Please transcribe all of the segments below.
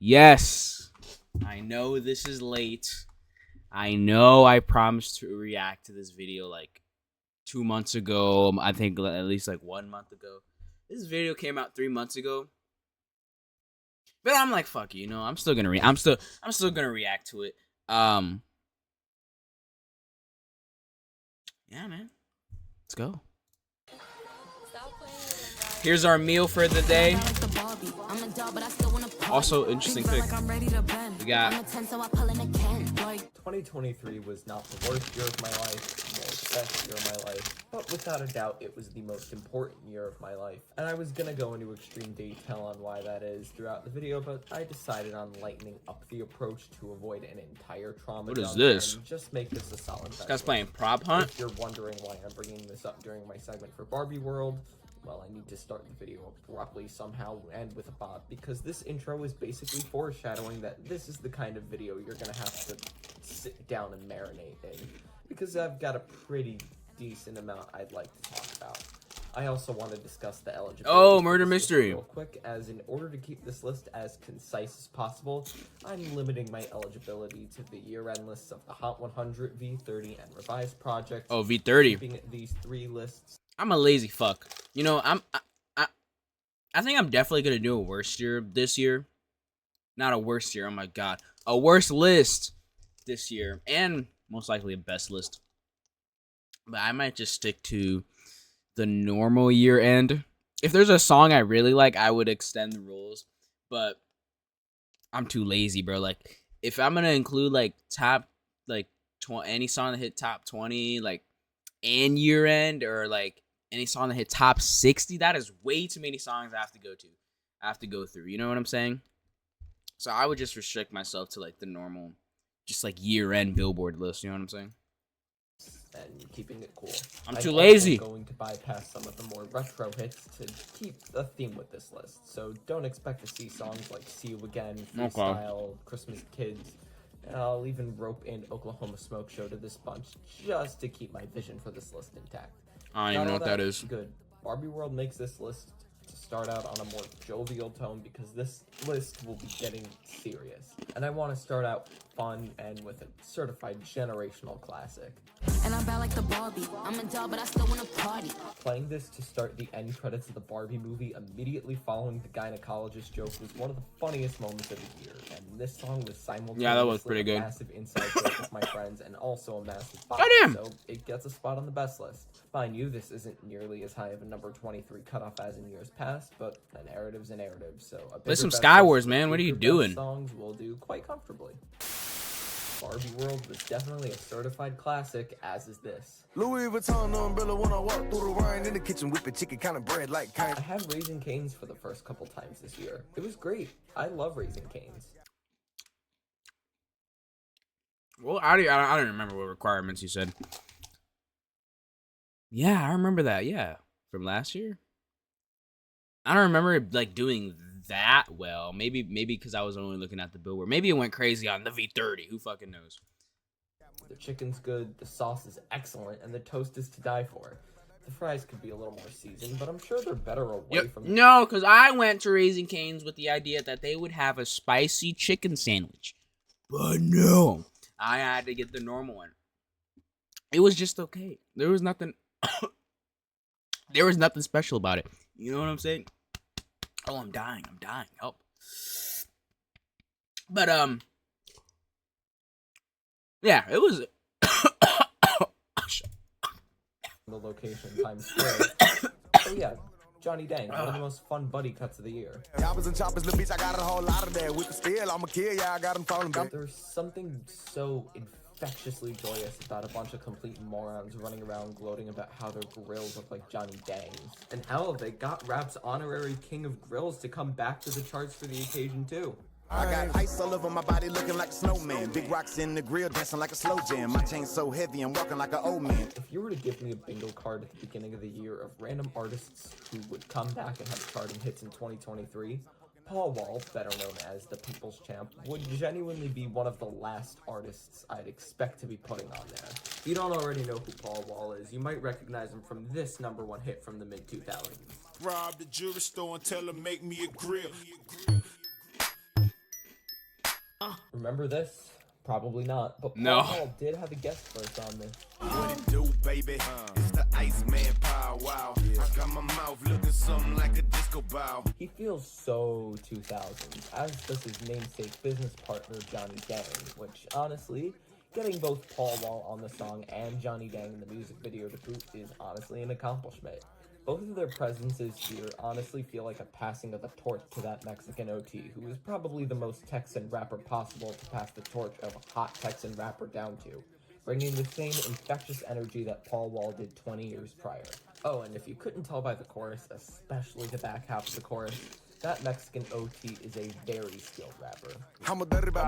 Yes, I know this is late. I know I promised to react to this video like 2 months ago. I think at least like 1 month ago. This video came out 3 months ago. But I'm like, fuck you, I'm still gonna I'm still gonna react to it. Yeah, man. Let's go. Here's our meal for the day. Also, interesting pick. We got 2023 was not the worst year of my life, nor the best year of my life, but without a doubt it was the most important year of my life. And I was gonna go into extreme detail on why that is throughout the video, but I decided on lightening up the approach to avoid an entire trauma What is dump this? and just make this a solid This guy's playing Prop Hunt. If you're wondering why I'm bringing this up during my segment for Barbie World, well, I need to start the video abruptly somehow and with a bot, because this intro is basically foreshadowing that this is the kind of video you're gonna have to sit down and marinate in, because I've got a pretty decent amount I'd like to talk about. I also want to discuss the eligibility. Oh, murder mystery. Real quick, as in order to keep this list as concise as possible, I'm limiting my eligibility to the year-end lists of the Hot 100, V30, and Revised projects. Oh, V30. Keeping these three lists. I'm a lazy fuck. I think I'm definitely gonna do a worse year this year. Not a worse year. Oh my god, a worse list this year, and most likely a best list. But I might just stick to the normal year end. If there's a song I really like, I would extend the rules. But I'm too lazy, bro. Like, if I'm gonna include like top like any song that hit top 20, like, and year end, or like any song that hit top 60, that is way too many songs I have to go through. You know what I'm saying? So I would just restrict myself to like the normal, just like year end Billboard list. You know what I'm saying? And keeping it cool. I'm too lazy. I'm going to bypass some of the more retro hits to keep a theme with this list. So don't expect to see songs like See You Again, Freestyle, Christmas Kids. And I'll even rope in Oklahoma Smoke Show to this bunch just to keep my vision for this list intact. I don't even know what that is. Good. Barbie World makes this list to start out on a more jovial tone because this list will be getting serious. And I want to start out fun and with a certified generational classic. And I'm bad like the Barbie. I'm a doll, but I still wanna party. Playing this to start the end credits of the Barbie movie immediately following the gynecologist joke was one of the funniest moments of the year. And this song was simultaneously that was pretty good. a massive inside joke with my friends and also a massive bop. Goddamn. So it gets a spot on the best list. Mind you, this isn't nearly as high of a number 23 cutoff as in years past, but a narrative's a narrative. So play some Skywars, man. What are you doing? Songs will do quite comfortably. Barbie World was definitely a certified classic, as is this. Louis Vuitton umbrella when I walk through the rain in the kitchen whipping chicken kind of bread like kind. I had Raising Cane's for the first couple times this year. It was great. I love Raising Cane's. Well, I don't remember what requirements you said. Yeah, I remember that. Yeah, from last year. I don't remember like doing that well. Maybe because I was only looking at the Billboard. Maybe it went crazy on the V30. Who fucking knows? The chicken's good, the sauce is excellent, and the toast is to die for. The fries could be a little more seasoned, but I'm sure they're better away from. No, because I went to Raising Cane's with the idea that they would have a spicy chicken sandwich. But no, I had to get the normal one. It was just okay. There was nothing. There was nothing special about it. You know what I'm saying? Oh, I'm dying. Help. But yeah, it was. The location, Times Square. So yeah, Johnny Dang, one of the most fun buddy cuts of the year. Choppers and choppers, little bitch, I got a whole lot of that. We can still, I'ma kill ya. I got him falling down. There's something so infectiously joyous about a bunch of complete morons running around gloating about how their grills look like Johnny Dang's. And hell, they got rap's honorary king of grills to come back to the charts for the occasion too. I got ice all over my body looking like a snowman. Big rocks in the grill dancing like a slow jam. My chain's so heavy I'm walking like an old man. If you were to give me a bingo card at the beginning of the year of random artists who would come back and have charting hits in 2023, Paul Wall, better known as the People's Champ, would genuinely be one of the last artists I'd expect to be putting on there. If you don't already know who Paul Wall is, you might recognize him from this #1 hit from the mid-2000s. Rob the jewelry store and tell her make me a grill. Remember this? Probably not, but Paul No. Wall did have a guest verse on this. What it do, baby? It's the Iceman Pow Wow. I got my mouth looking something like a disco ball. He feels so 2000s, as does his namesake business partner Johnny Dang, which honestly, getting both Paul Wall on the song and Johnny Dang in the music video to boot is honestly an accomplishment. Both of their presences here honestly feel like a passing of the torch to that Mexican OT, who is probably the most Texan rapper possible to pass the torch of a hot Texan rapper down to, bringing the same infectious energy that Paul Wall did 20 years prior. Oh, and if you couldn't tell by the chorus, especially the back half of the chorus, that Mexican OT is a very skilled rapper.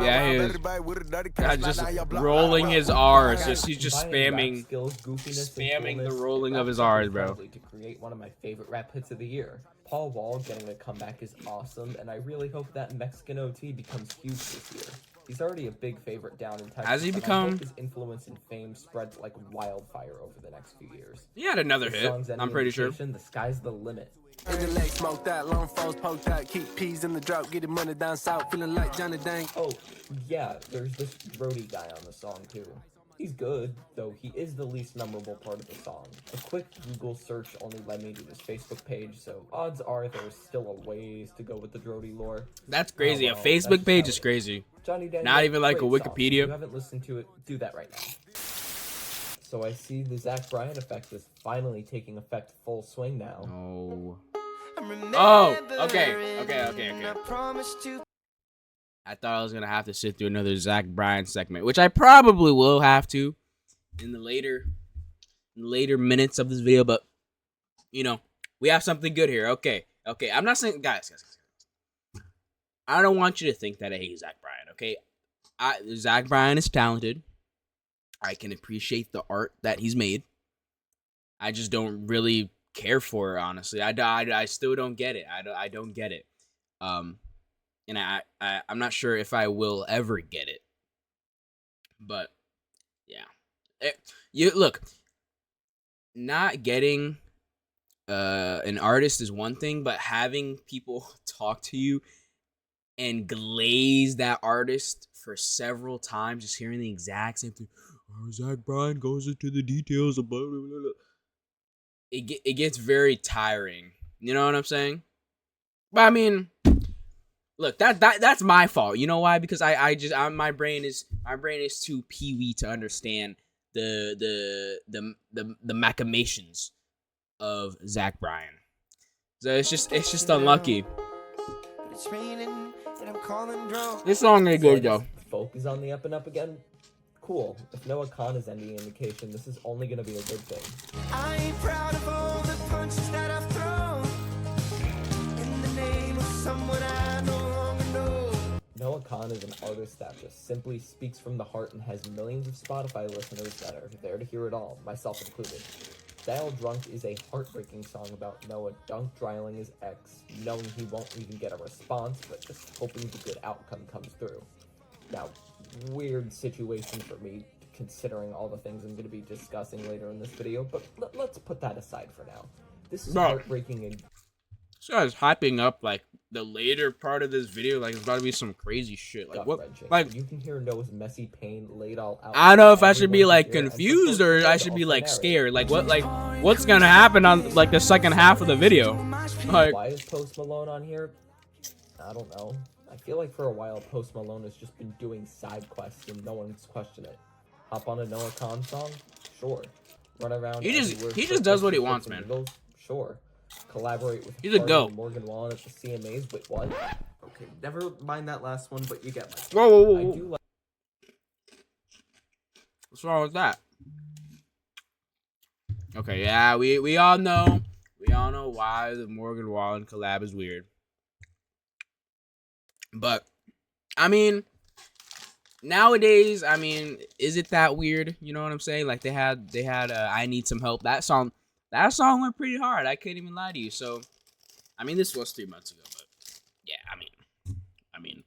Yeah, he is. God, just rolling his R's. He's just Combining spamming, rap skills, goofiness, and spamming the coolness, rolling it of his represents R's, bro. perfectly to create one of my favorite rap hits of the year. Paul Wall getting a comeback is awesome, and I really hope that Mexican OT becomes huge this year. He's already a big favorite down in Texas. Has he and I become? hope his influence and fame spreads like wildfire over the next few years. He had another The hit. song's any I'm pretty sure. indication, the sky's the limit. In the leg, smoke that, long foes poked out, keep peas in the drought, get the money down south, feeling like Johnny Dang. Oh, yeah, there's this Brody guy on the song too. He's good, though he is the least memorable part of the song. A quick Google search only led me to his Facebook page, so odds are there's still a ways to go with the Brody lore. That's crazy. Oh, well, A Facebook that's page how is it crazy. Johnny Dang Not has even like a great song. Wikipedia. If you haven't listened to it, do that right now. So I see the Zach Bryan effect is finally taking effect full swing now. Oh. Oh. Okay. I thought I was gonna have to sit through another Zach Bryan segment, which I probably will have to in the later minutes of this video. But you know, we have something good here. Okay. I'm not saying, guys. I don't want you to think that I hate Zach Bryan. Okay, Zach Bryan is talented. I can appreciate the art that he's made. I just don't really care for it, honestly. I still don't get it. I don't get it. And I'm not sure if I will ever get it. But yeah, you look. Not getting an artist is one thing, but having people talk to you and glaze that artist for several times, just hearing the exact same thing. Oh, Zach Bryan goes into the details of blah, blah, blah, blah. It gets very tiring. You know what I'm saying? But I mean, look, that's my fault. You know why? Because my brain is too peewee to understand the machinations of Zach Bryan. So it's just unlucky. It's raining and I'm calling drunk. This song ain't good though. Folk is on the up and up again. Cool. If Noah Khan is any indication, this is only gonna be a good thing. I ain't proud of all the punches that I've thrown in the name of someone I no longer know. Noah Khan is an artist that just simply speaks from the heart and has millions of Spotify listeners that are there to hear it all, myself included. Dial Drunk is a heartbreaking song about Noah dunk-dryling his ex, knowing he won't even get a response, but just hoping the good outcome comes through. Now, weird situation for me, considering all the things I'm going to be discussing later in this video, but let's put that aside for now. This is Bro. heartbreaking and This guy's hyping up like the later part of this video, like it's about to be some crazy shit. Like what? gut-wrenching. Like You can hear Noah's messy pain laid all out. I don't know if I should be Everyone like can hear it, and confused for or folks I to should be also like narrate. scared. Like what's gonna happen on like the second half of the video? Like Why is Post Malone on here? I don't know. I feel like for a while Post Malone has just been doing side quests and no one's questioned it. Hop on a Noah Khan song? Sure. Run around. He just- everywhere he for just does what he flips wants, and man. giggles? Sure. Collaborate with He's a Harvey goat. and Morgan Wallen at the CMAs? Wait, what? Okay, never mind that last one, but you get my point. whoa. I do like What's wrong with that? Okay, yeah, we all know why the Morgan Wallen collab is weird. But I mean, nowadays, I mean, is it that weird? You know what I'm saying? Like they had I Need Some Help. That song went pretty hard. I can't even lie to you. So, I mean, this was 3 months ago, but yeah, I mean,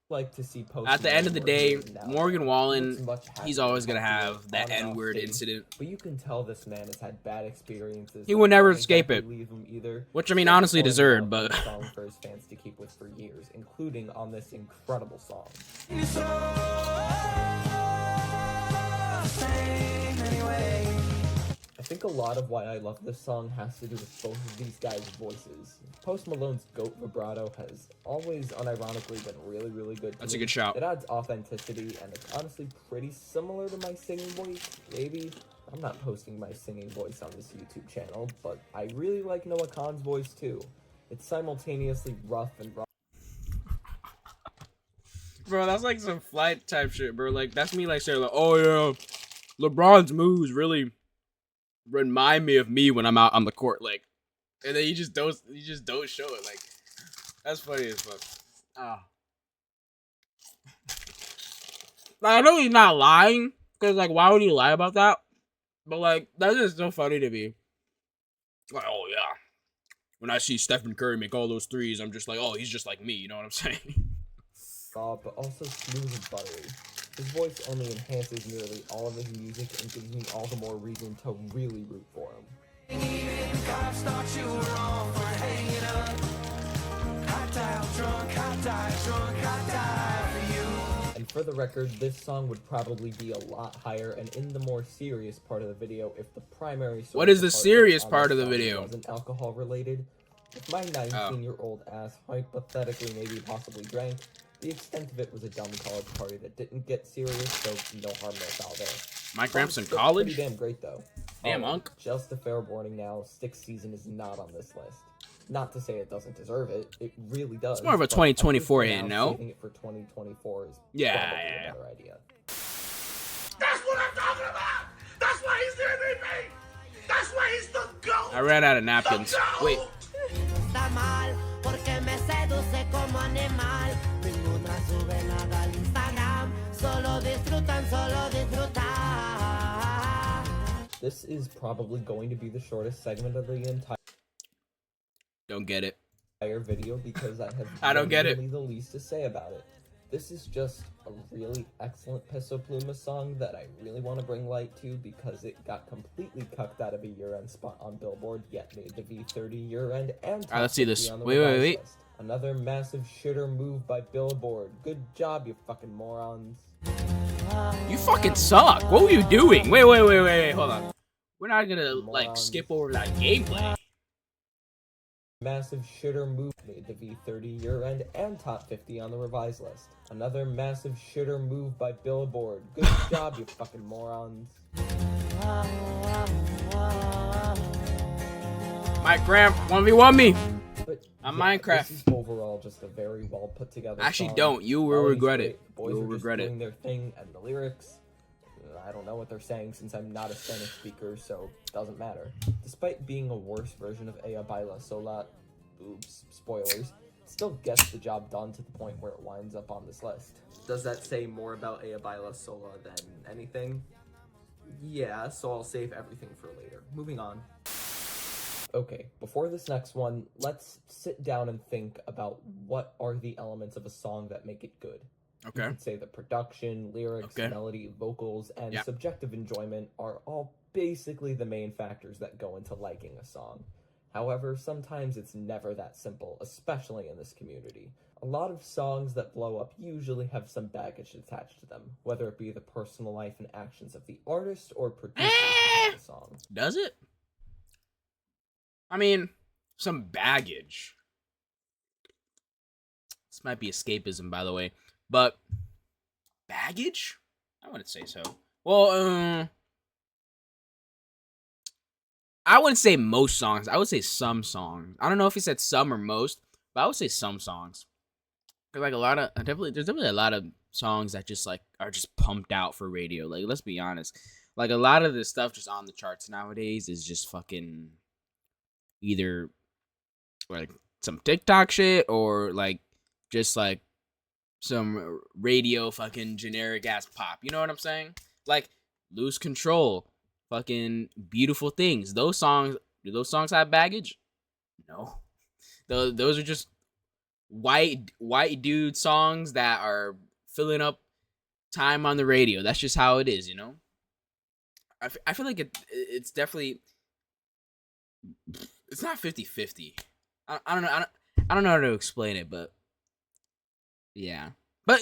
like to see Post At the end of the Malone day, work now. Morgan He Wallen, looks much he's happier, always gonna healthier, have that on and off N-word stage. incident. But you can tell this man has had bad experiences. He that will never don't escape exactly it. leave him either. Which, I mean, So honestly he's deserved, fallen in but- love with a song for his fans to keep with for years, including on this incredible song. I think a lot of why I love this song has to do with both of these guys' voices. Post Malone's goat vibrato has always unironically been really, really good to That's a me. good shout. It adds authenticity, and it's honestly pretty similar to my singing voice, maybe. I'm not posting my singing voice on this YouTube channel, but I really like Noah Khan's voice too. It's simultaneously rough and raw. Bro, that's like some flight type shit, bro. Like, that's me, like, saying, like, oh, yeah, LeBron's moves really remind me of me when I'm out on the court, like, and then you just don't show it, like, that's funny as fuck. Ah. Like, I know he's not lying, because, like, why would he lie about that? But, like, that's just so funny to me. Like, oh, yeah. When I see Stephen Curry make all those threes, I'm just like, oh, he's just like me, you know what I'm saying? But also smooth and buttery. His voice only enhances nearly all of his music and gives me all the more reason to really root for him. And for the record, this song would probably be a lot higher and in the more serious part of the video if the primary source What is the of serious on part this of the song video? wasn't alcohol related. If my 19-year-old ass hypothetically maybe possibly drank, the extent of it was a dumb college party that didn't get serious, so no harm, no foul there. Mike Gramps in Still college? Pretty damn great though. Damn, Oh, Unc. Just a fair warning now, Sixth Season is not on this list. Not to say it doesn't deserve it, it really does. It's more of a but I think 2024 for hit, now, no? Saving it for 2024 is Yeah, probably yeah. a better idea. That's what I'm talking about! That's why he's the MVP! That's why he's the GOAT! I ran out of napkins. Wait. Está mal, porque me seduce como animal. Ninguna sube nada al Instagram. Solo disfrutan. This is probably going to be the shortest segment of the Don't get it. entire video because I have I don't get it. genuinely the least to say about it. This is just a really excellent Peso Pluma song that I really want to bring light to because it got completely cucked out of a year-end spot on Billboard, yet made the V30 year-end and top let's see 50 this. on the Wait. revised list. Another massive shitter move by Billboard. Good job, you fucking morons. You fucking suck. What were you doing? Wait. Hold on. We're not gonna, like, Morons. skip over that gameplay. Massive shitter move made the V30 year-end and top 50 on the revised list. Another massive shitter move by Billboard. Good job, you fucking morons. Mike Gramp, 1v1 me. But On Minecraft. This is overall just a very well put together Actually, song. don't. You will Melodies regret great, it. the boys You will are just regret it. doing their thing, and the lyrics, I don't know what they're saying since I'm not a Spanish speaker, so it doesn't matter. Despite being a worse version of Ella Baila Sola, oops, spoilers, it still gets the job done to the point where it winds up on this list. Does that say more about Ella Baila Sola than anything? Yeah, so I'll save everything for later. Moving on. Okay, before this next one, let's sit down and think about what are the elements of a song that make it good. You Okay. could say the production, lyrics, Okay. melody, vocals, and Yeah. subjective enjoyment are all basically the main factors that go into liking a song. However, sometimes it's never that simple, especially in this community. A lot of songs that blow up usually have some baggage attached to them, whether it be the personal life and actions of the artist or producers behind the song. Does it? I mean, some baggage. This might be escapism, by the way. But baggage? I wouldn't say so. Well, I wouldn't say most songs. I would say some songs. I don't know if he said some or most, but I would say some songs. There's like there's definitely a lot of songs that just like are just pumped out for radio. Like, let's be honest. Like, a lot of the stuff just on the charts nowadays is just fucking either like some TikTok shit or like just like some radio fucking generic ass pop. You know what I'm saying? Like Lose Control, fucking Beautiful Things. Those songs, do those songs have baggage? No. Those are just white dude songs that are filling up time on the radio. That's just how it is, you know. I feel like it's definitely, it's not 50-50. I don't know. I don't know how to explain it, but yeah. But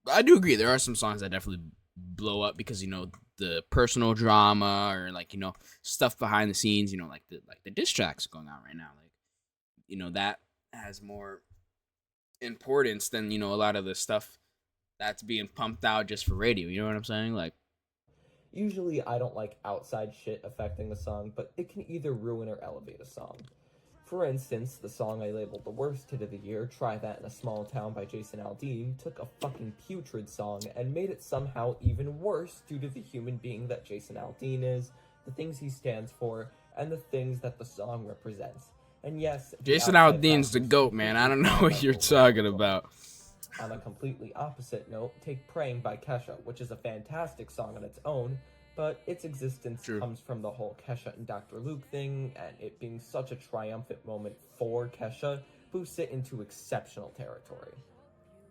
I do agree there are some songs that definitely blow up because, you know, the personal drama or, like, you know, stuff behind the scenes, you know, like the diss tracks going on right now, like, you know, that has more importance than, you know, a lot of the stuff that's being pumped out just for radio. You know what I'm saying? Like, Usually I don't like outside shit affecting a song, but it can either ruin or elevate a song. For instance, the song I labeled the worst hit of the year, Try That in a Small Town by Jason Aldean, took a fucking putrid song and made it somehow even worse due to the human being that Jason Aldean is, the things he stands for, and the things that the song represents. And yes, Jason Aldean's the GOAT, man. I don't know what you're talking about. On a completely opposite note, take Praying by Kesha, which is a fantastic song on its own, but its existence comes from the whole Kesha and Dr. Luke thing, and it being such a triumphant moment for Kesha boosts it into exceptional territory.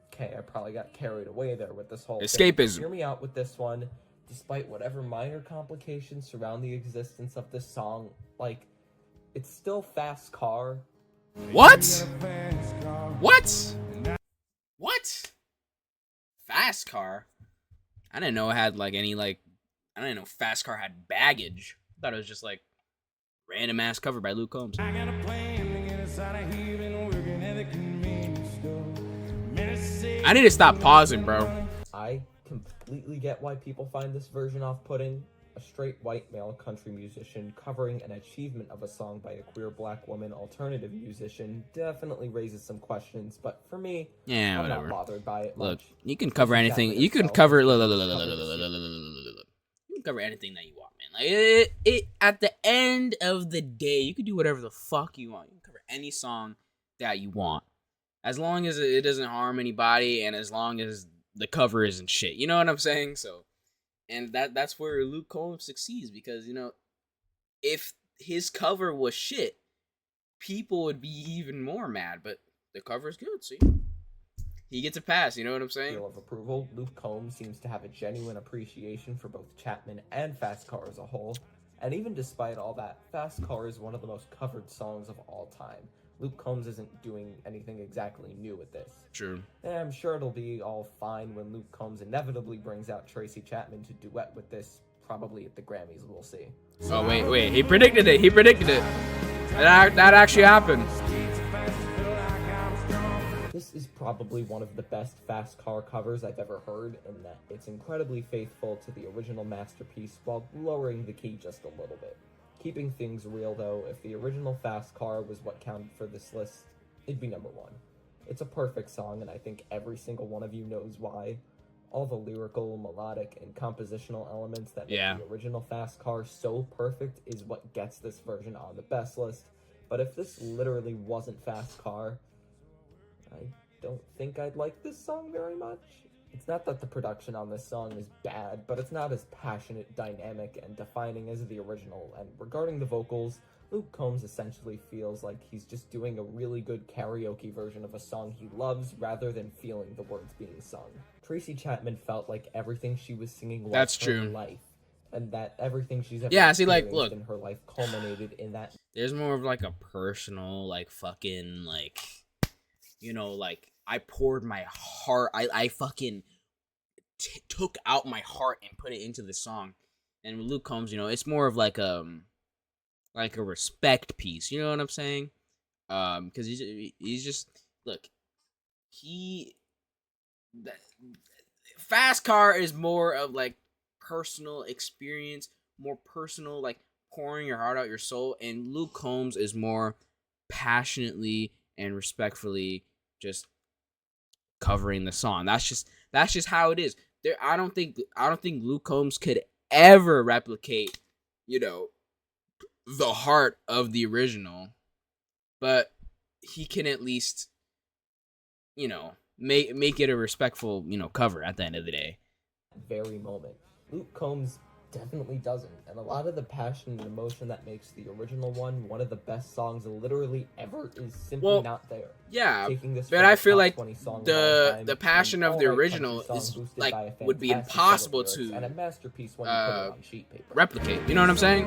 Okay, I probably got carried away there with this whole escapism. Thing. Hear me out with this one. Despite whatever minor complications surround the existence of this song, like, it's still Fast Car. What? What? What? Fast Car? I didn't know it had, like, any, like, I didn't know Fast Car had baggage. I thought it was just, like, random ass cover by Luke Combs. I got a plan to get us out of here, been working at the convenience store. I need to stop pausing, bro. I completely get why people find this version off-putting. A straight white male country musician covering an achievement of a song by a queer black woman alternative musician definitely raises some questions, but for me, yeah, I'm whatever. not bothered by it Look, much. you can cover anything. You can cover. You can cover anything that you want, man. Like it. At the end of the day, you can do whatever the fuck you want. You can cover any song that you want, as long as it doesn't harm anybody, and as long as the cover isn't shit. You know what I'm saying? So. And that's where Luke Combs succeeds, because, you know, if his cover was shit, people would be even more mad. But the cover is good, see? He gets a pass, you know what I'm saying? Deal of approval, Luke Combs seems to have a genuine appreciation for both Chapman and Fast Car as a whole. And even despite all that, Fast Car is one of the most covered songs of all time. Luke Combs isn't doing anything exactly new with this. True. And I'm sure it'll be all fine when Luke Combs inevitably brings out Tracy Chapman to duet with this, probably at the Grammys, we'll see. Oh, wait, he predicted it. That actually happened. This is probably one of the best Fast Car covers I've ever heard, in that it's incredibly faithful to the original masterpiece while lowering the key just a little bit. Keeping things real though, if the original Fast Car was what counted for this list, it'd be number one. It's a perfect song, and I think every single one of you knows why. All the lyrical, melodic, and compositional elements that make the original Fast Car so perfect is what gets this version on the best list. But if this literally wasn't Fast Car, I don't think I'd like this song very much. It's not that the production on this song is bad, but it's not as passionate, dynamic, and defining as the original. And regarding the vocals, Luke Combs essentially feels like he's just doing a really good karaoke version of a song he loves rather than feeling the words being sung. Tracy Chapman felt like everything she was singing was That's her true. life, and that everything she's ever see, like, experienced look, in her life culminated in that. There's more of, like, a personal, like, fucking, like, you know, like, I poured my heart, I fucking took out my heart and put it into the song. And with Luke Combs, you know, it's more of like a respect piece, you know what I'm saying? Because he's just, look, Fast Car is more of, like, personal experience, more personal, like, pouring your heart out, your soul, and Luke Combs is more passionately and respectfully just covering the song. That's just how it is. I don't think Luke Combs could ever replicate, you know, the heart of the original, but he can at least, you know, make it a respectful, you know, cover at the end of the day. Very moment, Luke Combs definitely doesn't. And a lot of the passion and emotion that makes the original one of the best songs literally ever is simply Well, not there. Yeah, Taking this but from I the feel top like 20 songs of all time the to passion an of the all-right original country is song boosted like by a would be fantastic set of impossible lyrics and a to masterpiece when you put it on sheet paper. replicate. You know what I'm saying?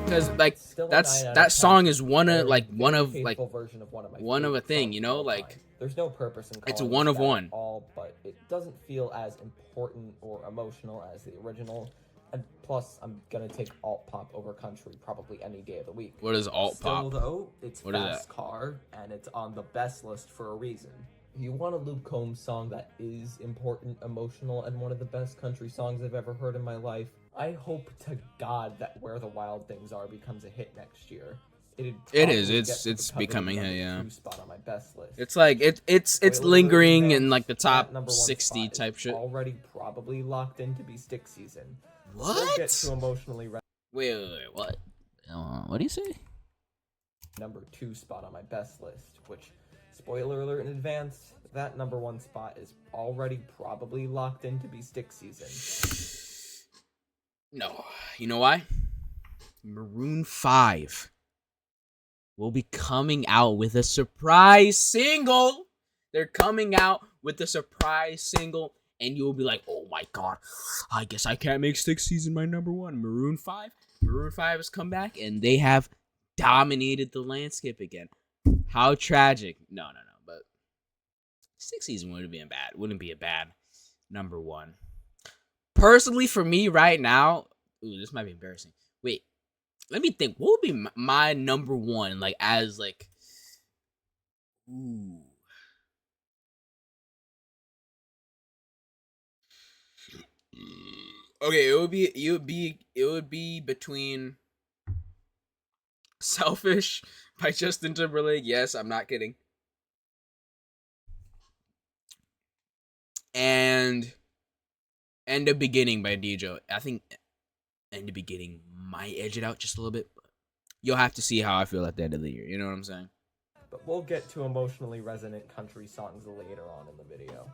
Because like Still a that's 9 out that of 10. song is one of Very, like one very of like faithful version of one of my one of a favorite thing, songs you of know, all like time. There's no purpose in it's calling one it of that one. at all, but it doesn't feel as important or emotional as the original. And plus, I'm gonna take alt pop over country probably any day of the week. What is alt Still, pop? though, it's What is Fast Car, and it's on the best list for a reason. If you want a Luke Combs song that is important, emotional, and one of the best country songs I've ever heard in my life, I hope to God that Where the Wild Things Are becomes a hit next year. It probably is. get It's to the coveted becoming a number yeah. 2 spot on my best list. It's like it's Spoiler alert lingering in in like the advance, top that number 1 60 spot is type shit. already probably locked in to be stick season. What? We'll get to emotionally Wait, what? What do you say? number 2 spot on my best list, which, spoiler alert in advance, that number 1 spot is already probably locked in to be stick season. No. You know why? Maroon 5 will be coming out with a surprise single. They're coming out with a surprise single, and you'll be like, oh my god, I guess I can't make stick season my number 1. Maroon 5 has come back, and they have dominated the landscape again. How tragic. No, but stick season wouldn't be a bad number 1. Personally, for me right now, ooh, this might be embarrassing. Wait, let me think. What would be my number 1? Like as like, ooh. Okay, it would be between "Selfish" by Justin Timberlake. Yes, I'm not kidding. And "The Beginning" by DJ. I think "And the Beginning" might edge it out just a little bit. But you'll have to see how I feel at the end of the year. You know what I'm saying? But we'll get to emotionally resonant country songs later on in the video.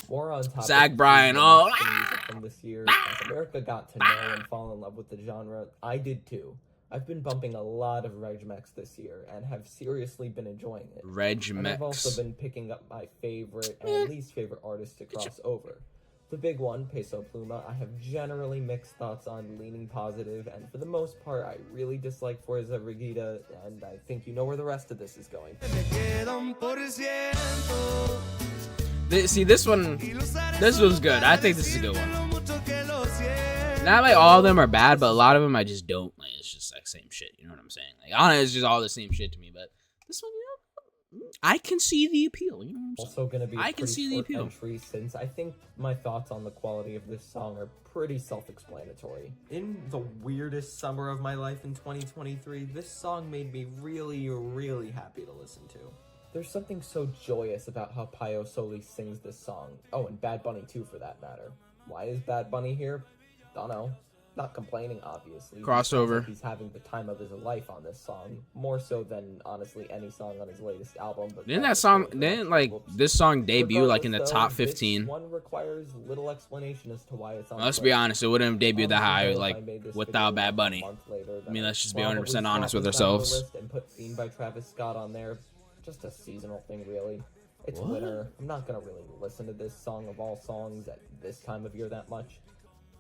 More on topic. Zach Bryan, oh, the music from this year. As America got to know and fall in love with the genre, I did too. I've been bumping a lot of Regmex this year and have seriously been enjoying it. And I've also been picking up my favorite and least favorite artists to cross over. The big one, Peso Pluma, I have generally mixed thoughts on, leaning positive, and for the most part, I really dislike Fuerza Regida, and I think you know where the rest of this is going. See, this one's good. I think this is a good one. Not like all of them are bad, but a lot of them I just don't like. It's just like same shit. You know what I'm saying? Like, honestly, it's just all the same shit to me. But this one, you know, I can see the appeal. You know what I'm saying? Also gonna be I can see the appeal. Entry, since I think my thoughts on the quality of this song are pretty self-explanatory. In the weirdest summer of my life in 2023, this song made me really, really happy to listen to. There's something so joyous about how Payo Soli sings this song. Oh, and Bad Bunny too, for that matter. Why is Bad Bunny here? Dunno. Not complaining, obviously. Crossover. Like he's having the time of his life on this song, more so than honestly any song on his latest album. But Didn't this song debut like in the Regardless, top though, 15? This one requires little explanation as to why it's on. Let's the be list. honest, it wouldn't have debuted that high Honestly, like if I made this without video Bad a Bunny. month later, I mean, let's just be probably 100% honest with slap this down the ourselves. list and put Fiend by Travis Scott on there. Just a seasonal thing, really. It's What? winter. I'm not gonna really listen to this song of all songs at this time of year that much.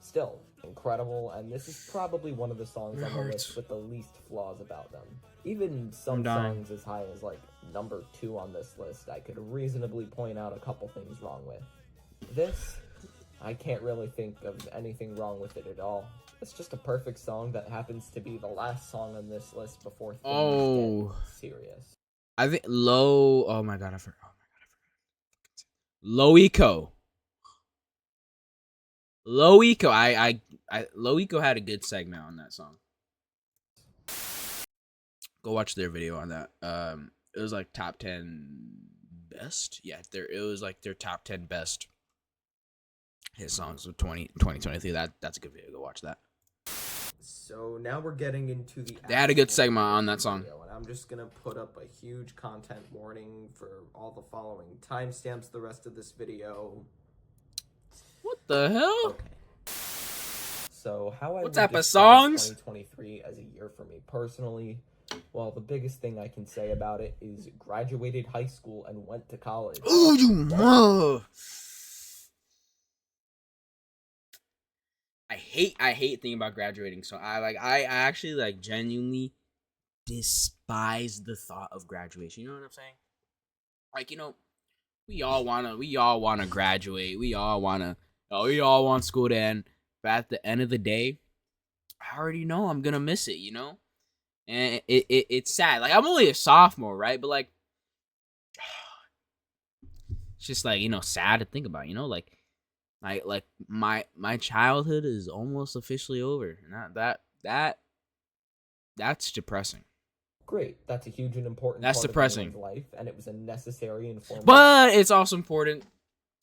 Still, incredible, and this is probably one of the songs on the list with the least flaws about them. Even some songs as high as, like, number 2 on this list, I could reasonably point out a couple things wrong with. This, I can't really think of anything wrong with it at all. It's just a perfect song that happens to be the last song on this list before things get serious. I think oh my god, I forgot. Loico. Loico had a good segment on that song. Go watch their video on that. It was like top 10 best. Yeah, it was like their top 10 best hit songs of 2023. That's a good video. Go watch that. So now we're getting into the. They had a good actual segment on that song. video, and I'm just gonna put up a huge content warning for all the following timestamps. The rest of this video. What the hell? Okay. So how I What would type of describe songs? 2023 as a year for me personally, well, the biggest thing I can say about it is graduated high school and went to college. Ooh, you mother. I hate thinking about graduating. So I actually like genuinely despise the thought of graduation. You know what I'm saying? Like, you know, we all wanna graduate. We all want school to end. But at the end of the day, I already know I'm gonna miss it, you know? And it's sad. Like, I'm only a sophomore, right? But like, it's just like, you know, sad to think about, you know, like my childhood is almost officially over. And that's depressing. Great, that's a huge and important That's part depressing. of anyone's life, and it was a necessary and formative. But it's also important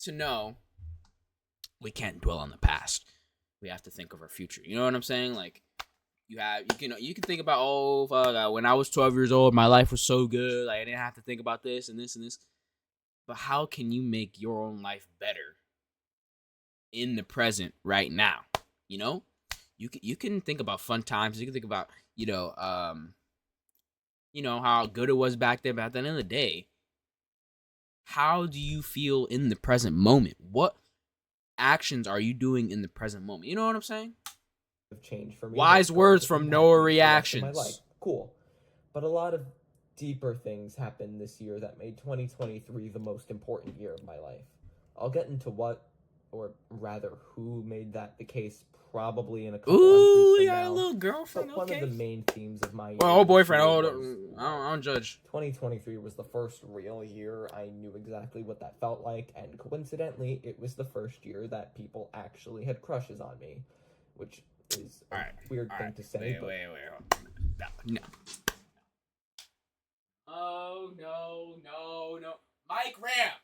to know we can't dwell on the past. We have to think of our future. You know what I'm saying? Like, you can think about, oh fuck, when I was 12 years old, my life was so good. Like, I didn't have to think about this and this and this. But how can you make your own life better in the present right now? You know, you can think about fun times. You can think about, you know, how good it was back then. But at the end of the day, how do you feel in the present moment? What actions are you doing in the present moment? You know what I'm saying? Change for me. Wise that words started from impacting Noah the rest of my Reactions. life. Cool. But a lot of deeper things happened this year that made 2023 the most important year of my life. I'll get into what, or rather who made that the case probably in a couple Ooh, entries from you got a now. little But girlfriend, one okay. of the main themes of my year Well, oh, this boyfriend. year Oh, was, I don't judge. 2023 was the first real year I knew exactly what that felt like, and coincidentally, it was the first year that people actually had crushes on me, which is a weird thing to say. Wait. No. Oh, no. Mike Ramp.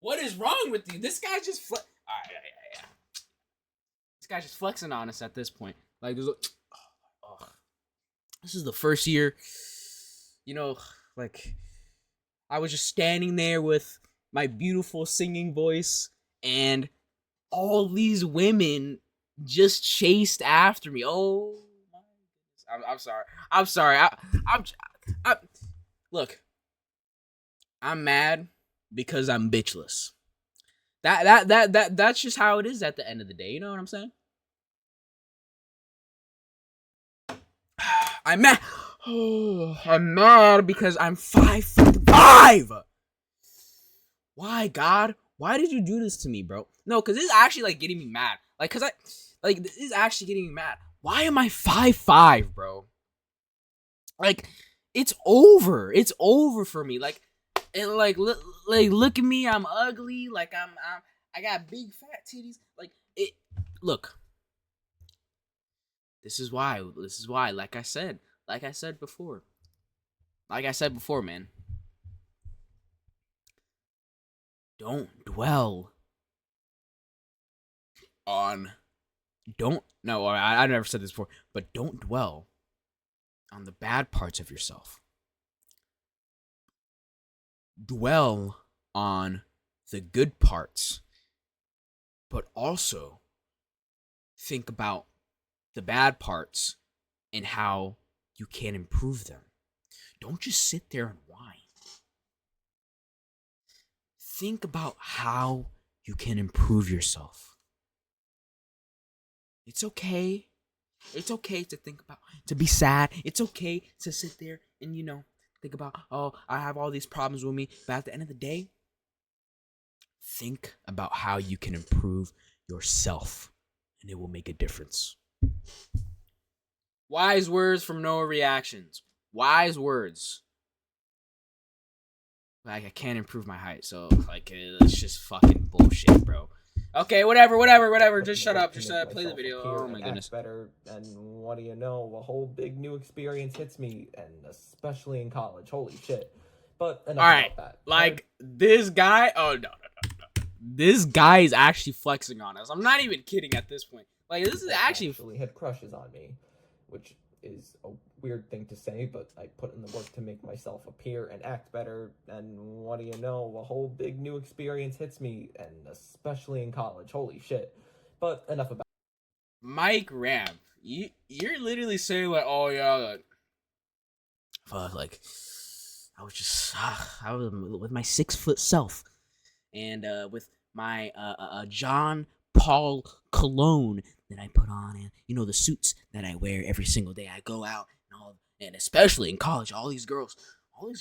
What is wrong with you? This guy's just yeah. This guy's just flexing on us at this point. Like, there's this is the first year, you know, like, I was just standing there with my beautiful singing voice, and all these women just chased after me. Oh my goodness. I'm sorry. I'm look. I'm mad because I'm bitchless. That's just how it is at the end of the day. You know what I'm saying? I'm mad. Oh, I'm mad because I'm 5'5". Why, God? Why did you do this to me, bro? No, because this is actually, like, getting me mad. This is actually getting me mad. Why am I 5'5", bro? Like, it's over. It's over for me. Like, and look at me. I'm ugly. Like, I got big fat titties. Like, it. Look. This is why. Like I said before, man. Don't dwell on. I never said this before, but don't dwell on the bad parts of yourself. Dwell on the good parts, but also think about the bad parts and how you can improve them. Don't just sit there and whine. Think about how you can improve yourself. It's okay. It's okay to think about, to be sad. It's okay to sit there and, think about, oh, I have all these problems with me. But at the end of the day, think about how you can improve yourself, and it will make a difference. Wise words from Noah Reactions. Wise words. Like, I can't improve my height, so, like, it's just fucking bullshit, bro. Okay, whatever. Just shut up. Just play the video. Oh, my goodness. Better, and what do you know? A whole big new experience hits me, and especially in college. Holy shit. But enough Alright, about that. like, this guy... Oh, no. This guy is actually flexing on us. I'm not even kidding at this point. Like, this is actually had crushes on me, which is a weird thing to say, but I put in the work to make myself appear and act better, and what do you know, a whole big new experience hits me, and especially in college, holy shit. But enough about Mike Ramp, you're literally saying like, oh yeah, like, fuck, like, I was just, I was with my 6 foot self, and with my John Paul cologne that I put on, and you know the suits that I wear every single day. I go out and all, and especially in college, all these girls are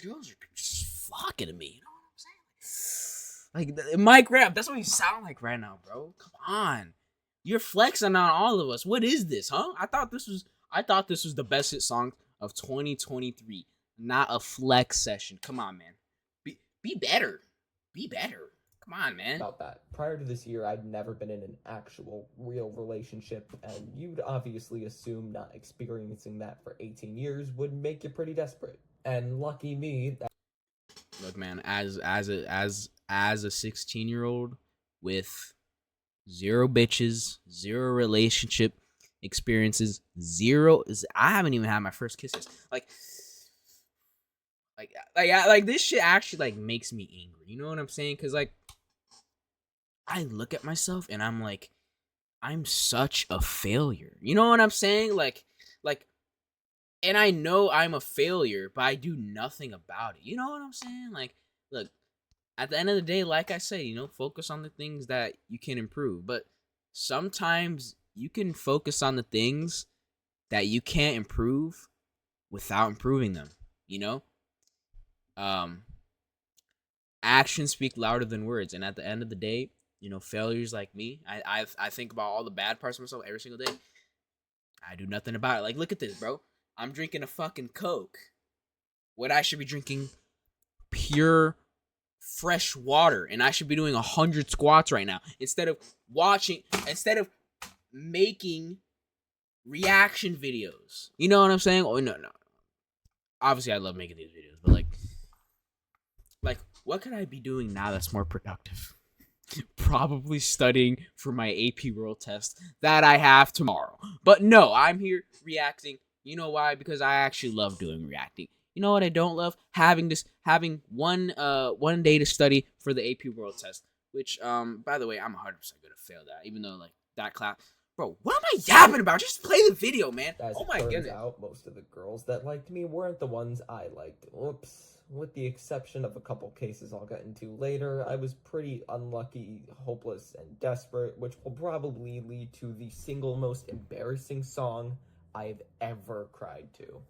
just flocking to me. You know what I'm saying? Like Mike Ramp, that's what you sound like right now, bro. Come on, you're flexing on all of us. What is this, huh? I thought this was the best hit song of 2023, not a flex session. Come on, man. Be better. Be better. Come on, man. that. Prior to this year, I'd never been in an actual real relationship, and you'd obviously assume not experiencing that for 18 years would make you pretty desperate. And lucky me, Look, man, as a 16-year-old with 0 bitches, 0 relationship experiences, 0 I haven't even had my first kisses. Like this shit actually like makes me angry. You know what I'm saying? Cuz like I look at myself and I'm like, I'm such a failure. You know what I'm saying? Like and I know I'm a failure, but I do nothing about it. You know what I'm saying? Like, look, at the end of the day, like I say, you know, focus on the things that you can improve. But sometimes you can focus on the things that you can't improve without improving them, you know? Actions speak louder than words, and at the end of the day, you know, failures like me, I think about all the bad parts of myself every single day. I do nothing about it. Like, look at this, bro. I'm drinking a fucking Coke. What I should be drinking pure fresh water, and I should be doing 100 squats right now instead of making reaction videos. You know what I'm saying? Oh no. Obviously I love making these videos, but like what could I be doing now that's more productive? Probably studying for my AP World test that I have tomorrow. But no, I'm here reacting. You know why? Because I actually love doing reacting. You know what I don't love? Having one day to study for the AP World test. Which by the way, I'm 100% gonna fail that. Even though like that class, bro, what am I yapping about? Just play the video, man. as Oh it my turns goodness. out, most of the girls that liked me weren't the ones I liked. Whoops. With the exception of a couple cases I'll get into later, I was pretty unlucky, hopeless, and desperate, which will probably lead to the single most embarrassing song I've ever cried to.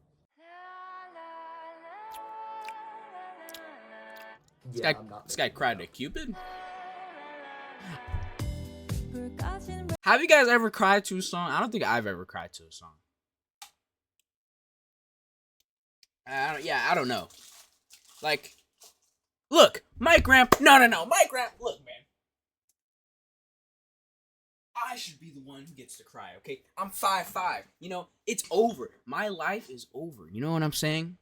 Yeah, I'm not This guy making cried this to up. Cupid? Have you guys ever cried to a song? I don't think I've ever cried to a song. I don't know. Like, look, Mike Ramp. No, Mike Ramp. Look, man. I should be the one who gets to cry, okay? I'm 5'5". You know, it's over. My life is over. You know what I'm saying?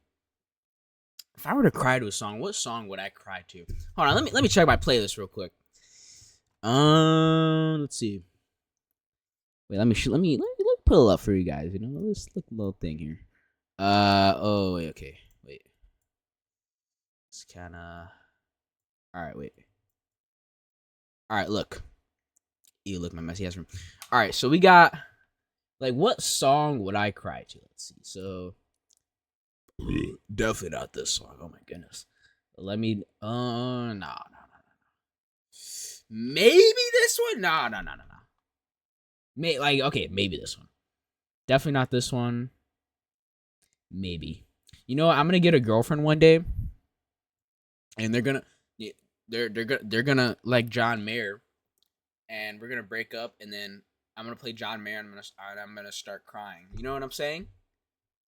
If I were to cry to a song, what song would I cry to? Hold on, let me check my playlist real quick. Let's see. Wait, let me pull it up for you guys. You know, let's look a little thing here. Oh wait, okay, wait. It's kind of. All right, wait. All right, look. You look my messy ass room. All right, so we got like what song would I cry to? Let's see. So definitely not this song. Oh my goodness. Let me. No. Maybe this one. No. Maybe this one. Definitely not this one. Maybe. You know what? I'm gonna get a girlfriend one day, and they're gonna like John Mayer, and we're gonna break up, and then I'm gonna play John Mayer, and I'm gonna start crying. You know what I'm saying?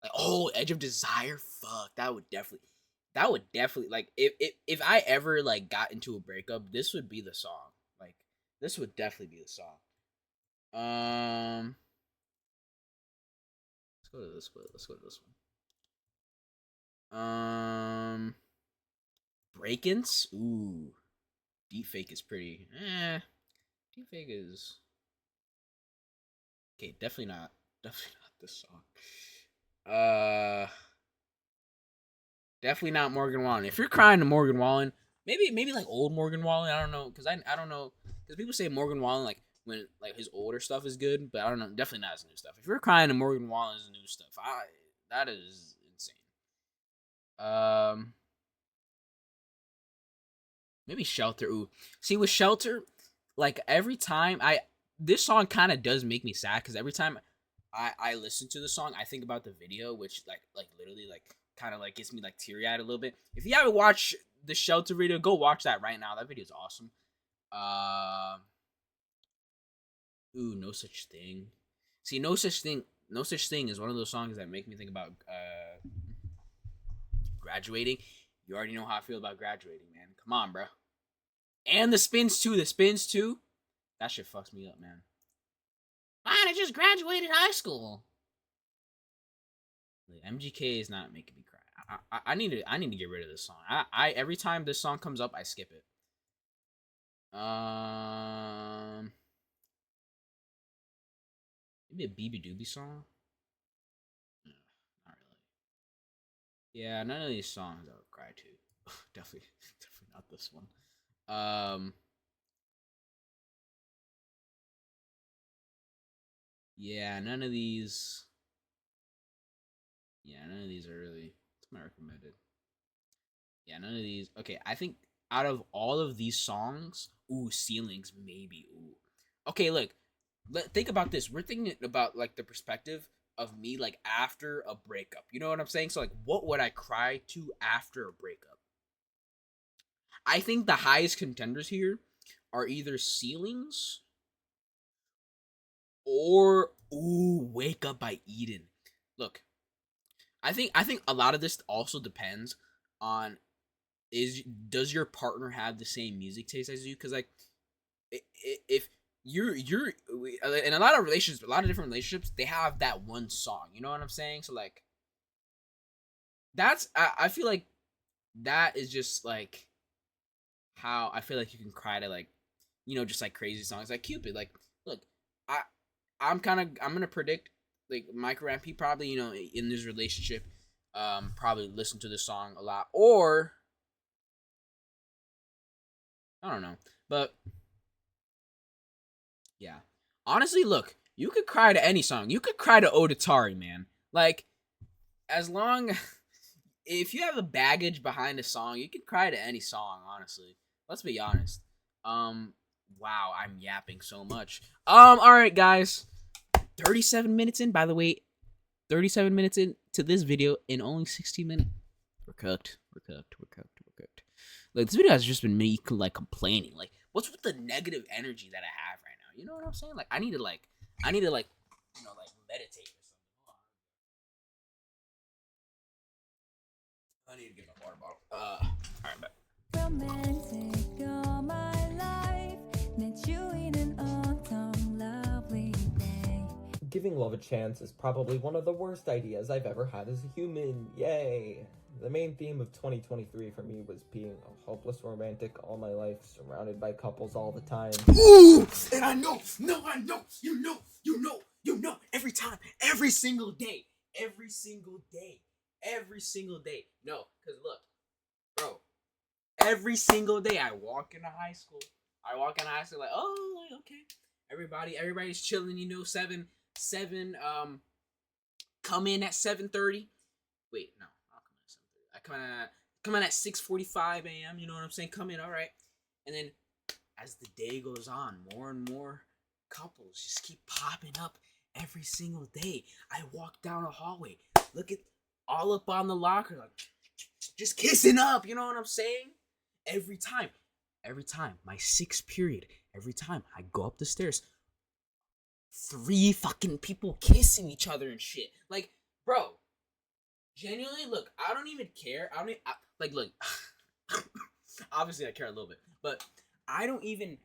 Like, oh, Edge of Desire. Fuck, that would definitely like if I ever like got into a breakup, this would be the song. Like, this would definitely be the song. Let's go to this one. Break-ins? Ooh. Deepfake is pretty. Deepfake is. Okay, definitely not this song. Uh, definitely not Morgan Wallen. If you're crying to Morgan Wallen, maybe like old Morgan Wallen. I don't know, cause I don't know, cause people say Morgan Wallen like when like his older stuff is good, but I don't know. Definitely not his new stuff. If you're crying to Morgan Wallen's new stuff, that is insane. Um, maybe Shelter. Ooh, see with Shelter, like every time this song kind of does make me sad because every time I listen to the song, I think about the video, which like literally like kind of like gets me like teary eyed a little bit. If you haven't watched the Shelter video, go watch that right now. That video is awesome. Ooh, No Such Thing. See, No Such Thing. No Such Thing is one of those songs that make me think about graduating. You already know how I feel about graduating, man. Come on, bro. And the Spins too. The Spins too. That shit fucks me up, man. Man, I just graduated high school. MGK is not making me cry. I need to get rid of this song. I every time this song comes up, I skip it. Maybe a BB Doobie song. No, not really. Yeah, none of these songs I would cry to. definitely not this one. Yeah, none of these. Yeah, none of these are really. It's my recommended. Yeah, none of these. Okay, I think out of all of these songs, ooh, Ceilings maybe. Ooh. Okay, look. Think about this. We're thinking about like the perspective of me like after a breakup. You know what I'm saying? So like what would I cry to after a breakup? I think the highest contenders here are either Ceilings or ooh, Wake Up by Eden. Look, I think a lot of this also depends on does your partner have the same music taste as you? Because like if you're in a lot of relationships, a lot of different relationships, they have that one song. You know what I'm saying? So like that's I feel like that is just like how I feel like you can cry to like just like crazy songs like Cupid. Like look, I'm gonna predict like Micro MP probably in this relationship probably listen to this song a lot, or I don't know, but yeah, honestly, look, you could cry to any song. You could cry to Odatari, man. Like as long if you have a baggage behind a song, you can cry to any song. Honestly, let's be honest. Wow, I'm yapping so much. All right, guys. 37 minutes in, by the way, 37 minutes into this video in only 60 minutes. We're cooked. Like, this video has just been me, like, complaining. Like, what's with the negative energy that I have right now? You know what I'm saying? Like, I need to meditate or something. I need to get my water bottle. Alright, bet. Romantic all my life, met you in an autumn lovely day. Giving love a chance is probably one of the worst ideas I've ever had as a human. Yay! The main theme of 2023 for me was being a hopeless romantic all my life, surrounded by couples all the time. Ooh! And I know, every time, every single day. No, because look, bro, every single day I walk into high school. Like, oh, okay. Everybody's chilling, 7, come in at 7:30. Wait, no, I'll come in at 7:30. I come in at 6:45 a.m., you know what I'm saying? Come in, all right. And then as the day goes on, more and more couples just keep popping up every single day. I walk down a hallway, look at all up on the locker, like just kissing up, you know what I'm saying? Every time, my 6th period, every time I go up the stairs, 3 fucking people kissing each other and shit. Like, bro, genuinely, look, I don't even care. Look, obviously I care a little bit, but I don't even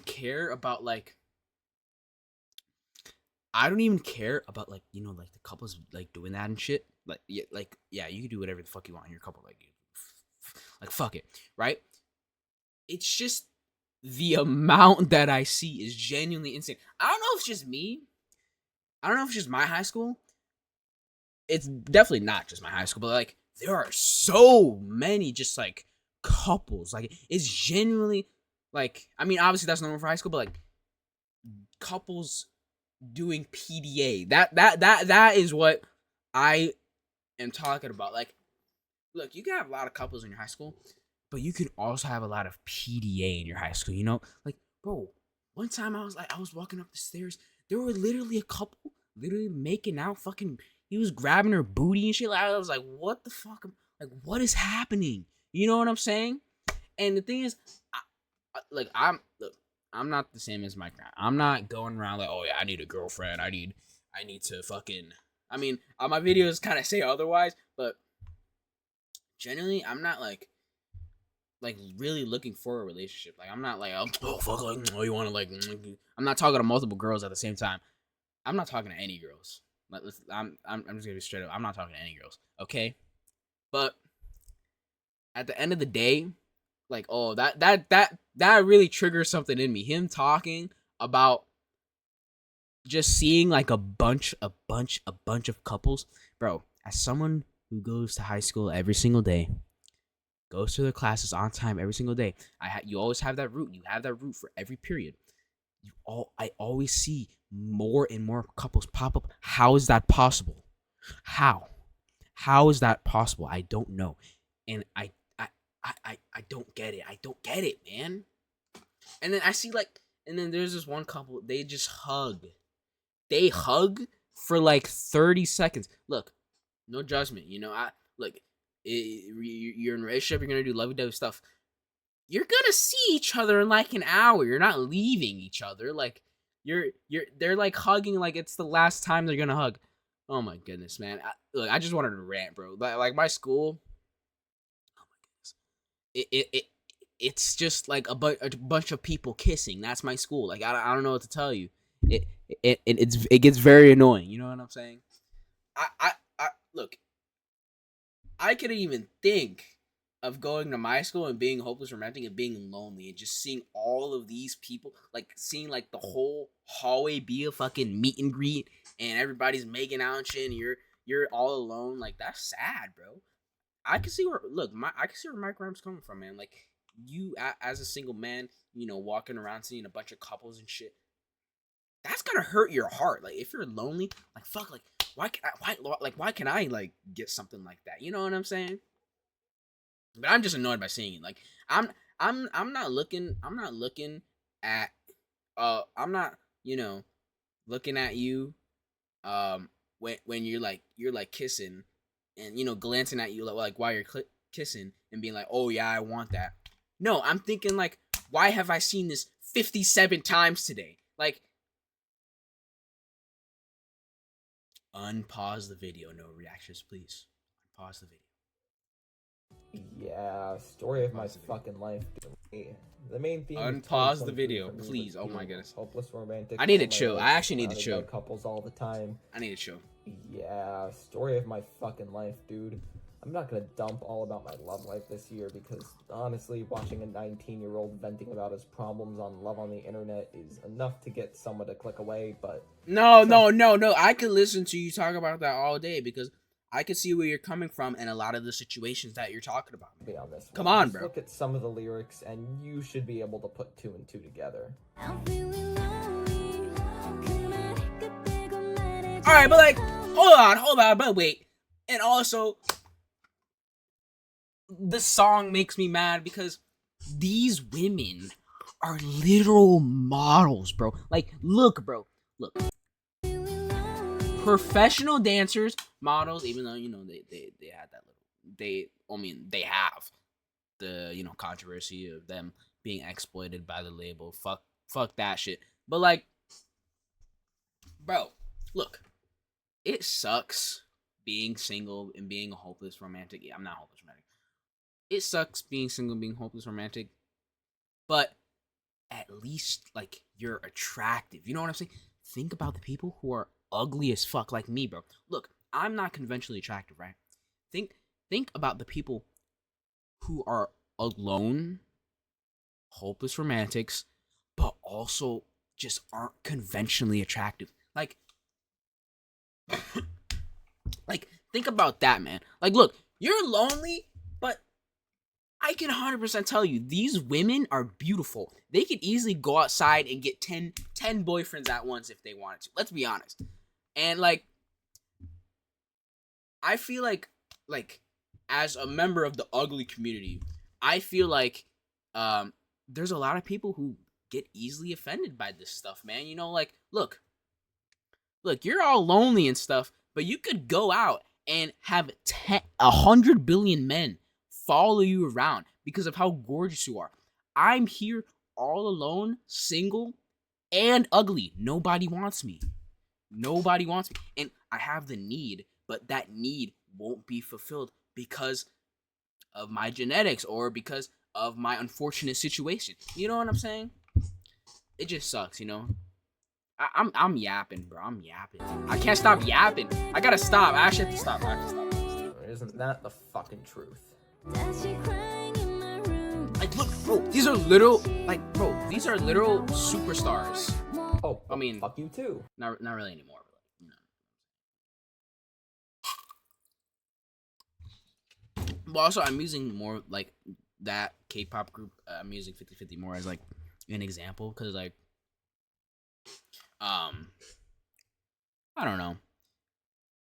care about like. I don't even care about like like the couples like doing that and shit. Like yeah, you can do whatever the fuck you want in your couple. Like fuck it, right? It's just the amount that I see is genuinely insane. I don't know if it's just me. I don't know if it's just my high school, it's definitely not just my high school, but like there are so many just like couples. Like it's genuinely like, I mean, obviously that's normal for high school, but like couples doing PDA. That is what I am talking about. Like, look, you can have a lot of couples in your high school, but you can also have a lot of PDA in your high school. You know, like, bro, one time I was walking up the stairs. There were literally a couple, literally making out. Fucking, he was grabbing her booty and shit. Like, I was like, what the fuck? Like, what is happening? You know what I'm saying? And the thing is, I'm not the same as Mike. I'm not going around like, oh yeah, I need a girlfriend. I need to fucking. I mean, my videos kind of say otherwise, but generally, I'm not like really looking for a relationship. Like, I'm not like, oh fuck, like, oh, you want to like. I'm not talking to multiple girls at the same time. I'm not talking to any girls. Like, I'm just gonna be straight up. I'm not talking to any girls. Okay, but at the end of the day, like, oh, that really triggers something in me. Him talking about just seeing like a bunch of couples, bro. As someone who goes to high school every single day, goes to their classes on time every single day, you always have that route. You have that route for every period. I always see more and more couples pop up. How is that possible? How is that possible? I don't know, and I don't get it. I don't get it, man. And then I see like, and then there's this one couple. They just hug. They hug for like 30 seconds. Look, no judgment. You know, you're in a relationship. You're gonna do lovey-dovey stuff. You're gonna see each other in like an hour. You're not leaving each other. Like they're like hugging like it's the last time they're gonna hug. Oh my goodness, man. I just wanted to rant, bro. Like my school. It's just like a bunch of people kissing. That's my school. Like I don't know what to tell you. It gets very annoying. You know what I'm saying? I look. I couldn't even think of going to my school and being hopeless romantic and being lonely and just seeing all of these people, like seeing like the whole hallway be a fucking meet and greet and everybody's making out and shit and you're all alone. Like, that's sad, bro. I can see where Mike Grimes coming from, man. Like, you as a single man, you know, walking around seeing a bunch of couples and shit, that's gonna hurt your heart. Like, if you're lonely, like, fuck, like, why can I like get something like that? You know what I'm saying? But I'm just annoyed by seeing it. Like, I'm not looking at I'm not, you know, looking at you when you're like kissing and, you know, glancing at you like while you're kissing and being like, oh yeah, I want that. No, I'm thinking like, why have I seen this 57 times today? Like, unpause the video. No reactions, please. Unpause the video. Yeah, story of my fucking life. The main theme. Unpause the video, please. Oh my goodness. Hopeless romantic. I need to chill. I actually need to chill. Couples all the time. I need to chill. Yeah, story of my fucking life, dude. I'm not gonna dump all about my love life this year because honestly, watching a 19-year-old venting about his problems on love on the internet is enough to get someone to click away. But no. I could listen to you talk about that all day because I can see where you're coming from and a lot of the situations that you're talking about. Be on this. Come on, Just bro. Look at some of the lyrics, and you should be able to put 2 and 2 together. I'm feeling lonely. All right, but like, hold on, but wait. And also, the song makes me mad because these women are literal models, bro. Like, look, bro. Look. Professional dancers, models, even though, you know, they had that little, they have the, you know, controversy of them being exploited by the label. Fuck that shit. But like, bro, look, it sucks being single and being a hopeless romantic. Yeah, I'm not hopeless romantic. It sucks being single and being hopeless romantic, but at least like you're attractive. You know what I'm saying? Think about the people who are ugly as fuck like me, bro. Look, I'm not conventionally attractive, right? Think about the people who are alone, hopeless romantics, but also just aren't conventionally attractive. Like Think about that, man. Like, look, you're lonely, but I can 100% tell you, these women are beautiful. They could easily go outside and get 10 boyfriends at once if they wanted to. Let's be honest. And, like, I feel like as a member of the ugly community, I feel like there's a lot of people who get easily offended by this stuff, man. You know, like, look, you're all lonely and stuff, but you could go out and have 100 billion men follow you around because of how gorgeous you are. I'm here all alone, single, and ugly. Nobody wants me. Nobody wants me. And I have the need, but that need won't be fulfilled because of my genetics or because of my unfortunate situation. You know what I'm saying? It just sucks, you know? I'm yapping, bro. I'm yapping. I can't stop yapping. I gotta stop. I actually have to stop. Isn't that the fucking truth? Like, look, bro, these are literal superstars. Oh, I mean, fuck you too. Not really anymore, but, you know. But also, I'm using more, like, that K-pop group, I'm using 50/50 more as, like, an example, because, like, I don't know.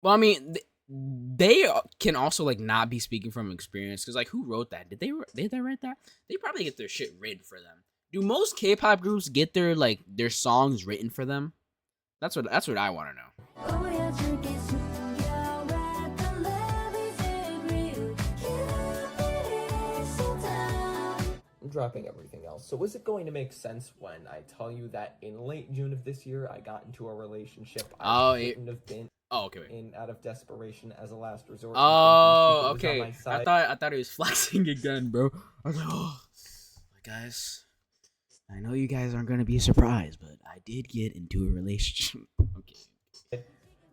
Well, I mean, they can also, like, not be speaking from experience, because, like, who wrote that? Did they write that? They probably get their shit written for them. Do most K-pop groups get their songs written for them? That's what I want to know. I'm dropping everything else. So is it going to make sense when I tell you that in late June of this year, I got into a relationship I shouldn't have been in out of desperation as a last resort? Oh, okay. I thought he was flexing again, bro. I was like, oh, guys. I know you guys aren't gonna be surprised, but I did get into a relationship. Okay.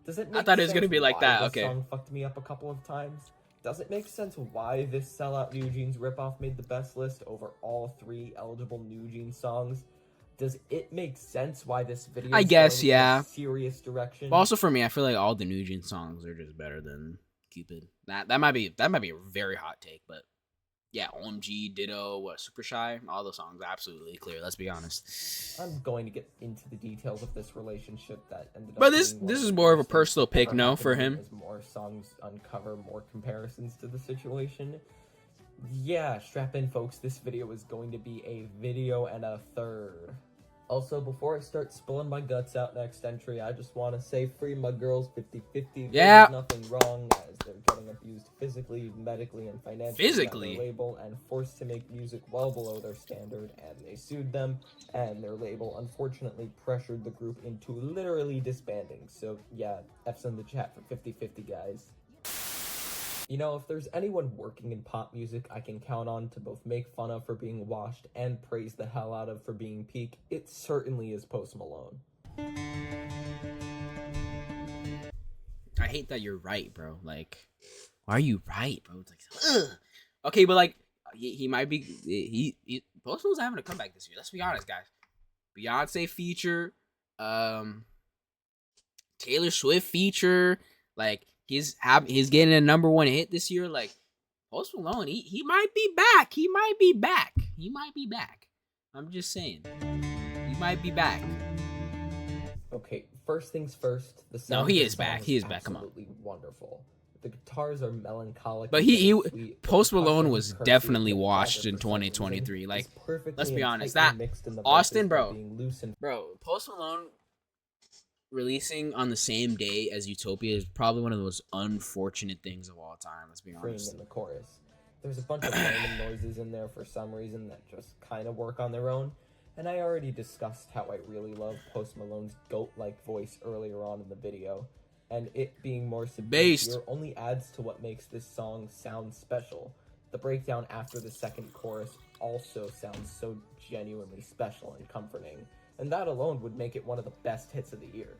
Does it? I thought it was gonna be like that. Okay. This song fucked me up a couple of times. Does it make sense why this sellout New Jeans ripoff made the best list over all 3 eligible New Jeans songs? Does it make sense why this video? I guess, yeah. In a serious direction. But also for me, I feel like all the New Jeans songs are just better than Cupid. That might be a very hot take, but. Yeah, OMG, Ditto, Super Shy, all those songs absolutely clear. Let's be honest. I'm going to get into the details of this relationship that ended up. But this is more of a personal pick, no, for him. As more songs uncover more comparisons to the situation. Yeah, strap in, folks. This video is going to be a video and a third. Also, before I start spilling my guts out next entry, I just want to say free my girls 50/50. Yeah. There's nothing wrong as they're getting abused physically, medically, and financially by their label and forced to make music well below their standard, and they sued them, and their label unfortunately pressured the group into literally disbanding. So yeah, F's in the chat for 50/50, guys. You know, if there's anyone working in pop music I can count on to both make fun of for being washed and praise the hell out of for being peak, it certainly is Post Malone. I hate that you're right, bro. Like, why are you right, bro? It's like, ugh. Okay, but like, he might be. Post Malone's having a comeback this year. Let's be honest, guys. Beyonce feature, Taylor Swift feature, like. He's getting a #1 hit this year. Like, Post Malone, he might be back. He might be back. I'm just saying. He might be back. Okay, first things first. No, he is back. He is back. Come on. Absolutely wonderful. The guitars are melancholic. But Post Malone was definitely washed in 2023. Like, let's be honest. That Austin, bro. Post Malone releasing on the same day as Utopia is probably one of the most unfortunate things of all time. Let's be honest. In the chorus, there's a bunch of random noises in there for some reason that just kind of work on their own. And I already discussed how I really love Post Malone's goat-like voice earlier on in the video, and it being more subdued here only adds to what makes this song sound special. The breakdown after the second chorus also sounds so genuinely special and comforting. And that alone would make it one of the best hits of the year.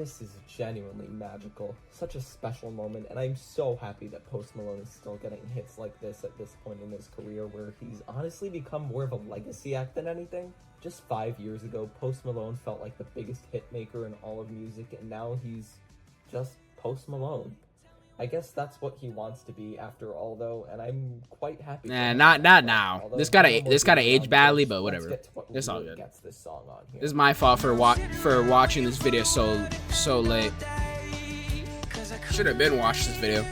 This is genuinely magical. Such a special moment, and I'm so happy that Post Malone is still getting hits like this at this point in his career, where he's honestly become more of a legacy act than anything. Just 5 years ago, Post Malone felt like the biggest hit maker in all of music, and now he's just Post Malone. I guess that's what he wants to be after all, though, and I'm quite happy. for Nah, him. not now. Although This gotta no more age beating badly, around the but bush, whatever. let's get to what It's all really good. gets this song on here. This is my fault for watching this video so late. Should have been watched this video.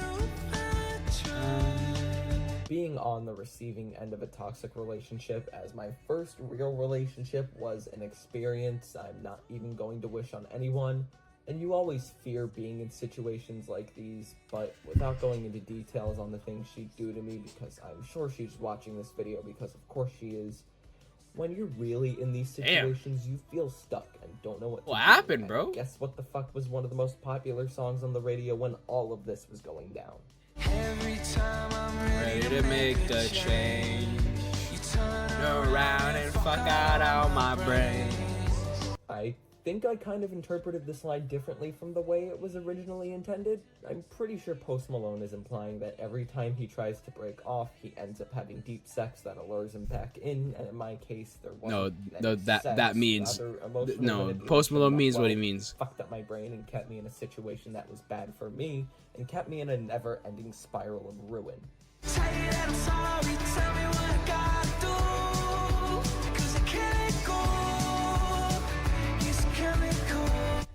Being on the receiving end of a toxic relationship as my first real relationship was an experience I'm not even going to wish on anyone, and you always fear being in situations like these, but without going into details on the things she'd do to me, because I'm sure she's watching this video because of course she is. When you're really in these Damn. situations, you feel stuck and don't know what to What do. happened, And bro? Guess what the fuck was one of the most popular songs on the radio when all of this was going down? Ready to make a change. Turn around and fuck out all my brain. I think I kind of interpreted this line differently from the way it was originally intended. I'm pretty sure Post Malone is implying that every time he tries to break off, he ends up having deep sex that allures him back in, and in my case, there wasn't No, any that sex, means rather emotional no. manipulation Post Malone that, means what he well, means. fucked up my brain and kept me in a situation that was bad for me, and kept me in a never-ending spiral of ruin.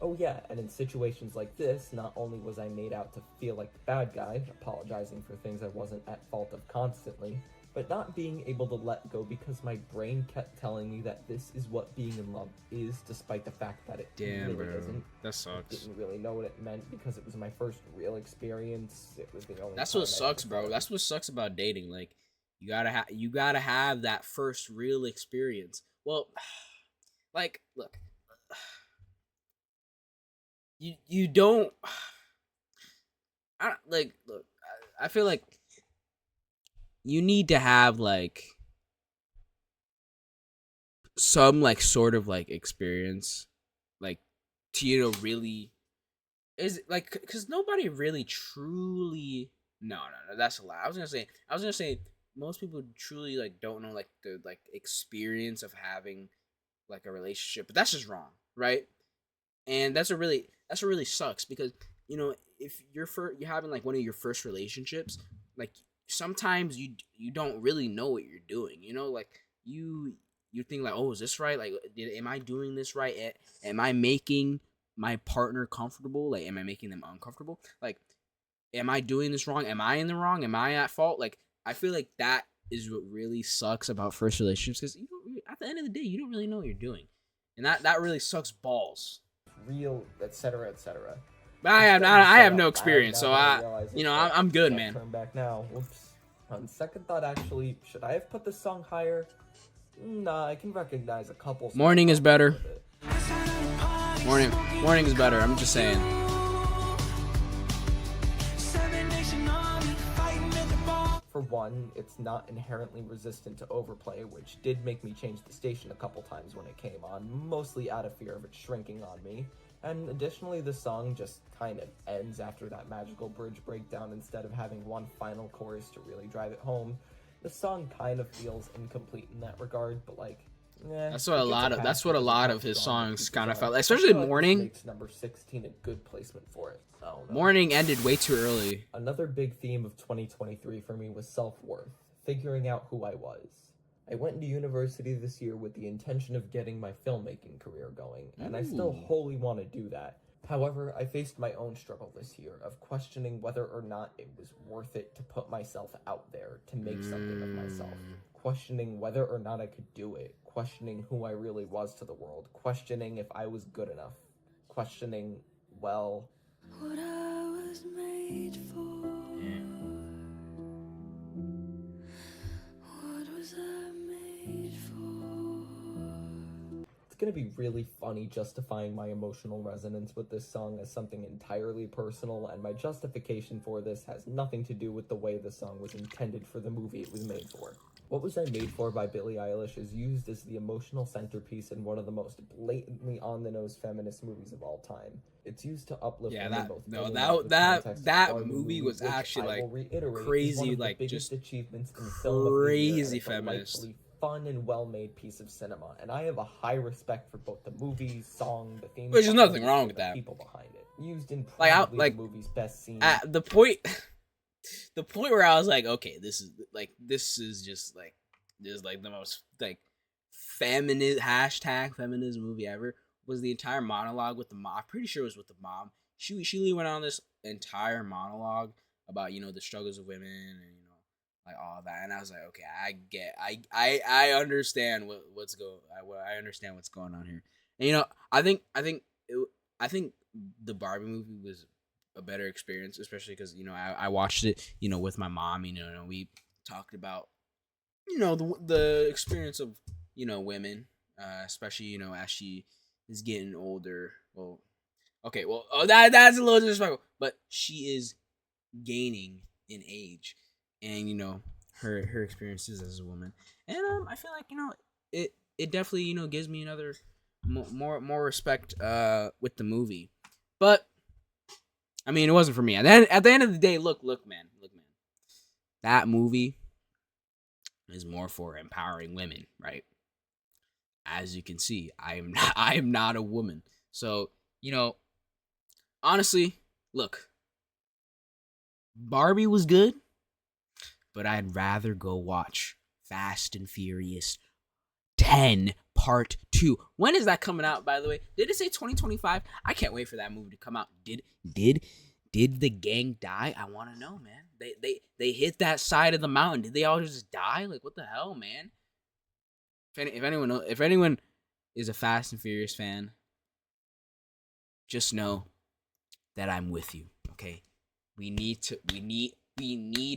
Oh yeah, and in situations like this, not only was I made out to feel like the bad guy, apologizing for things I wasn't at fault of constantly, but not being able to let go because my brain kept telling me that this is what being in love is, despite the fact that it Damn, really bro, isn't. that I sucks. didn't really know what it meant because it was my first real experience. It was the only That's time what I sucks, ever bro. felt That's what sucks about dating. Like, you gotta have that first real experience. Well, like, look, you don't. I don't, like, look. I feel like you need to have like some like sort of like experience, like to really is like because nobody really truly no that's a lie. I was gonna say most people truly like don't know like the like experience of having like a relationship, but that's just wrong, right? And that's what really sucks because if you're having like one of your first relationships, like sometimes you don't really know what you're doing, like you think like, oh, is this right? Like, am I doing this right? Am I making my partner comfortable? Like, am I making them uncomfortable? Like, am I doing this wrong? Am I in the wrong? Am I at fault? Like, I feel like that is what really sucks about first relationships because at the end of the day, you don't really know what you're doing, and that really sucks balls. real, etc., etc. But I have no experience, so I'm good, man. Turn back now. Whoops. On second thought, actually, should I have put this song higher? Nah, I can recognize a couple. Morning is better. with it. Morning is better. I'm just saying. For one, it's not inherently resistant to overplay, which did make me change the station a couple times when it came on, mostly out of fear of it shrinking on me. And additionally, the song just kind of ends after that magical bridge breakdown instead of having one final chorus to really drive it home. The song kind of feels incomplete in that regard, but like, That's what a lot of his songs kind of felt like, I especially feel like this Morning. makes number 16 a good placement for it. I don't know. Morning ended way too early. Another big theme of 2023 for me was self-worth, figuring out who I was. I went into university this year with the intention of getting my filmmaking career going, and I still wholly want to do that. However, I faced my own struggle this year of questioning whether or not it was worth it to put myself out there to make something of myself. Questioning whether or not I could do it. Questioning who I really was to the world. Questioning if I was good enough. Questioning, well... What I was made for. What was I made for? It's gonna be really funny justifying my emotional resonance with this song as something entirely personal, and my justification for this has nothing to do with the way the song was intended for the movie it was made for. What Was I Made For by Billie Eilish is used as the emotional centerpiece in one of the most blatantly on-the-nose feminist movies of all time. It's used to uplift Yeah, women that- both no, in and that- out of the that- context of that the Barbie movie was which actually, I will like, reiterate, is crazy, one of the like, biggest just achievements in film of the year, and crazy it's a feminist. delightfully fun and well-made piece of cinema, and I have a high respect for both the movie, song, the theme. Which is song, nothing and wrong the with that. People behind it, used in Like, probably like, the movie's best scene. At the point, the point where I was like, okay, this is just like the most like feminist hashtag feminism movie ever was the entire monologue with the mom. I'm pretty sure it was with the mom. She went on this entire monologue about, you know, the struggles of women and, you know, like all that. And I was like, okay, I understand I understand what's going on here. And, you know, I think the Barbie movie was a better experience, especially because, you know, I watched it, you know, with my mom. You know, and we talked about, you know, the experience of, you know, women, especially, you know, as she is getting older. Well, okay, well, that's a little disrespectful, but she is gaining in age, and, you know, her experiences as a woman, and I feel like, you know, it definitely, you know, gives me another more respect with the movie. But I mean, it wasn't for me. At the end of the day, look, man. That movie is more for empowering women, right? As you can see, I am not a woman. So, you know, honestly, look, Barbie was good, but I'd rather go watch Fast and Furious 10 Part 2. When is that coming out, by the way? Did it say 2025? I can't wait for that movie to come out. Did the gang die? I want to know, man. They hit that side of the mountain. Did they all just die? Like, what the hell, man? If anyone is a Fast and Furious fan, just know that I'm with you, okay? We need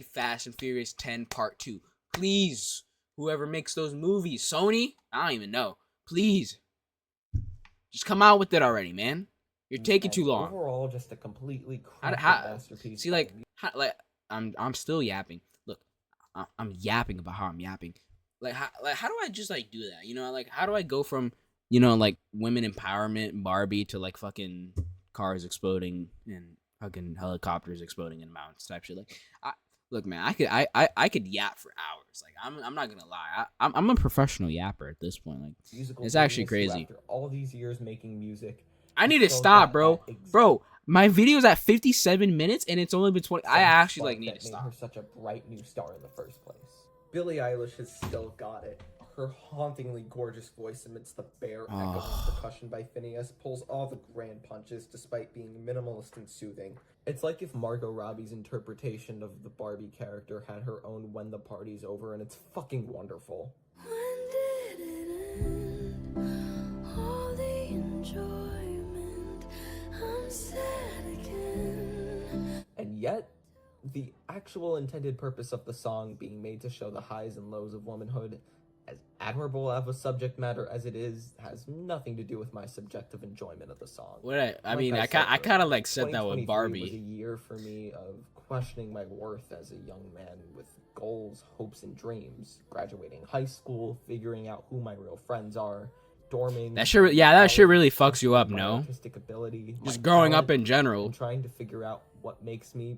Fast and Furious 10 Part 2. Please, whoever makes those movies, Sony, I don't even know. Please, just come out with it already, man. You're taking too long. Overall, just a completely How- crafted masterpiece. See, like I'm still yapping. Look, I'm yapping about how I'm yapping. Like how do I just like do that? You know, like how do I go from, you know, like women empowerment Barbie to like fucking cars exploding and fucking helicopters exploding in mountains type shit? Like, look, man, I could yap for hours. Like, I'm not gonna lie, I'm a professional yapper at this point. Like, musical it's actually genius who, crazy. After all these years making music, I need to still stop, got bro. that Bro, my video's at 57 minutes and it's only been 20. I actually spark like need that to made stop. her such a bright new star in the first place. Billie Eilish has still got it. Her hauntingly gorgeous voice amidst the bare echoes of percussion by Phineas pulls all the grand punches despite being minimalist and soothing. It's like if Margot Robbie's interpretation of the Barbie character had her own When the Party's Over, and it's fucking wonderful. When did it end? All the enjoyment. I'm sad again. And yet, the actual intended purpose of the song being made to show the highs and lows of womanhood, as admirable of a subject matter as it is, has nothing to do with my subjective enjoyment of the song. I mean, I kind of like said that with 2023 Barbie. was a year for me of questioning my worth as a young man with goals, hopes, and dreams. Graduating high school, figuring out who my real friends are, dorming. That shit really fucks you up, my no? artistic ability, Just my growing up talent, in general. and trying to figure out what makes me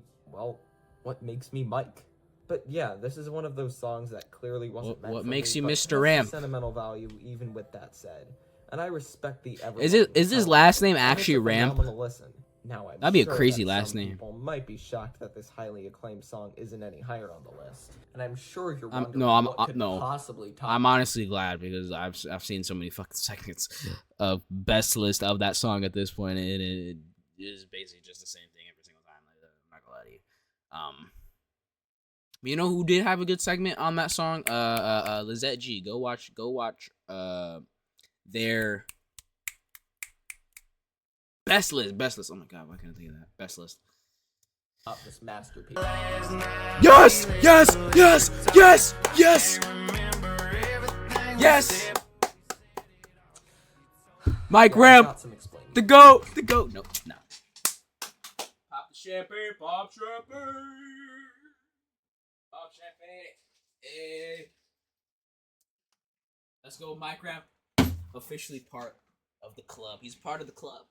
Mike. But yeah, this is one of those songs that clearly wasn't meant What for makes me, you but Mr. has Ramp? sentimental value even with that said. And I respect the ever. Is his last name actually Ramp? Listen. Now I'm That'd be a sure crazy that last some name. People might be shocked that this highly acclaimed song isn't any higher on the list. And I'm sure you're wondering what could possibly top I'm honestly glad because I've seen so many fucking segments of best list of that song at this point, and it is basically just the same thing every single time. Like, I'm not gonna lie to you. You know who did have a good segment on that song? Lizette G. Go watch their best list. Oh my god, why can't I think of that? Best list. up this masterpiece. Yes! Mike Yeah, Ramp, got some explaining. the goat. No. Pop the champagne, pop champagne. Pop champagne. Let's go, Minecraft. Officially part of the club. He's part of the club.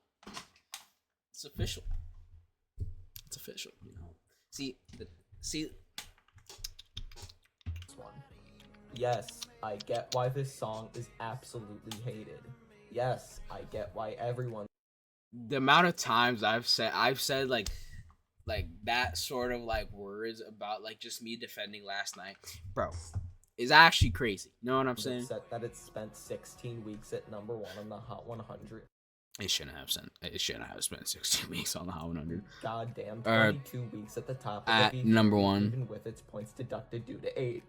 It's official. It's official, you know. See. This one. Yes, I get why this song is absolutely hated. Yes, I get why everyone. The amount of times I've said like that sort of like words about like just me defending Last Night, bro, is actually crazy. You know what I'm saying? Upset that it spent 16 weeks at number 1 on the Hot 100. It shouldn't have spent 16 weeks on the Hot 100. Goddamn, 22 weeks at the top of At the number 1. even with its points deducted due to age.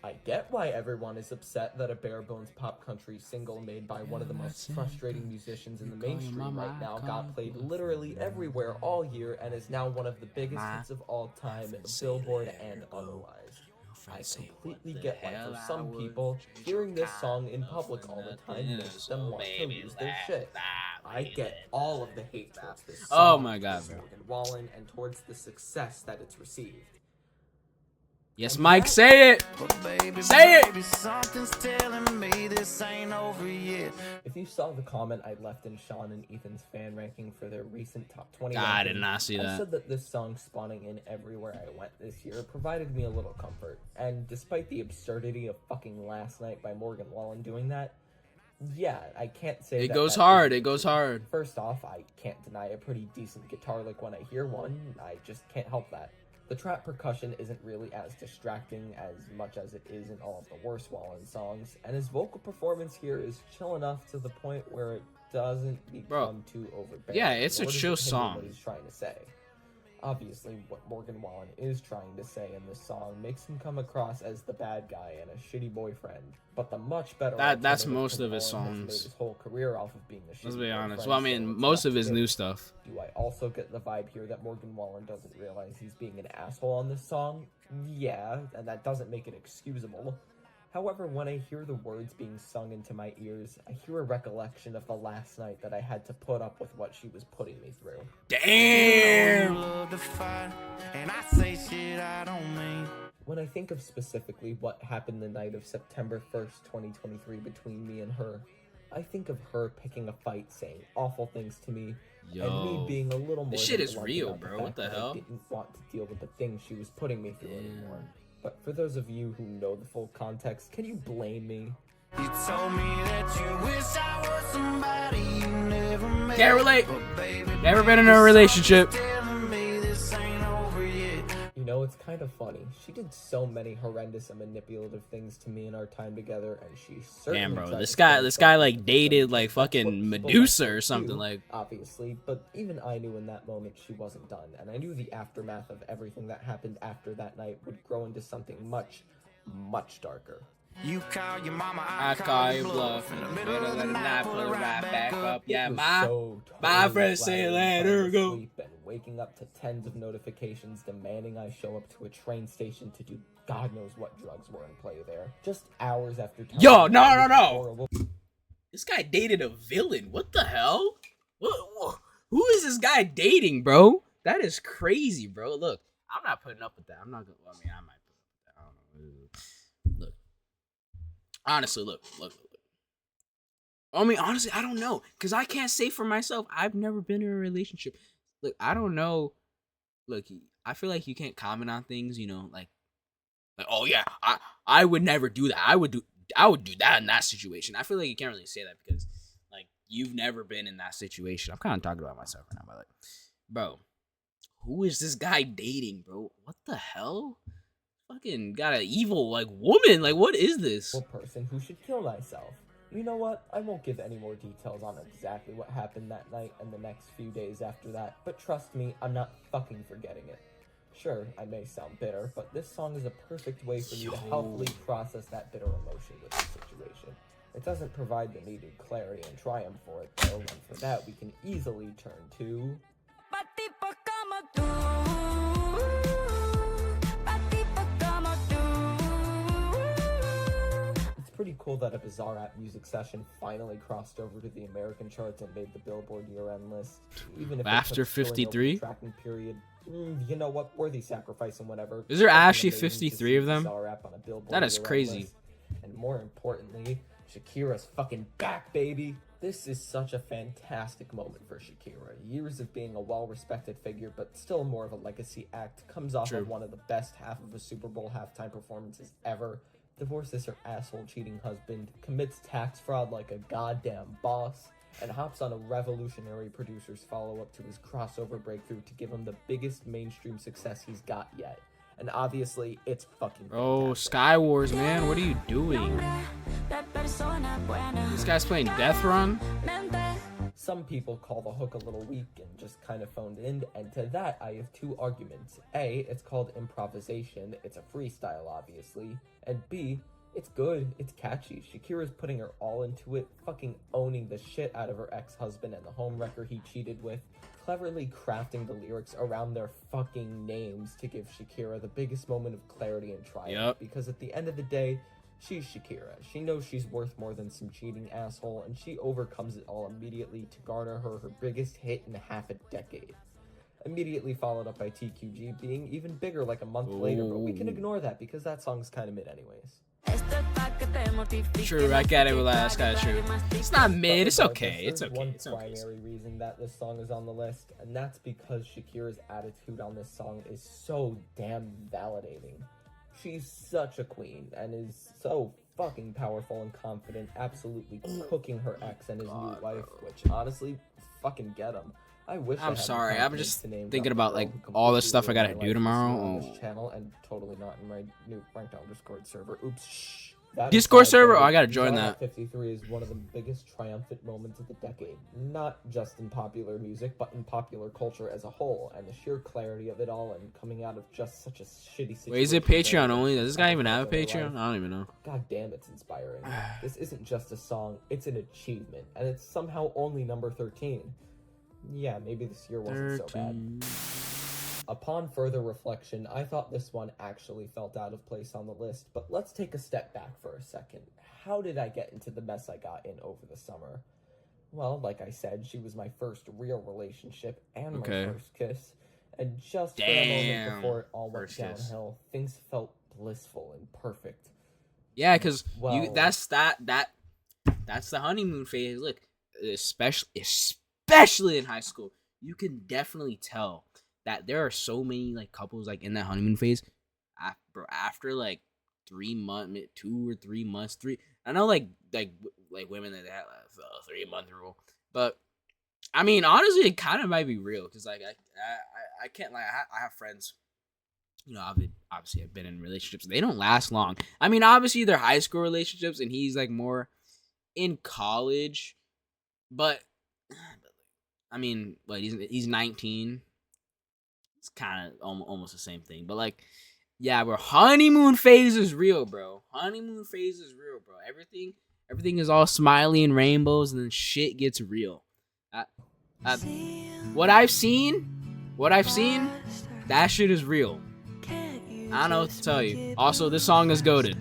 I get why everyone is upset that a bare bones pop country single made by one of the most frustrating musicians in the mainstream right now got played literally everywhere all year and is now one of the biggest hits of all time, Billboard and otherwise. I completely get why for some people, hearing this song in public all the time makes them want to lose their shit. I get all of the hate towards this song, Oh my god, bro. Morgan Wallen, and towards the success that it's received. Yes, Mike, say it. Say it. Something's telling me this ain't over yet. If you saw the comment I left in Sean and Ethan's fan ranking for their recent top 20 I did ranking, not see I that. said that this song spawning in everywhere I went this year provided me a little comfort, and despite the absurdity of fucking Last Night by Morgan Wallen doing that, yeah, I can't say It that goes that hard. isn't It goes true. hard. First off, I can't deny a pretty decent guitar lick when I hear one. I just can't help that. The trap percussion isn't really as distracting as much as it is in all of the worst Wallen songs, and his vocal performance here is chill enough to the point where it doesn't become too overbearing. Yeah, it's a nor does it chill hinder song. What he's trying to say. Obviously, what Morgan Wallen is trying to say in this song makes him come across as the bad guy and a shitty boyfriend, but the much better That's alternative most to of his Wallen has made songs. his whole career off of being the shitty Let's be honest. boyfriend, Well, I so mean, it's most left of his to new give. stuff. Do I also get the vibe here that Morgan Wallen doesn't realize he's being an asshole on this song? Yeah, and that doesn't make it excusable. However, when I hear the words being sung into my ears, I hear a recollection of the last night that I had to put up with what she was putting me through. Damn. Love to fight, and I say shit I don't mean. When I think of specifically what happened the night of September 1st, 2023 between me and her, I think of her picking a fight, saying awful things to me, and me Yo. being a little more This shit than is blunt real, about bro. fact What the that hell? I didn't want to deal with the things she was putting me through anymore. But for those of you who know the full context, can you blame me? You told me that you wish I was somebody you never met. Can't relate. But baby, Never been in a relationship. telling me this ain't over yet. You know, it's kind of funny. She did so many horrendous and manipulative things to me in our time together, and she certainly Damn, bro. tried This to guy stand up like for dated herself. like That's what fucking people Medusa like or to something. do, Like, obviously, but even I knew in that moment she wasn't done, and I knew the aftermath of everything that happened after that night would grow into something much, much darker. You call your mama, I call you bluff in the middle of the night, pull it right back up. Yeah, It was my so my totally friend say flattering let trying her to go. sleep and waking up to tens of notifications demanding I show up to a train station to do God knows what drugs were in play there. Just hours after telling Yo, me no, I no, was no. horrible. This guy dated a villain. What the hell? Who is this guy dating, bro? That is crazy, bro. Look, I'm not putting up with that. I'm not gonna. I mean, I might put up with that. I don't know. Look, honestly, look. I mean, honestly, I don't know, cause I can't say for myself. I've never been in a relationship. Look, I don't know. Look, I feel like you can't comment on things, you know, like oh yeah, I would never do that. I would do that in that situation. I feel like you can't really say that because like you've never been in that situation. I'm kind of talking about myself right now, but like, bro, who is this guy dating, bro? What the hell? Fucking got an evil like woman. Like, what is this? Person who should kill myself. You know what? I won't give any more details on exactly what happened that night and the next few days after that, but trust me, I'm not fucking forgetting it. Sure, I may sound bitter, but this song is a perfect way for you to healthily process that bitter emotion with the situation. It doesn't provide the needed clarity and triumph for it, though, and for that we can easily turn to... Pa' tipos como tú, pa' tipos como tú. It's pretty cool that a Bizarre App music session finally crossed over to the American charts and made the Billboard year-end list. Even if it After took spilling over the 53? tracking period, you know what? Worthy sacrifice and whatever. Is there It's actually amazing to 53 see of them? Bizarre App on a Billboard That is year-end crazy. list. And more importantly, Shakira's fucking back, baby. This is such a fantastic moment for Shakira. Years of being a well-respected figure, but still more of a legacy act, comes off True. of one of the best half of a Super Bowl halftime performances ever, divorces her asshole cheating husband, commits tax fraud like a goddamn boss, and hops on a revolutionary producer's follow-up to his crossover breakthrough to give him the biggest mainstream success he's got yet. And obviously, it's fucking Oh, fantastic. Sky Wars, man. What are you doing? This guy's playing Death Run? Some people call the hook a little weak and just kind of phoned in, and to that I have two arguments. A, it's called improvisation, it's a freestyle obviously, and B, it's good, it's catchy. Shakira's putting her all into it, fucking owning the shit out of her ex-husband and the homewrecker he cheated with, cleverly crafting the lyrics around their fucking names to give Shakira the biggest moment of clarity and triumph. Yup. Because at the end of the day, she's Shakira. She knows she's worth more than some cheating asshole, and she overcomes it all immediately to garner her biggest hit in half a decade. Immediately followed up by TQG being even bigger like a month later, but we can ignore that because that song's kind of mid anyways. True, I get it with that. That's kind of true. It's not mid. It's But okay. there's It's okay. one It's okay. primary reason that this song is on the list, and that's because Shakira's attitude on this song is so damn validating. She's such a queen and is so fucking powerful and confident, absolutely cooking her ex and his new wife, which honestly, fucking get him. I wish I I'm had the sorry, I'm confidence just to name thinking drop about, the like, girl who all the completely stuff I gotta ruined do my life tomorrow. this year on Oh. this channel, and totally not in my new Ranked Down Discord server. Oops. Shh. That Discord aside, server? though, Oh, I gotta join Zara that. 53 is one of the biggest triumphant moments of the decade, not just in popular music, but in popular culture as a whole, and the sheer clarity of it all and coming out of just such a shitty situation. Wait, is it very Patreon much only? Does this guy even have a sacrificed her Patreon? life. I don't even know. God damn, it's inspiring. This isn't just a song, it's an achievement, and it's somehow only number 13. Yeah, maybe this year wasn't so bad. Upon further reflection, I thought this one actually felt out of place on the list, but let's take a step back for a second. How did I get into the mess I got in over the summer? Well, like I said, she was my first real relationship and my Okay. first kiss, and just for a moment Damn. before it all went First kiss. downhill, things felt blissful and perfect. Yeah, because Well- that's the honeymoon phase. Look, especially in high school, you can definitely tell that there are so many like couples like in that honeymoon phase. After like 3 months, 2 or 3 months, I know like women that have a 3-month rule, but I mean honestly, it kind of might be real because like I can't like I have friends. You know, obviously I've been in relationships. They don't last long. I mean, obviously they're high school relationships, and he's like more in college. But I mean, what he's 19. It's kind of almost the same thing. But like, yeah, bro, honeymoon phase is real, bro. Honeymoon phase is real, bro. Everything is all smiley and rainbows, and then shit gets real. What I've seen, that shit is real. I don't know what to tell you. Also, this song is goated.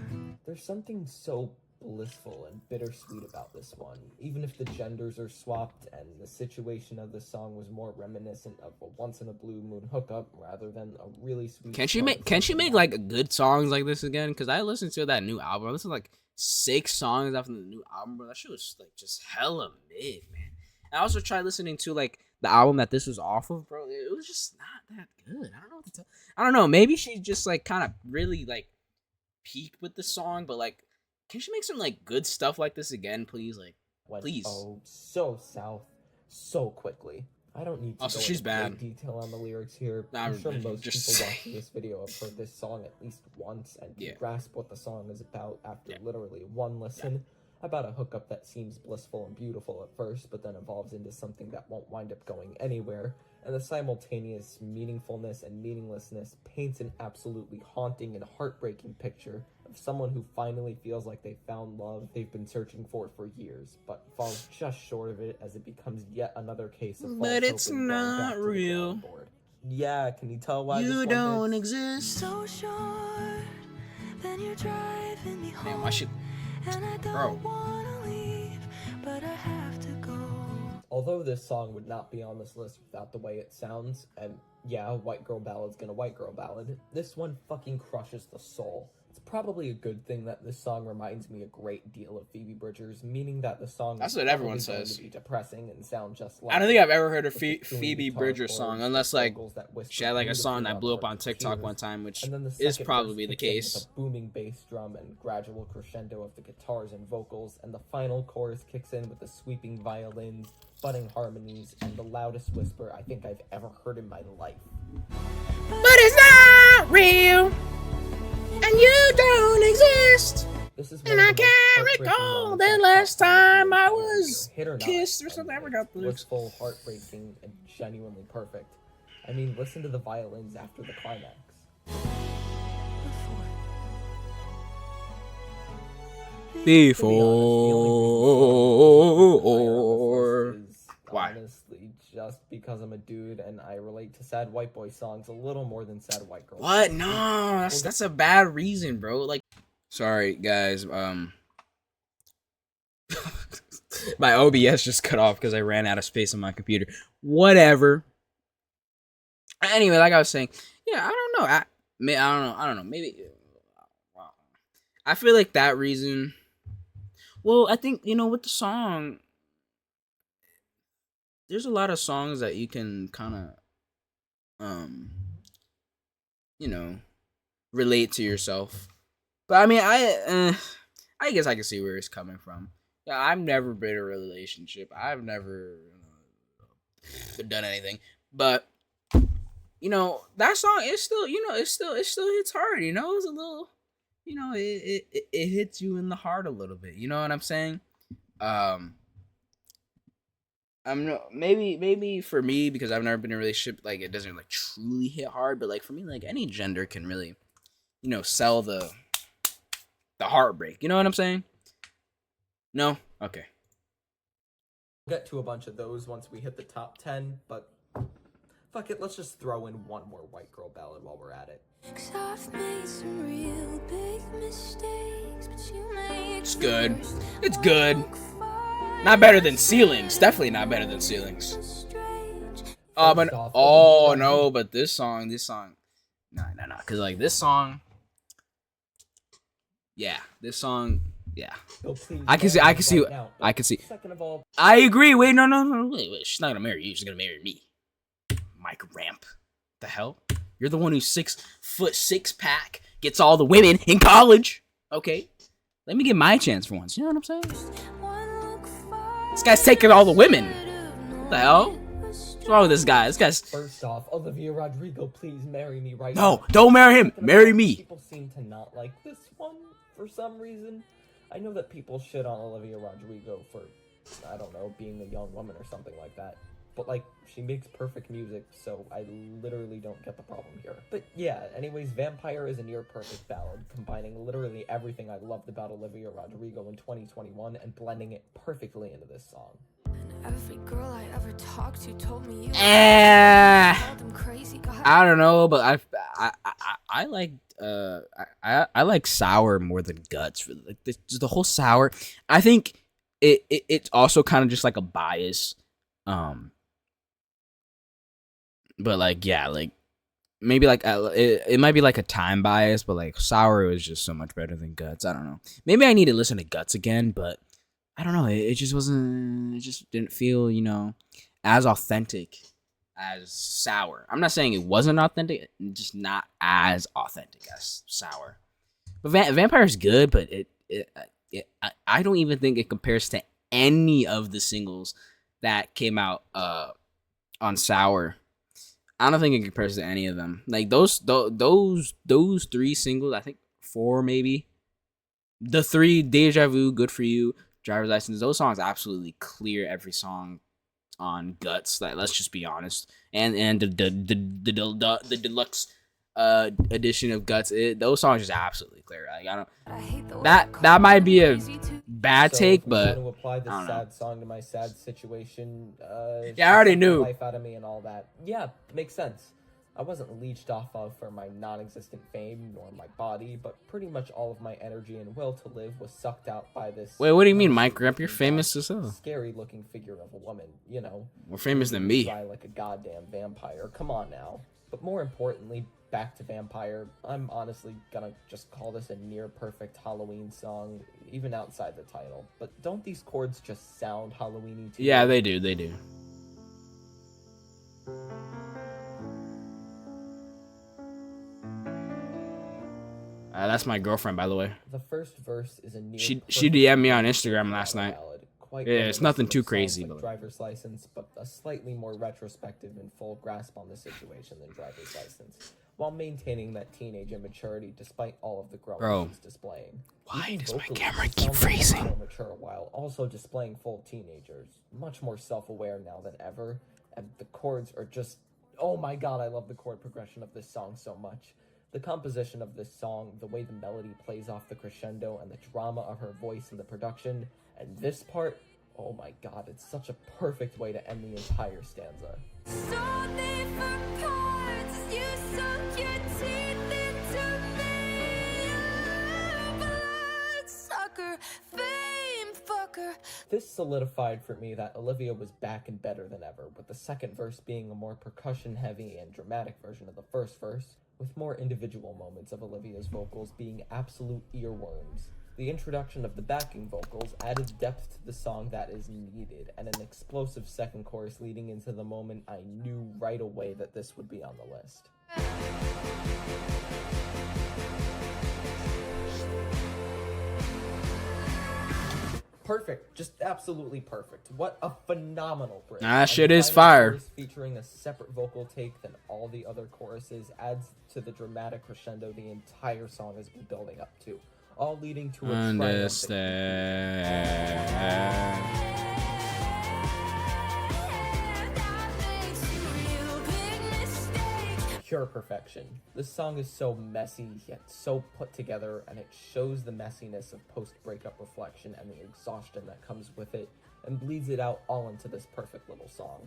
There's something so blissful and bittersweet about this one, even if the genders are swapped and the situation of the song was more reminiscent of a once-in-a-blue moon hookup rather than a really sweet. Can she make like good songs like this again? Because I listened to that new album. I listened to like 6 songs after the new album, bro. That shit was like just hella mid, man. I also tried listening to like the album that this was off of, bro. It was just not that good. I don't know what to tell. I don't know. Maybe she just like kind of really like peaked with the song, but like, can she make some like good stuff like this again, please? Like, went please. so south so quickly. I don't need to Also, go she's into bad. great detail on the lyrics here. Nah, I'm sure most just people say- watching this video have heard this song at least once and can Yeah. grasp what the song is about after Yeah. literally one listen. About a hookup that seems blissful and beautiful at first, but then evolves into something that won't wind up going anywhere. And the simultaneous meaningfulness and meaninglessness paints an absolutely haunting and heartbreaking picture of someone who finally feels like they found love they've been searching for years, but falls just short of it as it becomes yet another case of false But it's hope and going not back to the real. drawing board. Yeah, can you tell why this You one don't hits? exist. So short, then you're driving me home. Man, why should? And I don't Bro. wanna leave, but I have to go. Although this song would not be on this list without the way it sounds, and yeah, white girl ballad's gonna white girl ballad, this one fucking crushes the soul. It's It's probably a good thing that this song reminds me a great deal of Phoebe Bridgers, meaning that the song That's is what everyone probably going says. to be depressing and sound just like I don't think I've ever heard a with the cooing Phoebe guitar Bridgers chords, song, the unless like vocals that whisper she had like a song beautifully that blew up hard on to TikTok hear, one time, which and then the is second probably verse the kicks in case. with a booming bass drum and gradual crescendo of the guitars and vocals, and the final chorus kicks in with the sweeping violins, budding harmonies, and the loudest whisper I think I've ever heard in my life. But it's not real, and you don't exist. This is And one I of the most can't heartbreaking recall moments the in last pop time I music was hit or not, kissed or and something. I it forgot the was lyrics. full heartbreaking and genuinely perfect. I mean, listen to the violins after the climax. Before. Why? Honestly, just because I'm a dude and I relate to sad white boy songs a little more than sad white girl. What? No, that's a bad reason, bro. Like, sorry guys. My OBS just cut off because I ran out of space on my computer. Whatever. Anyway, like I was saying, yeah, I don't know. I don't know. Maybe. I feel like that reason. Well, I think with the song. There's a lot of songs that you can kind of, relate to yourself. But I mean, I guess I can see where it's coming from. Yeah, I've never been in a relationship. I've never done anything. But that song is still, it still hits hard. It's a little, it hits you in the heart a little bit. You know what I'm saying? Maybe for me, because I've never been in a relationship, like it doesn't like truly hit hard, but like for me, like any gender can really, sell the heartbreak. You know what I'm saying? No? Okay. We'll get to a bunch of those once we hit the top 10, but fuck it, let's just throw in one more white girl ballad while we're at it. 'Cause I've made some real big mistakes, but you make It's good. yours It's good. look fine. Not better than Ceilings. Definitely not better than Ceilings. Strange. But First off, no, but this song, no, because like this song, yeah, So please I can see- marry I me can see- right now. I can see. Second of all, I agree. Wait, no, wait. She's not gonna marry you. She's gonna marry me. Mike Ramp. The hell? You're the one who's 6'6" gets all the women in college. Okay, let me get my chance for once. You know what I'm saying? One look fine. This guy's taking all the women. What the hell? What's wrong with this guy? This guy's first off, Olivia Rodrigo, please marry me right no. now. Don't marry him. Second of Marry all, me. People seem to not like this one for some reason. I know that people shit on Olivia Rodrigo for, I don't know, being a young woman or something like that. But, like, she makes perfect music, so I literally don't get the problem here. But, yeah, anyways, Vampire is a near-perfect ballad, combining literally everything I loved about Olivia Rodrigo in 2021 and blending it perfectly into this song. Every girl I ever talked to told me you Eh. them crazy. God. I don't know, but I like I like Sour more than Guts for like the whole Sour. I think it's also kind of just like a bias, but like yeah, like maybe like it might be like a time bias, but like Sour was just so much better than Guts. I don't know. Maybe I need to listen to Guts again, but I don't know. It just wasn't. It just didn't feel as authentic as Sour. I'm not saying it wasn't authentic, just not as authentic as Sour. But Vampire is good, but I don't even think it compares to any of the singles that came out on Sour. I don't think it compares to any of them. Like those 3 singles, I think 4 maybe. The 3, Deja Vu, Good For You, Driver's License, those songs absolutely clear every song on Guts. Like, let's just be honest. And the deluxe edition of Guts, those songs just absolutely clear. Like I hate the way that you that call might me be a crazy too. bad So take, if we but want to apply this I don't know. sad song to my sad situation. Yeah, I already sucked the knew. life out of me and all that. Yeah, makes sense. I wasn't leeched off of for my non-existent fame nor my body, but pretty much all of my energy and will to live was sucked out by this. Wait, what do you mean, Mike Ramp? You're famous as hell. Scary-looking figure of a woman, More famous than me. Dry like a goddamn vampire. Come on now. But more importantly, back to Vampire. I'm honestly gonna just call this a near perfect Halloween song, even outside the title. But don't these chords just sound Halloweeny to you? Yeah, they do. They do. That's my girlfriend, by the way. The first verse is a near She perfect DM'd me on Instagram last night. ballad, quite Yeah, it's reminiscent nothing of too songs crazy, like but- Driver's License, but a slightly more retrospective and full grasp on the situation than Driver's License, while maintaining that teenage immaturity despite all of the growth Bro. she's displaying. Why Even does my vocally, camera she keep sounds a lot freezing? more mature while also displaying full teenagers, much more self-aware now than ever, and the chords are just, oh my god, I love the chord progression of this song so much. The composition of this song, the way the melody plays off the crescendo, and the drama of her voice in the production, and this part, oh my god, it's such a perfect way to end the entire stanza. So different parts as you sunk your teeth into me. Bloodsucker, fame fucker. This solidified for me that Olivia was back and better than ever, with the second verse being a more percussion-heavy and dramatic version of the first verse, with more individual moments of Olivia's vocals being absolute earworms. The introduction of the backing vocals added depth to the song that is needed, and an explosive second chorus leading into the moment I knew right away that this would be on the list. Perfect, just absolutely perfect. What a phenomenal bridge. Nah, that And shit the is final fire. chorus featuring a separate vocal take than all the other choruses adds to the dramatic crescendo the entire song has been building up to, all leading to a triumphant Understand. pure perfection. This song is so messy, yet so put together, and it shows the messiness of post-breakup reflection and the exhaustion that comes with it, and bleeds it out all into this perfect little song.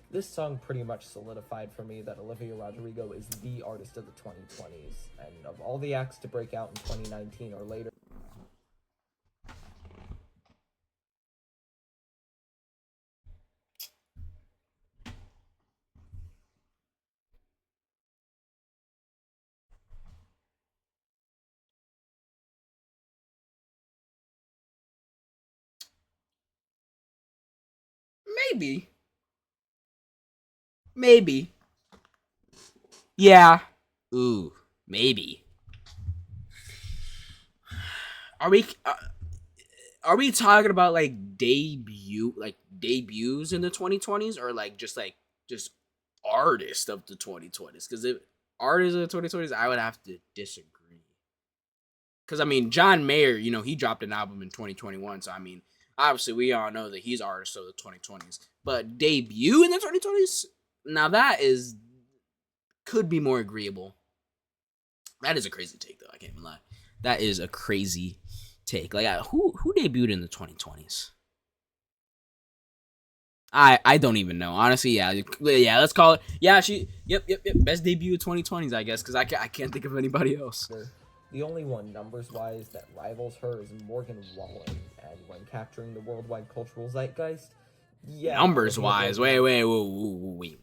This song pretty much solidified for me that Olivia Rodrigo is the artist of the 2020s, and of all the acts to break out in 2019 or later, Maybe. Maybe. Yeah. Ooh, maybe. Are we talking about like debuts in the 2020s, or like just artists of the 2020s? Because if artists of the 2020s, I would have to disagree. Because I mean, John Mayer, he dropped an album in 2021, so I mean, obviously we all know that he's artist of the 2020s. But debut in the 2020s, now that could be more agreeable. That is a crazy take, though. I can't even lie. That is a crazy take. Like, who debuted in the 2020s? I don't even know. Honestly, yeah. Let's call it. Yeah, Yep. Best debut of 2020s, I guess, because I can't think of anybody else. the only one numbers-wise that rivals her is Morgan Wallen, and when capturing the worldwide cultural zeitgeist, yeah. Numbers-wise, wait,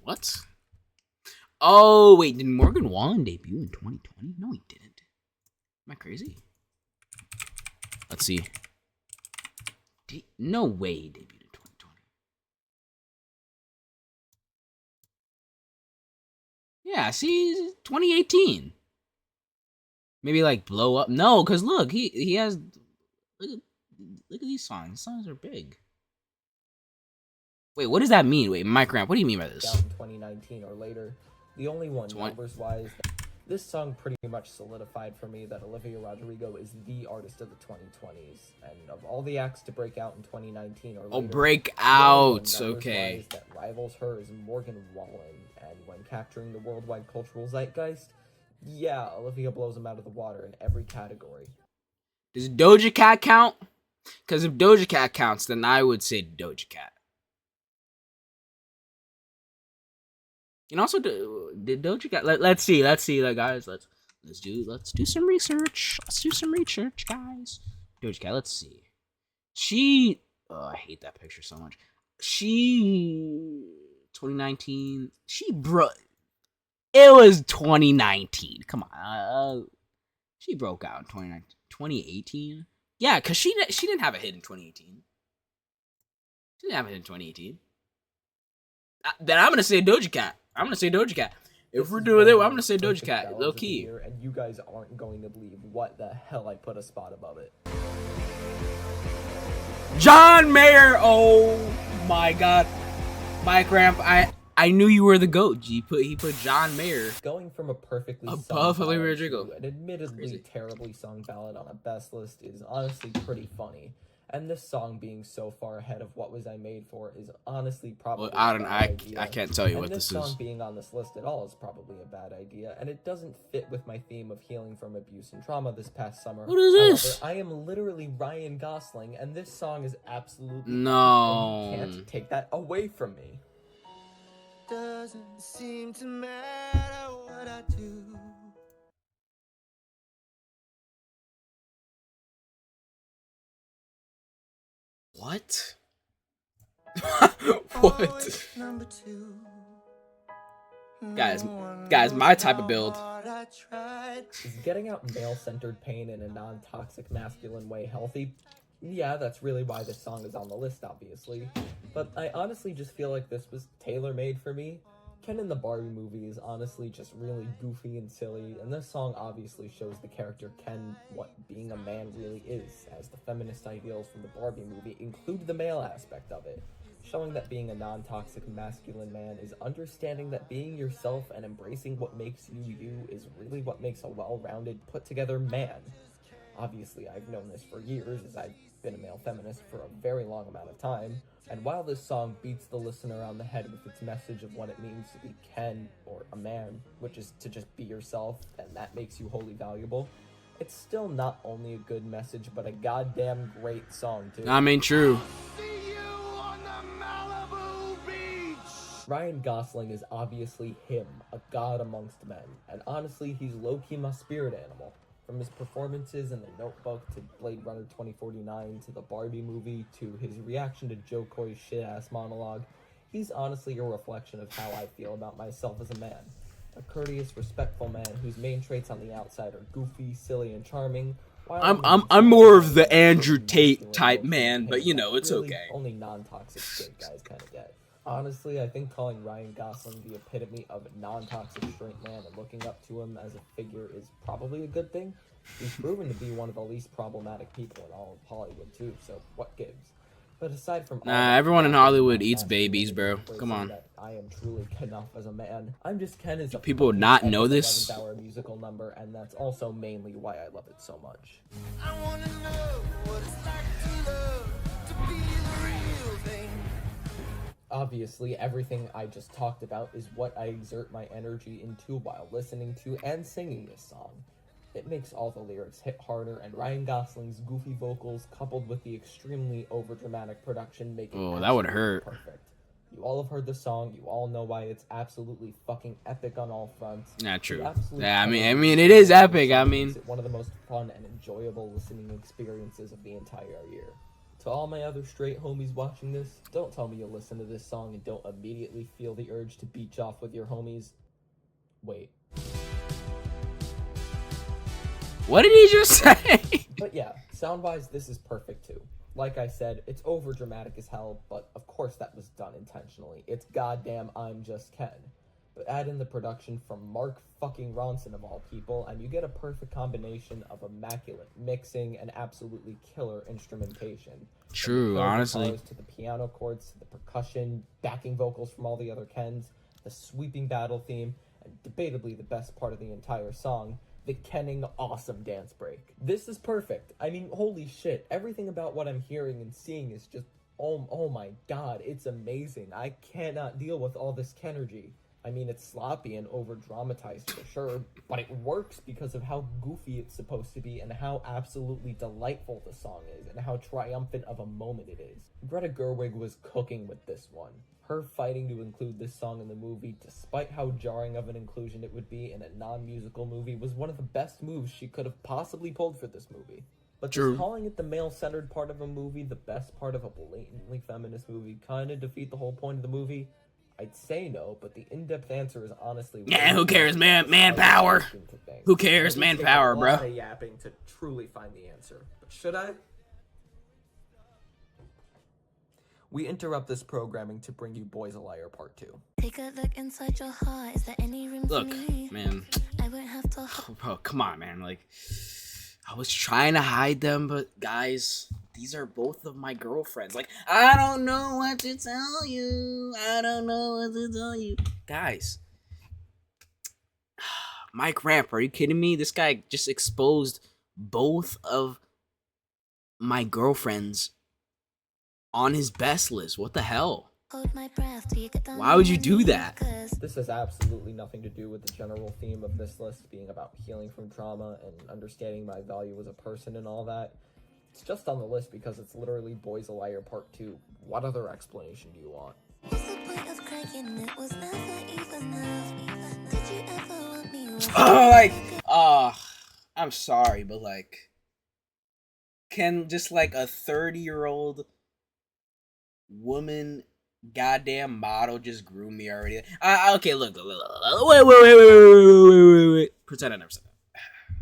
what? Oh, wait, did Morgan Wallen debut in 2020? No, he didn't. Am I crazy? Let's see. No way he debuted in 2020. Yeah, see, 2018. Maybe like Blow Up. No, because look, he has. Look at these songs. These songs are big. Wait, what does that mean? Wait, Mike Ramp, what do you mean by this? Out in 2019 or later. The only one numbers-wise. This song pretty much solidified for me that Olivia Rodrigo is the artist of the 2020s, and of all the acts to break out in 2019 or later. Oh, break the only one out. numbers-wise Okay. that rivals her is Morgan Wallen, and when capturing the worldwide cultural zeitgeist, yeah, Olivia blows him out of the water in every category. Does Doja Cat count? Because if Doja Cat counts, then I would say Doja Cat. And also, did Doja Cat? Let's see, like, guys. Let's do some research. Let's do some research, guys. Doja Cat. Let's see. I hate that picture so much. 2019. It was 2019. Come on. She broke out in 2018. Yeah, because she didn't have a hit in 2018. She didn't have a hit in 2018. Then I'm going to say Doja Cat. If we're doing it, I'm going to say Doja Cat. Low key. And you guys aren't going to believe what the hell I put a spot above it. John Mayer. Oh my God. Mike Ramp. I knew you were the GOAT. He put John Mayer Going from a perfectly above sung Olivia ballad Rodrigo. to an admittedly Crazy. terribly sung ballad on a best list is honestly pretty funny. And this song being so far ahead of What Was I Made For is honestly probably Well, a bad idea. I can't tell you And what this song is. being on this list at all is probably a bad idea, and it doesn't fit with my theme of healing from abuse and trauma this past summer. What is this? However, I am literally Ryan Gosling, and this song is absolutely No. and you can't take that away from me. Doesn't seem to matter what I do. What? Always What? number two. Guys, No guys, one my knows type of how build. hard I tried. Is getting out male-centered pain in a non-toxic masculine way healthy? Yeah, that's really why this song is on the list, obviously. But I honestly just feel like this was tailor-made for me. Ken in the Barbie movie is honestly just really goofy and silly, and this song obviously shows the character Ken what being a man really is, as the feminist ideals from the Barbie movie include the male aspect of it. Showing that being a non-toxic masculine man is understanding that being yourself and embracing what makes you you is really what makes a well-rounded, put-together man. Obviously, I've known this for years, as I've been a male feminist for a very long amount of time, and while this song beats the listener on the head with its message of what it means to be Ken, or a man, which is to just be yourself, and that makes you wholly valuable, it's still not only a good message, but a goddamn great song, too. I mean, true. See you on the Malibu beach. Ryan Gosling is obviously him, a god amongst men, and honestly, he's low-key my spirit animal. From his performances in The Notebook to Blade Runner 2049 to the Barbie movie to his reaction to Joe Coy's shit-ass monologue, he's honestly a reflection of how I feel about myself as a man. A courteous, respectful man whose main traits on the outside are goofy, silly, and charming. while I'm more of the Andrew Tate type man, but you know, it's really okay. Only non-toxic straight guys kind of get. Honestly, I think calling Ryan Gosling the epitome of a non-toxic straight man and looking up to him as a figure is probably a good thing. He's proven to be one of the least problematic people in all of Hollywood too, so what gives? But aside from all Nah, that, everyone in I'm Hollywood not eats actually babies, bro. embracing Come on. that I am truly enough as a man. I'm just Ken as a people fucking not Ken know is a this? 11th hour musical number, and that's also mainly why I love it so much. I wanna know what it's like to love, to be the real thing. Obviously, everything I just talked about is what I exert my energy into while listening to and singing this song. It makes all the lyrics hit harder, and Ryan Gosling's goofy vocals, coupled with the extremely overdramatic production, make it Oh, that would absolutely hurt. perfect. You all have heard the song, you all know why it's absolutely fucking epic on all fronts. Not true. The absolute Yeah, I power mean, of it this is song epic. I makes mean, it one of the most fun and enjoyable listening experiences of the entire year. To all my other straight homies watching this, don't tell me you listen to this song and don't immediately feel the urge to beach off with your homies. Wait. what did he just say? But yeah, sound-wise, this is perfect too. Like I said, it's over-dramatic as hell, but of course that was done intentionally. It's goddamn I'm Just Ken. But add in the production from Mark fucking Ronson of all people, and you get a perfect combination of immaculate mixing and absolutely killer instrumentation. From True, the killer honestly. guitars to the piano chords, to the percussion, backing vocals from all the other Kens, the sweeping battle theme, and debatably the best part of the entire song, the Kenning awesome dance break. This is perfect. I mean, holy shit, everything about what I'm hearing and seeing is just, oh my god, it's amazing. I cannot deal with all this Kenergy. I mean, it's sloppy and over-dramatized for sure, but it works because of how goofy it's supposed to be and how absolutely delightful the song is and how triumphant of a moment it is. Greta Gerwig was cooking with this one. Her fighting to include this song in the movie, despite how jarring of an inclusion it would be in a non-musical movie, was one of the best moves she could have possibly pulled for this movie. But True. just calling it the male-centered part of a movie, the best part of a blatantly feminist movie, kinda defeat the whole point of the movie? I'd say no, but the in-depth answer is honestly... Yeah, who cares, man? Manpower. Who cares, manpower, bro? A lot of yapping to truly find the answer. But should I? We interrupt this programming to bring you Boys a Liar Part 2. Take a look inside your heart. Is there any room Look, for me? man. I won't have to. Bro, come on, man. Like, I was trying to hide them, but guys, these are both of my girlfriends. Like, I don't know what to tell you. I don't know what to tell you. Guys. Mike Ramp, are you kidding me? This guy just exposed both of my girlfriends on his best list. What the hell? Hold my breath till you get down. Why would you do that? This has absolutely nothing to do with the general theme of this list being about healing from trauma and understanding my value as a person and all that. It's just on the list because it's literally Boys a Liar Part 2. What other explanation do you want? What's the point of crying? It was never even enough. Did you ever want me? Oh, like, I'm sorry, but like, can just like a 30-year-old woman goddamn model just groom me already? Okay, look, wait. Pretend I never said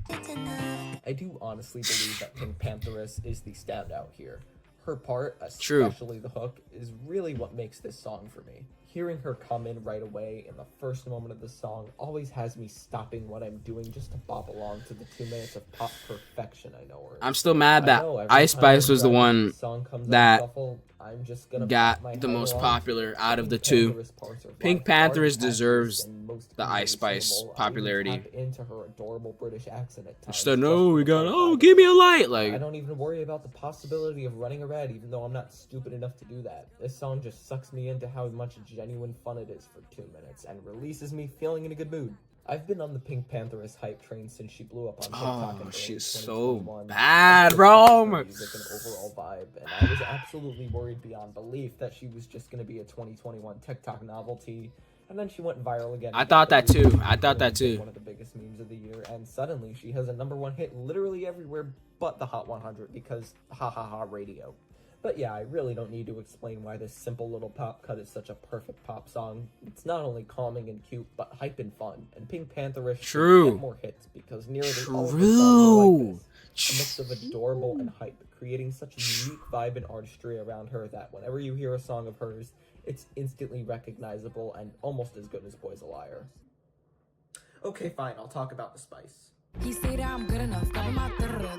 that. I do honestly believe that Pink Pantheress is the standout here. Her part, True. especially the hook, is really what makes this song for me. Hearing her come in right away in the first moment of the song always has me stopping what I'm doing just to bop along to the 2 minutes of pop perfection I know her. I'm still mad that I know, every Ice time Spice I'm was the driving, one this song comes on that shuffle, I'm just gonna bop my got the head most along. popular out of the Pink two. Pantheress parts are by Pink far the Pantheress catchiest deserves and most the Ice Spice singable. I even popularity. tap into her adorable British accent at times. She said, just no, we because got, I oh, like give it. me a light. I Like, don't even worry about the possibility of running a red, even though I'm not stupid enough to do that. This song just sucks me into how much genuine fun it is for 2 minutes, and releases me feeling in a good mood. I've been on the Pink Pantheress hype train since she blew up on TikTok. Oh, in early she's so 2021. bad, I just bro. loved her My- music and overall vibe, and I was absolutely worried beyond belief that she was just going to be a 2021 TikTok novelty. And then she went viral again. I thought that too. I thought that Became too. One of the biggest memes of the year, and suddenly she has a #1 hit literally everywhere but the Hot 100 because ha ha ha radio. But yeah, I really don't need to explain why this simple little pop cut is such a perfect pop song. It's not only calming and cute, but hype and fun. And Pink Pantheress should True. get more hits because nearly all of the songs are like this. A mix of adorable and hype, creating such a unique vibe and artistry around her that whenever you hear a song of hers, it's instantly recognizable and almost as good as Boys a Liar. Okay, fine, I'll talk about the spice. He say that I'm good enough. Cover my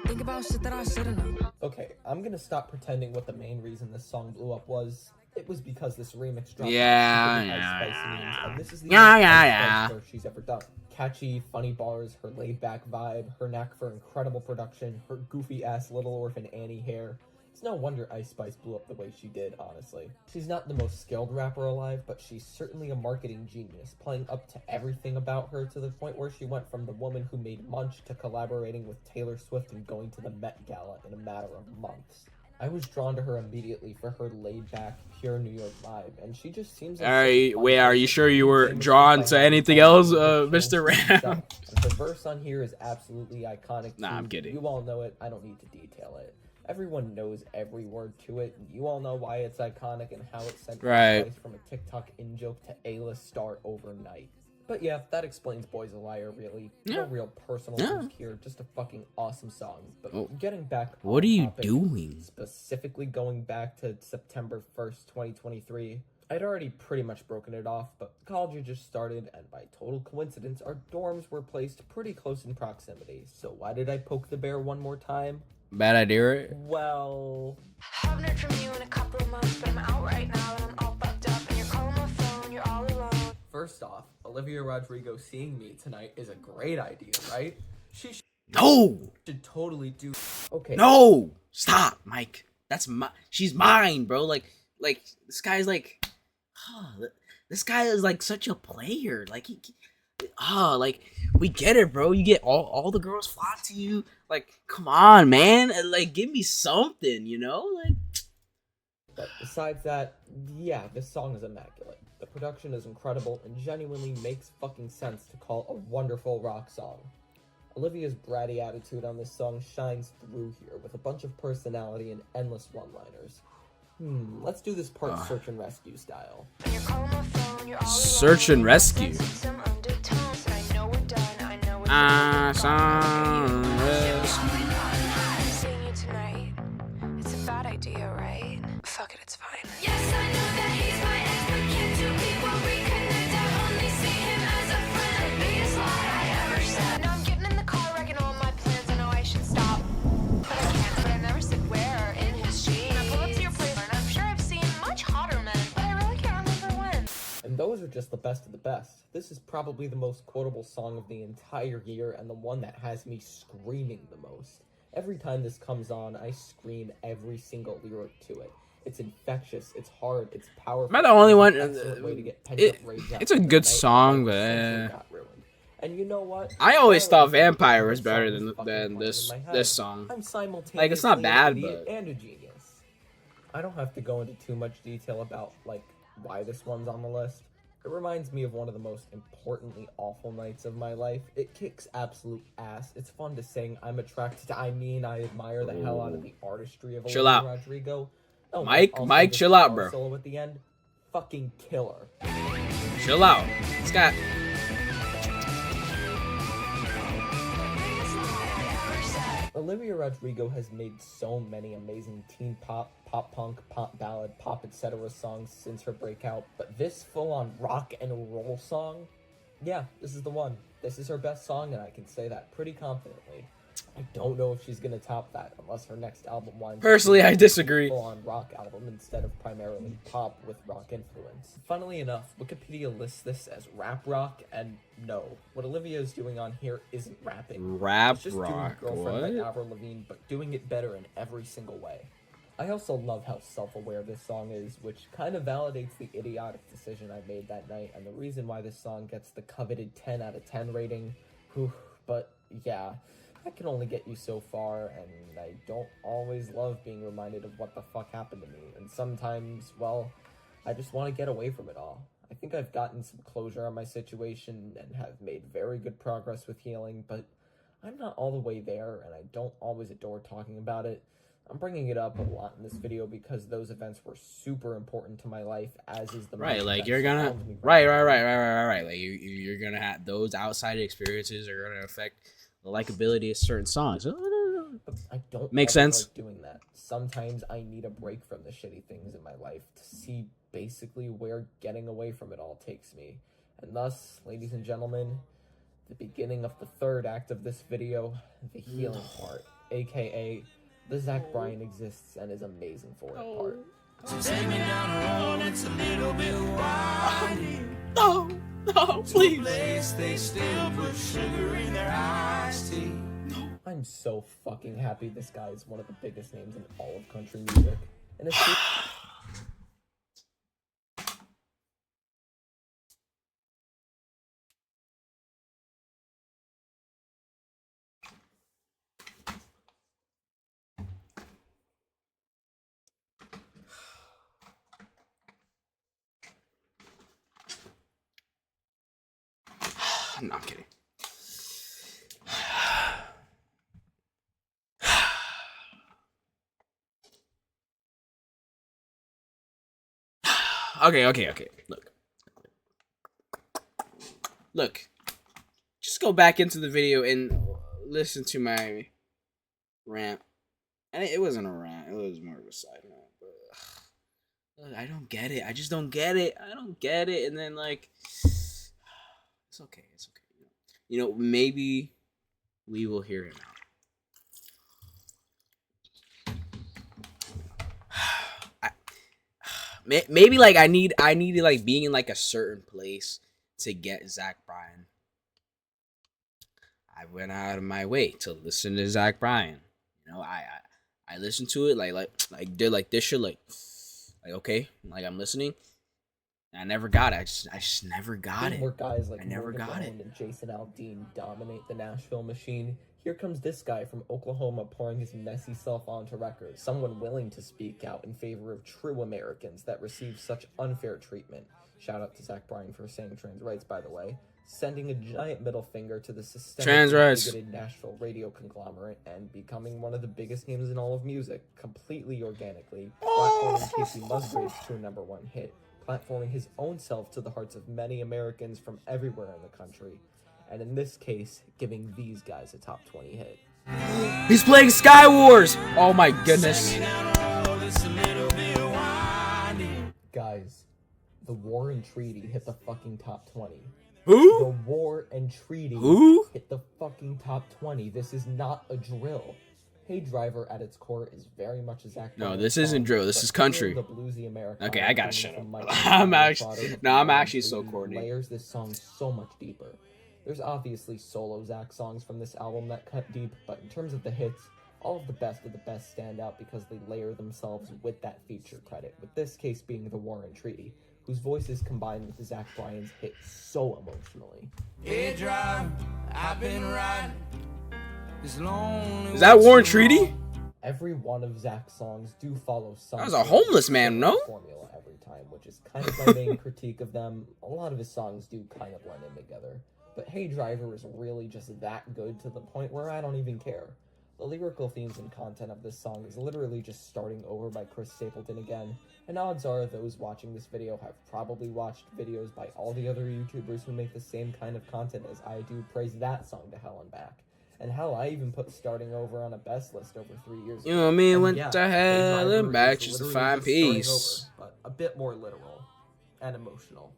think about shit that I shouldn't know. Okay, I'm gonna stop pretending what the main reason this song blew up was. It was because this remix dropped. Yeah, Ice yeah, Spice yeah, memes, yeah. and this is the Yeah, most yeah, Ice yeah. Spice work she's ever done. Catchy, funny bars, her laid-back vibe, her knack for incredible production, her goofy-ass Little Orphan Annie hair. It's no wonder Ice Spice blew up the way she did, honestly. She's not the most skilled rapper alive, but she's certainly a marketing genius, playing up to everything about her to the point where she went from the woman who made Munch to collaborating with Taylor Swift and going to the Met Gala in a matter of months. I was drawn to her immediately for her laid-back, pure New York vibe, and she just seems like... Are you sure you were drawn to anything else, Mr. Ram? And her verse on here is absolutely iconic. Nah, too. I'm kidding. You all know it. I don't need to detail it. Everyone knows every word to it. And you all know why it's iconic and how it sent Right. Ice Spice from a TikTok in-joke to A-list star overnight. But yeah, that explains Boys a Liar, really. Yeah. No real personal Yeah. risk here, just a fucking awesome song. But Oh. getting back What on are you topic, doing? specifically going back to September 1st, 2023, I'd already pretty much broken it off, but college had just started, and by total coincidence, our dorms were placed pretty close in proximity. So why did I poke the bear one more time? Bad idea, right? Well... Haven't heard from you in a couple of months, but I'm out right now and I'm all fucked up and you're calling my phone, you're all alone. First off, Olivia Rodrigo seeing me tonight is a great idea, right? She No! should totally do... Okay. No! Stop, Mike. That's she's mine, bro. Like this guy's like, this guy is like such a player. Like like we get it, bro. You get all the girls flock to you. Like, come on, man. Like, give me something, you know? Like, But besides that, yeah, this song is immaculate. The production is incredible and genuinely makes fucking sense to call a wonderful rock song. Olivia's bratty attitude on this song shines through here with a bunch of personality and endless one-liners. Let's do this part search and rescue style. And you're calling my phone, phone, you're all Search and alone. rescue. Some undertones, and I know we're done. I know we're seeing you tonight. It's a bad idea, right? Fuck it, it's fine. Yes, I know that he's my ex, but can't two people reconnect? I only see him as a friend. The biggest lie I ever said. Now I'm getting in the car, wrecking all my plans. I know I should stop, but I can't. But I never said where or in his jeans. I pull up to your place, and I'm sure I've seen much hotter men, but I really can't remember when. And those are just the best of the best. This is probably the most quotable song of the entire year and the one that has me screaming the most. Every time this comes on, I scream every single lyric to it. It's infectious, it's hard, it's powerful. Am I the only one? It's an excellent way to get pent-up rage out It's a for the good night song, that but essentially got ruined. And you know what? I always While thought it's a Vampire good was better song, than fucking than playing this in my head, this song. I'm simultaneously Like, it's not bad, an idiot but and a genius. I don't have to go into too much detail about like why this one's on the list. It reminds me of one of the most importantly awful nights of my life. It kicks absolute ass. It's fun to sing. I'm attracted to. I admire the hell out of the artistry of Chill Olivia out. Rodrigo. Oh, Mike, also Mike, this chill out, guitar bro. Solo at the end, fucking killer. Chill out. It's got Olivia Rodrigo has made so many amazing teen pop, pop punk, pop ballad, pop etc. songs since her breakout, but this full-on rock and roll song, yeah, this is the one. This is her best song, and I can say that pretty confidently. I don't know if she's gonna top that unless her next album winds up Personally, being I disagree. a full-on rock album instead of primarily pop with rock influence. Funnily enough, Wikipedia lists this as rap rock, and no, what Olivia is doing on here isn't rapping. rap It's just rock. doing Girlfriend What? by Avril Lavigne, but doing it better in every single way. I also love how self-aware this song is, which kind of validates the idiotic decision I made that night, and the reason why this song gets the coveted 10 out of 10 rating. Whew, but yeah, I can only get you so far, and I don't always love being reminded of what the fuck happened to me, and sometimes, well, I just want to get away from it all. I think I've gotten some closure on my situation and have made very good progress with healing, but I'm not all the way there, and I don't always adore talking about it. I'm bringing it up a lot in this video because those events were super important to my life, as is the Right, music like that you're gonna surrounds me right. Like you're gonna have those outside experiences are gonna affect the likability of certain songs. But I don't Makes always sense. like doing that. Sometimes I need a break from the shitty things in my life to see basically where getting away from it all takes me. And thus, ladies and gentlemen, the beginning of the third act of this video, the healing part, aka the Zach Bryan exists and is amazing for it part. Take me down a road that's a little bit windy. No, please. Place they still put sugar in their iced tea. I'm so fucking happy this guy is one of the biggest names in all of country music. And it's No, I'm kidding. Okay. Look. Just go back into the video and listen to my rant. And it wasn't a rant. It was more of a side rant. But look, I don't get it. I just don't get it. I don't get it. And then like, it's okay. It's okay. You know, maybe we will hear him out. Maybe like I need to like being in like a certain place to get Zach Bryan. I went out of my way to listen to Zach Bryan. You know, I listened to it like did like this shit like okay, like I'm listening. I never got it. I just never got it. More guys like I never Morgan got it. Wallen and Jason Aldean dominate the Nashville machine. Here comes this guy from Oklahoma pouring his messy self onto record. Someone willing to speak out in favor of true Americans that receive such unfair treatment. Shout out to Zach Bryan for saying trans rights, by the way. Sending a giant middle finger to the systemic Trans rights. bigoted Nashville radio conglomerate and becoming one of the biggest names in all of music, completely organically, platforming Casey Musgraves to a #1 hit. platforming his own self to the hearts of many Americans from everywhere in the country, and in this case, giving these guys a top 20 hit. He's playing Sky Wars! Oh my goodness. Guys, The War and Treaty hit the fucking top 20. Who? The War and Treaty Who? hit the fucking top 20. This is not a drill. Hey Driver at its core is very much a Zach No, Bryan this song, isn't drill. This but is country. the bluesy Americana Okay, I gotta coming shut from up. Mike I'm Patton, actually- Father no, I'm War and actually so Treaty corny. Layers this song so much deeper. There's obviously solo Zach songs from this album that cut deep, but in terms of the hits, all of the best stand out because they layer themselves with that feature credit, with this case being The War and Treaty, whose voices combined with Zach Bryan's hit so emotionally. Hey, driver, I've been riding this long. Is that War and Treaty? Every one of Zach's songs do follow some That was a homeless man, no? formula every time, which is kind of my main critique of them. A lot of his songs do kind of blend in together. But Hey Driver is really just that good to the point where I don't even care. The lyrical themes and content of this song is literally just starting over by Chris Stapleton again, and odds are those watching this video have probably watched videos by all the other YouTubers who make the same kind of content as I do praise that song to hell and back. And hell, I even put Starting Over on a best list over 3 years ago. You know what I mean? And Went yeah, to Hey hell Driver and back is just to literally find just starting peace. over, but a bit more literal, and emotional,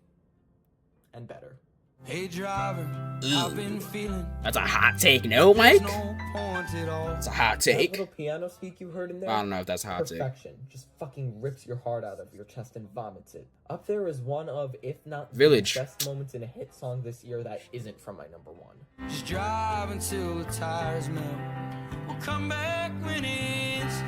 and better. Hey, driver, I've been feeling. That's a hot take, no, Mike? No point at all. That's a hot That take. little piano speak you heard in there? I don't know if that's a hot take. Perfection. Just fucking rips your heart out of your chest and vomits it. Up there is one of, if not Village. the best moments in a hit song this year that isn't from my number one. Just drive until the tires melt. We'll come back when it's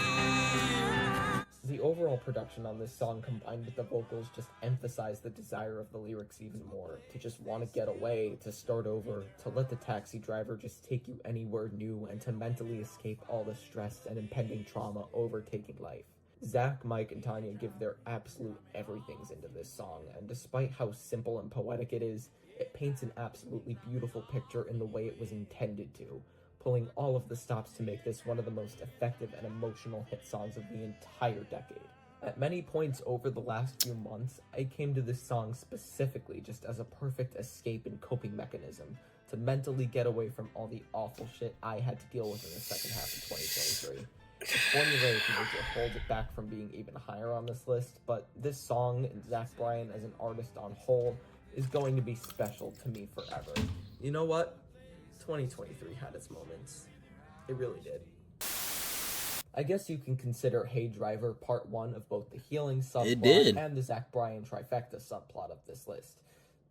here. The overall production on this song combined with the vocals just emphasize the desire of the lyrics even more. To just want to get away, to start over, to let the taxi driver just take you anywhere new, and to mentally escape all the stress and impending trauma overtaking life. Zach, Mike, and Tanya give their absolute everythings into this song, and despite how simple and poetic it is, it paints an absolutely beautiful picture in the way it was intended to, pulling all of the stops to make this one of the most effective and emotional hit songs of the entire decade. At many points over the last few months, I came to this song specifically just as a perfect escape and coping mechanism to mentally get away from all the awful shit I had to deal with in the second half of 2023. The formulaic nature holds it back from being even higher on this list, but this song and Zach Bryan as an artist on whole is going to be special to me forever. You know what? 2023 had its moments. It really did. I guess you can consider Hey Driver part 1 of both the healing It did. subplot and the Zach Bryan trifecta subplot of this list.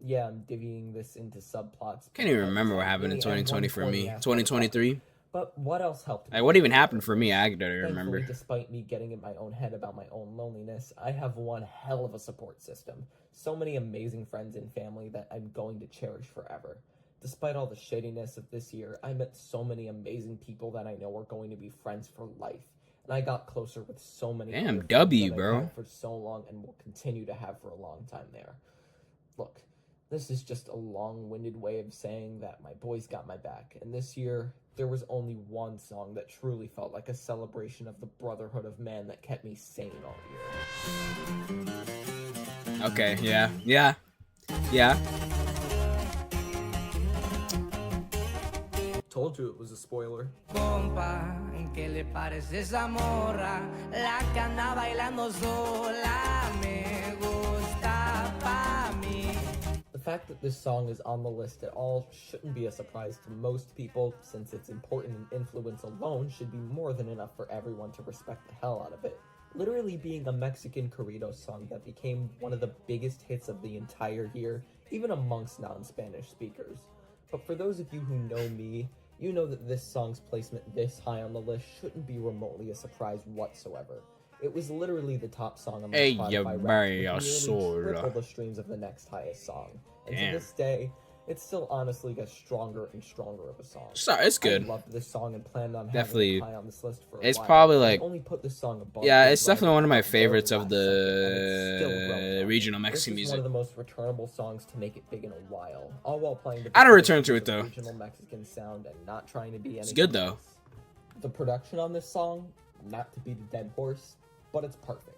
Yeah, I'm divvying this into subplots. Can't even because remember what happened in really am 2020 for one me. corny ass 2023? But what else helped me? Like, what even happened for me? I don't Thankfully, remember. despite me getting in my own head about my own loneliness, I have one hell of a support system. So many amazing friends and family that I'm going to cherish forever. Despite all the shadiness of this year, I met so many amazing people that I know are going to be friends for life. And I got closer with so many Damn, other friends W, that I've bro. had for so long and will continue to have for a long time there. Look, this is just a long-winded way of saying that my boys got my back, and this year, there was only one song that truly felt like a celebration of the brotherhood of man that kept me sane all year. Okay, yeah. Told you it was a spoiler. Compa, ¿qué le parece esa morra? La que anda bailando sola me gusta pa' mí. The fact that this song is on the list at all shouldn't be a surprise to most people, since its importance and influence alone should be more than enough for everyone to respect the hell out of it. Literally being a Mexican corrido song that became one of the biggest hits of the entire year, even amongst non-Spanish speakers. But for those of you who know me, you know that this song's placement this high on the list shouldn't be remotely a surprise whatsoever. It was literally the top song on my Ey, Spotify Wrapped, vaya with sola. nearly triple the streams of the next highest song. And Damn. to this day, it still honestly gets stronger and stronger of a song. It's good. I loved this song and planned on Definitely. having it high on this list for a It's while. probably I like, only put this song above yeah, Big it's definitely Brother one of my for favorites the of last second, and it's still the growing. regional This Mexican is music. one of the most returnable songs to make it big in a while, all while playing the I don't return to traditions it, of though. Regional Mexican sound and not trying to be anything It's good, though. else. The production on this song, not to beat a dead horse, but it's perfect.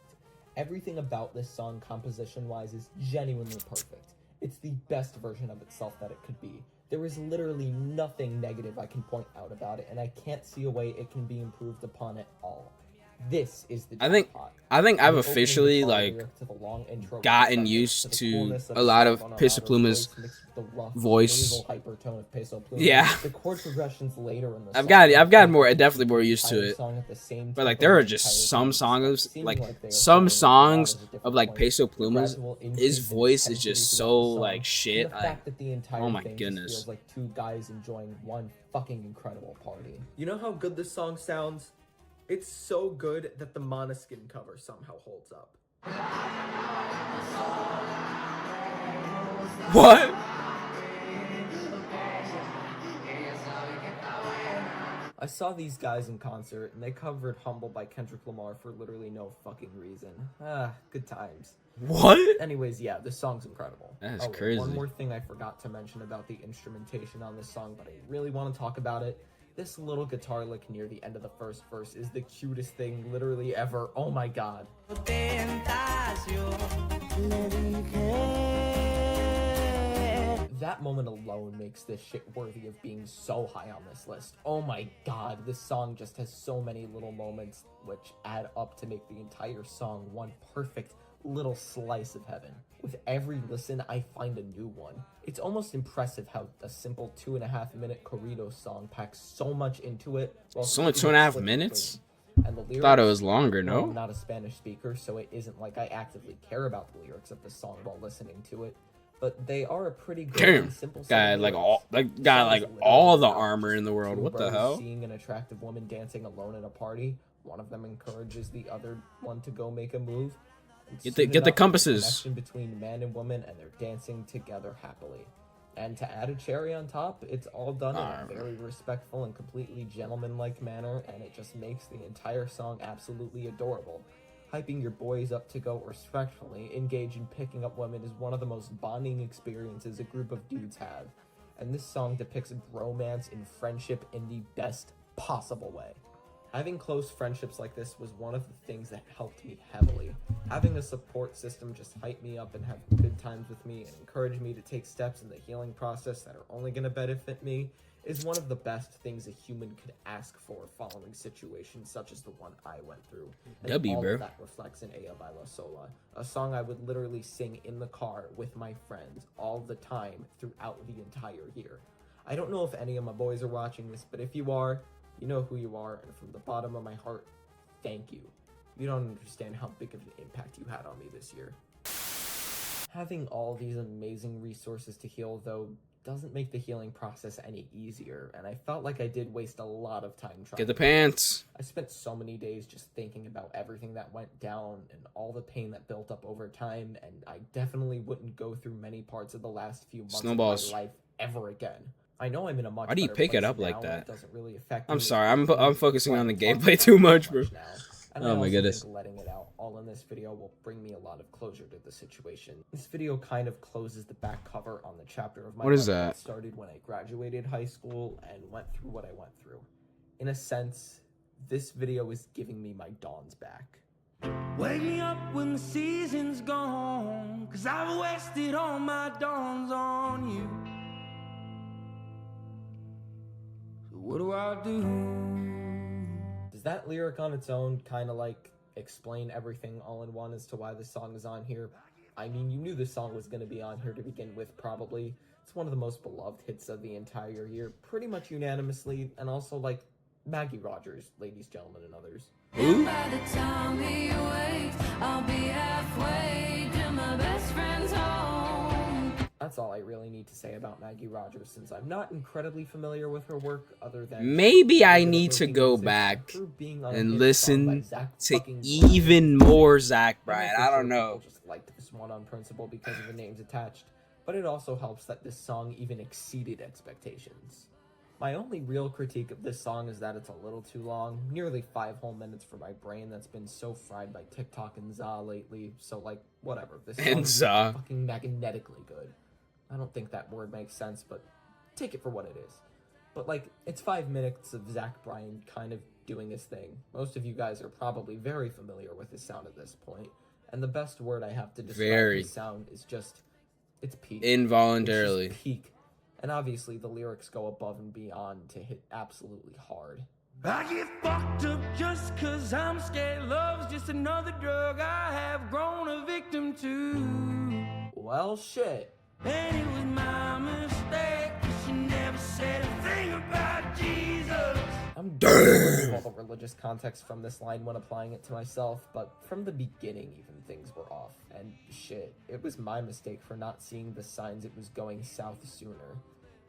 Everything about this song, composition-wise, is genuinely perfect. It's the best version of itself that it could be. There is literally nothing negative I can point out about it, and I can't see a way it can be improved upon at all. This is the I think jackpot. I've From the opening officially guitar like lyric to the long intro with gotten the used thunder, the to coolness a lot of Stefano Peso Donado's Pluma's voice mixed with the rough, voice. nasal hypertone of Peso Pluma. Yeah. The chord progressions later in the I've song gotten are definitely more used to entire it. song at the same But like tempo there are the just entire some time, songs seeming like they are some playing songs at a different of like point. Peso The Pluma's gradual his increase in voice is intensity just throughout so the song, like and shit. the fact that the entire Oh my thing just goodness. feels like two guys enjoying one fucking incredible party. You know how good this song sounds? It's so good that the Måneskin cover somehow holds up. What? I saw these guys in concert, and they covered Humble by Kendrick Lamar for literally no fucking reason. Ah, good times. What? Anyways, yeah, this song's incredible. That is and crazy. One more thing I forgot to mention about the instrumentation on this song, but I really want to talk about it. This little guitar lick near the end of the first verse is the cutest thing literally ever. Oh my god. That moment alone makes this shit worthy of being so high on this list. Oh my god, this song just has so many little moments which add up to make the entire song one perfect little slice of heaven. With every listen, I find a new one. It's almost impressive how a simple 2.5-minute corrido song packs so much into it. It's only keeping it 2.5 slick and minutes? clean. And the lyrics, Thought it was longer, I'm no? not a Spanish speaker, so it isn't like I actively care about the lyrics of the song while listening to it. But they are a pretty good Damn. and simple set Guy of like lyrics. all like got Song like is all the literally about armor just in the world. two What the brothers hell? Seeing an attractive woman dancing alone at a party, one of them encourages the other one to go make a move. And Get soon the enough, there's a compasses. connection between man and woman, and they're dancing together happily. And to add a cherry on top, it's all done in a very respectful and completely gentlemanlike manner, and it just makes the entire song absolutely adorable. Hyping your boys up to go respectfully engage in picking up women is one of the most bonding experiences a group of dudes have. And this song depicts romance and friendship in the best possible way. Having close friendships like this was one of the things that helped me heavily. Having a support system just hype me up and have good times with me and encourage me to take steps in the healing process that are only going to benefit me is one of the best things a human could ask for following situations such as the one I went through. And W, all bro. of that reflects in Ella Baila Sola, a song I would literally sing in the car with my friends all the time throughout the entire year. I don't know if any of my boys are watching this, but if you are, you know who you are, and from the bottom of my heart, thank you. You don't understand how big of an impact you had on me this year. Having all these amazing resources to heal, though, doesn't make the healing process any easier, and I felt like I did waste a lot of time trying. Get the pants. I spent so many days just thinking about everything that went down and all the pain that built up over time, and I definitely wouldn't go through many parts of the last few months Snowballs. of my life ever again. I know I'm in a much Why do you better pick it place up like now, and that? It doesn't really affect I'm me sorry, as I'm much, focusing but on the I'm talking gameplay about too it much, so bro. now. And Oh I my also goodness. think letting it out all in this video will bring me a lot of closure to the situation. This video kind of closes the back cover on the chapter of my What is life that? started when I graduated high school and went through what I went through. In a sense, this video is giving me my dawns back. Wake me up when the season's gone, 'cause I've wasted all my dawns on you. So what do I do? Does that lyric on its own kind of like explain everything all in one as to why this song is on here? I mean, you knew this song was going to be on here to begin with, probably. It's one of the most beloved hits of the entire year, pretty much unanimously, and also like Maggie Rogers, ladies, gentlemen, and others. And by the time he wakes, I'll be halfway to my best friend's home. That's all I really need to say about Maggie Rogers, since I'm not incredibly familiar with her work, other than Maybe I the need to Movie go Music back her being on a and hit song by listen Zach to fucking Bryan. even more Zach I'm Bryan. for I sure don't know. People just liked this one on principle because of the names attached, but it also helps that this song even exceeded expectations. My only real critique of this song is that it's a little too long, nearly 5 whole minutes for my brain that's been so fried by TikTok and Za lately, so like, whatever. This And song's Za. fucking magnetically good. I don't think that word makes sense, but take it for what it is. But like, it's 5 minutes of Zach Bryan kind of doing his thing. Most of you guys are probably very familiar with his sound at this point, And the best word I have to describe Very. this sound is just, it's peak. Involuntarily. It's just peak. And obviously the lyrics go above and beyond to hit absolutely hard. I get fucked up just 'cause I'm scared. Love's just another drug I have grown a victim to. Well, shit. And it was my mistake, 'cause she never said a thing about Jesus. I'm done with all the religious context from this line when applying it to myself, but from the beginning even things were off. And shit, it was my mistake for not seeing the signs it was going south sooner.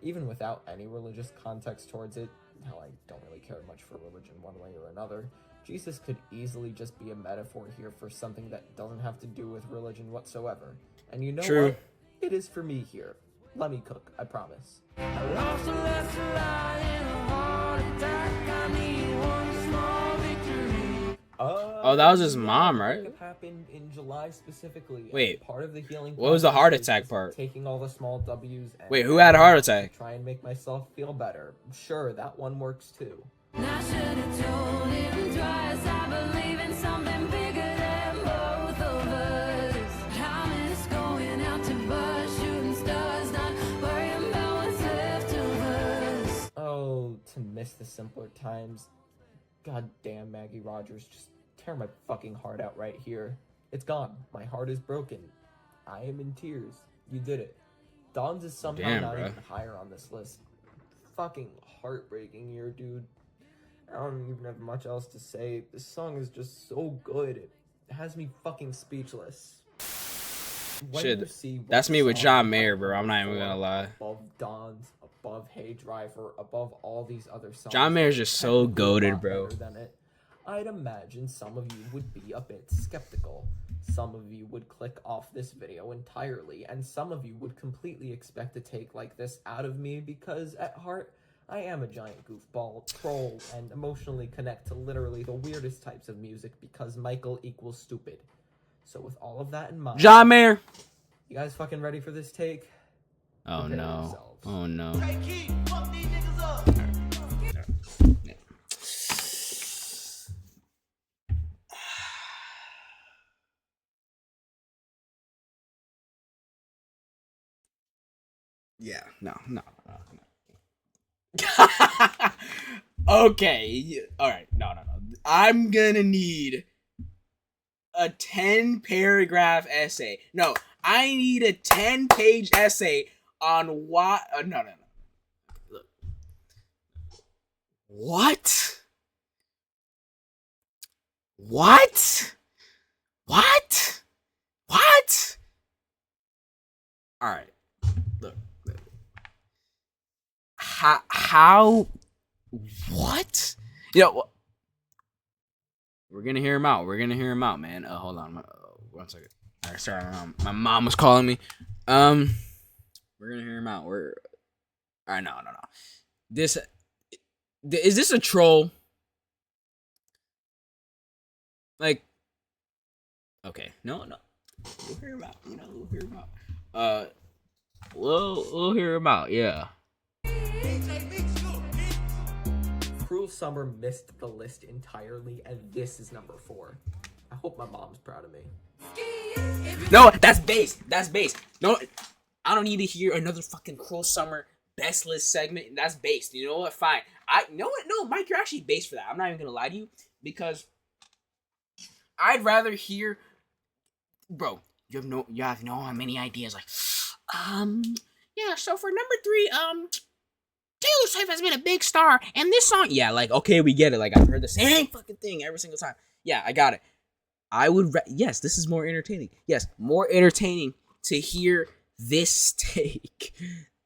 Even without any religious context towards it, hell, I don't really care much for religion one way or another, Jesus could easily just be a metaphor here for something that doesn't have to do with religion whatsoever. And you know True. what? It is for me here. Let me cook, I promise. I lost a last lie in a heart attack. I need one small victory. Oh, that was his mom, right? It happened in July specifically. and Wait, part of the healing. what was the heart process is attack just part? Taking all the small W's. And Wait, who had a heart attack? Try and make myself feel better. Sure, that one works too. I should have told him twice. I believe in something bigger than both of us. I miss going out to bars, shooting stars, not worrying about what's left of us. Oh, to miss the simpler times. God damn, Maggie Rogers, just tear my fucking heart out right here. It's gone. My heart is broken. I am in tears. You did it. Dawn's is somehow Damn, not bruh. even higher on this list. Fucking heartbreaking year, dude. I don't even have much else to say. This song is just so good. It has me fucking speechless. When Shit, you see what that's me with song John is Mayer, up bro. I'm not even for, gonna lie. Above Dawn's, above Hey Driver, above all these other songs. John Mayer's just so technically a lot goated, bro. better than it, I'd imagine some of you would be a bit skeptical. Some of you would click off this video entirely, and some of you would completely expect a take like this out of me because at heart, I am a giant goofball, troll, and emotionally connect to literally the weirdest types of music because Michael equals stupid. So with all of that in mind, John Mayer. you guys fucking ready for this take? Oh Prepare no. yourselves. Oh no. Hey, Keith, fuck these niggas up. Yeah, no. Okay, all right, no. I'm gonna need a 10-paragraph essay. No, I need a 10-page essay on why. No. Look. What? All right. Look. How? What? You know, we're gonna hear him out. Man. Hold on. 1 second. All right, sorry, my mom was calling me. We're gonna hear him out. All right, no. Is this a troll? Like, okay, no. We'll hear him out. We'll hear him out. We'll hear him out. Yeah. Cruel Summer missed the list entirely, and this is number 4. I hope my mom's proud of me. No, that's bass. No, I don't need to hear another fucking Cruel Summer best list segment. That's based. You know what? Fine. You know what? No, Mike, you're actually based for that. I'm not even gonna lie to you because I'd rather hear, bro. You have no many ideas. Like, yeah. So for number 3, Taylor Swift has been a big star, and this song, yeah, like, okay, we get it. Like, I've heard the same fucking thing every single time. Yeah, I got it. I would, yes, this is more entertaining. Yes, more entertaining to hear this take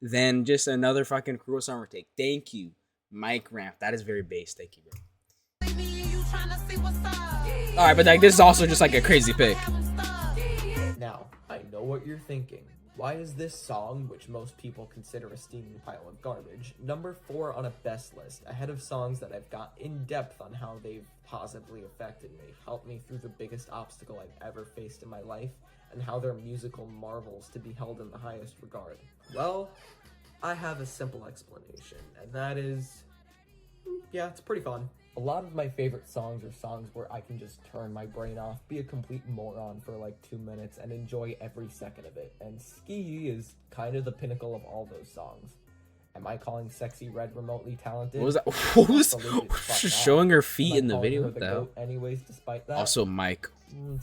than just another fucking Cruel Summer take. Thank you, Mike Ramp. That is very base. Thank you, bro. All right, but like, this is also just like a crazy pick. Now, I know what you're thinking. Why is this song, which most people consider a steaming pile of garbage, number 4 on a best list, ahead of songs that I've got in depth on how they've positively affected me, helped me through the biggest obstacle I've ever faced in my life, and how they're musical marvels to be held in the highest regard? Well, I have a simple explanation, and that is yeah, it's pretty fun. A lot of my favorite songs are songs where I can just turn my brain off, be a complete moron for like 2 minutes, and enjoy every second of it. And Ski Yee is kind of the pinnacle of all those songs. Am I calling Sexy Red remotely talented? What was that? What was Absolutely the fuck not. showing her feet Am I in the calling video? her What the the hell? goat anyways, despite that? Also, Mike,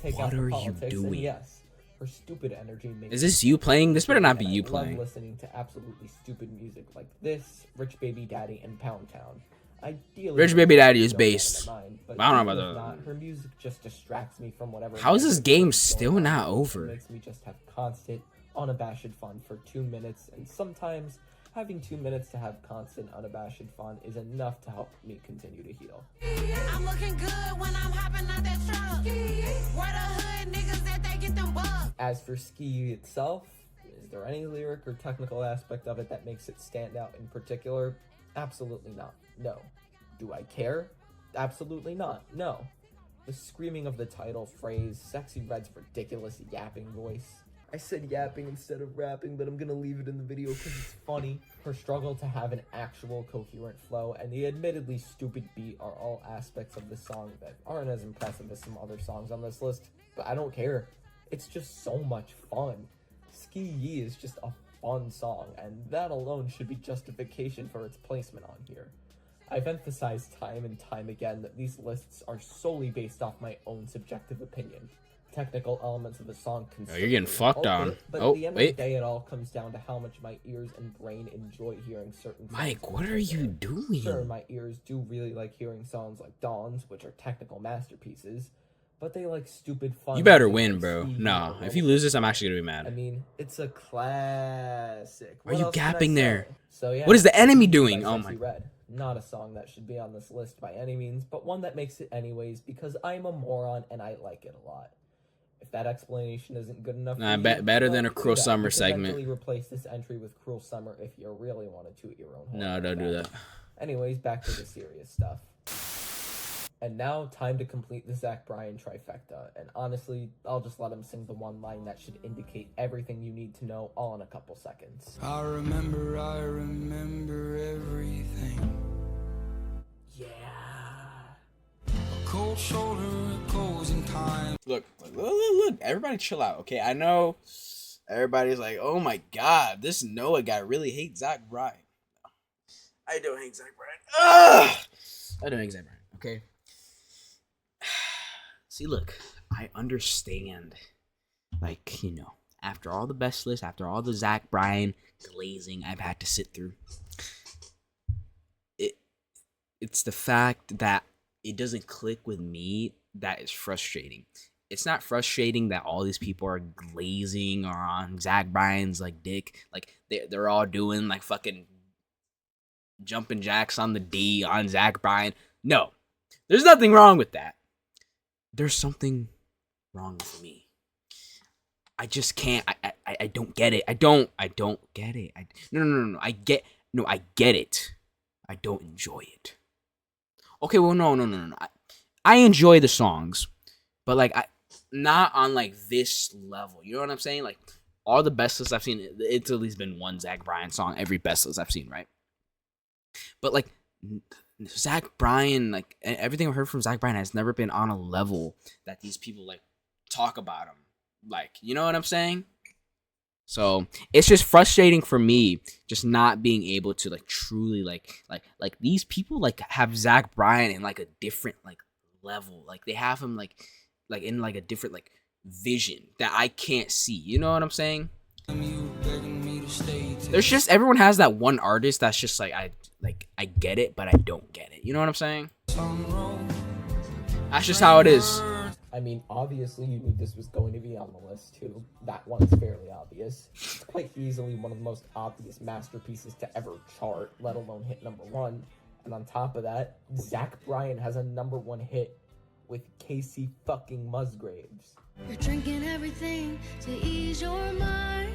Take what out the are you politics, and doing? yes, her stupid energy makes Is this you playing? This better not be and you I love playing. listening to absolutely stupid music like this, Rich Baby Daddy, and Pound Town. Ideally, Rich Baby Daddy is no one in based. my mind, but I don't know even about if that. not, her music just distracts me from whatever. How is this negative game shit's still going not on. over? It makes me just have constant, unabashed fun for 2 minutes, and sometimes having 2 minutes to have constant, unabashed fun is enough to help me continue to heal. I'm looking good when I'm hopping out that truck. Where the hood niggas that they get them bugs. As for Ski Yee itself, is there any lyric or technical aspect of it that makes it stand out in particular? Absolutely not. No. Do I care? Absolutely not. No. The screaming of the title phrase, Sexy Red's ridiculous yapping voice. I said yapping instead of rapping, but I'm gonna leave it in the video because it's funny. Her struggle to have an actual coherent flow and the admittedly stupid beat are all aspects of the song that aren't as impressive as some other songs on this list, but I don't care. It's just so much fun. Ski Yee is just a fun song, and that alone should be justification for its placement on here. I've emphasized time and time again that these lists are solely based off my own subjective opinion. Technical elements of the song Oh, you're getting fucked on. but Oh, at the end of wait. the day, it all comes down to how much my ears and brain enjoy hearing certain songs. Mike, what are you doing? Sure, my ears do really like hearing songs like Dawn's, which are technical masterpieces, but they like stupid fun. You better music win, like bro. Ski Yee No, or if you lose this, I'm actually gonna be I mad. mean, it's a classic. Are What you else can I gapping there? say? So yeah. What is the enemy by doing? Oh Sexy my. Red. Not a song that should be on this list by any means, but one that makes it anyways because I'm a moron and I like it a lot. If that explanation isn't good enough, Nah, for be- you, better well, than a do Cruel that. Summer You can segment. mentally replace this entry with Cruel Summer if you really want to toot your own horn. No, like don't do that. Anyways, back to the serious stuff. And now, time to complete the Zach Bryan trifecta. And honestly, I'll just let him sing the one line that should indicate everything you need to know all in a couple seconds. I remember everything. Yeah. Cold shoulder, closing time. Look, look. Everybody chill out, okay? I know everybody's like, oh my god, this Noah guy really hates Zach Bryan. I don't hate Zach Bryan. Ugh! I don't hate Zach Bryan, okay? See, look, I understand. Like, you know, after all the best lists, after all the Zach Bryan glazing I've had to sit through, it's the fact that it doesn't click with me that is frustrating. It's not frustrating that all these people are glazing or on Zach Bryan's like dick. Like they're all doing like fucking jumping jacks on the D on Zach Bryan. No, there's nothing wrong with that. There's something wrong with me. I just can't. I don't get it. I don't get it. No. I get it. I don't enjoy it. Okay, well, no. I enjoy the songs, but like not on like this level. You know what I'm saying? Like all the best lists I've seen, it's at least been one Zach Bryan song every best list I've seen, right? But like Zach Bryan, like everything I've heard from Zach Bryan has never been on a level that these people like talk about him. Like, you know what I'm saying? So it's just frustrating for me just not being able to like truly like these people like have Zach Bryan in like a different like level. Like they have him like in like a different like vision that I can't see. You know what I'm saying? There's just everyone has that one artist that's just like I get it, but I don't get it. You know what I'm saying? That's just how it is. I mean, obviously you knew this was going to be on the list too. That one's fairly obvious. It's quite easily one of the most obvious masterpieces to ever chart, let alone hit number one. And on top of that, Zach Bryan has a number one hit with Casey fucking Musgraves. You're drinking everything to ease your mind.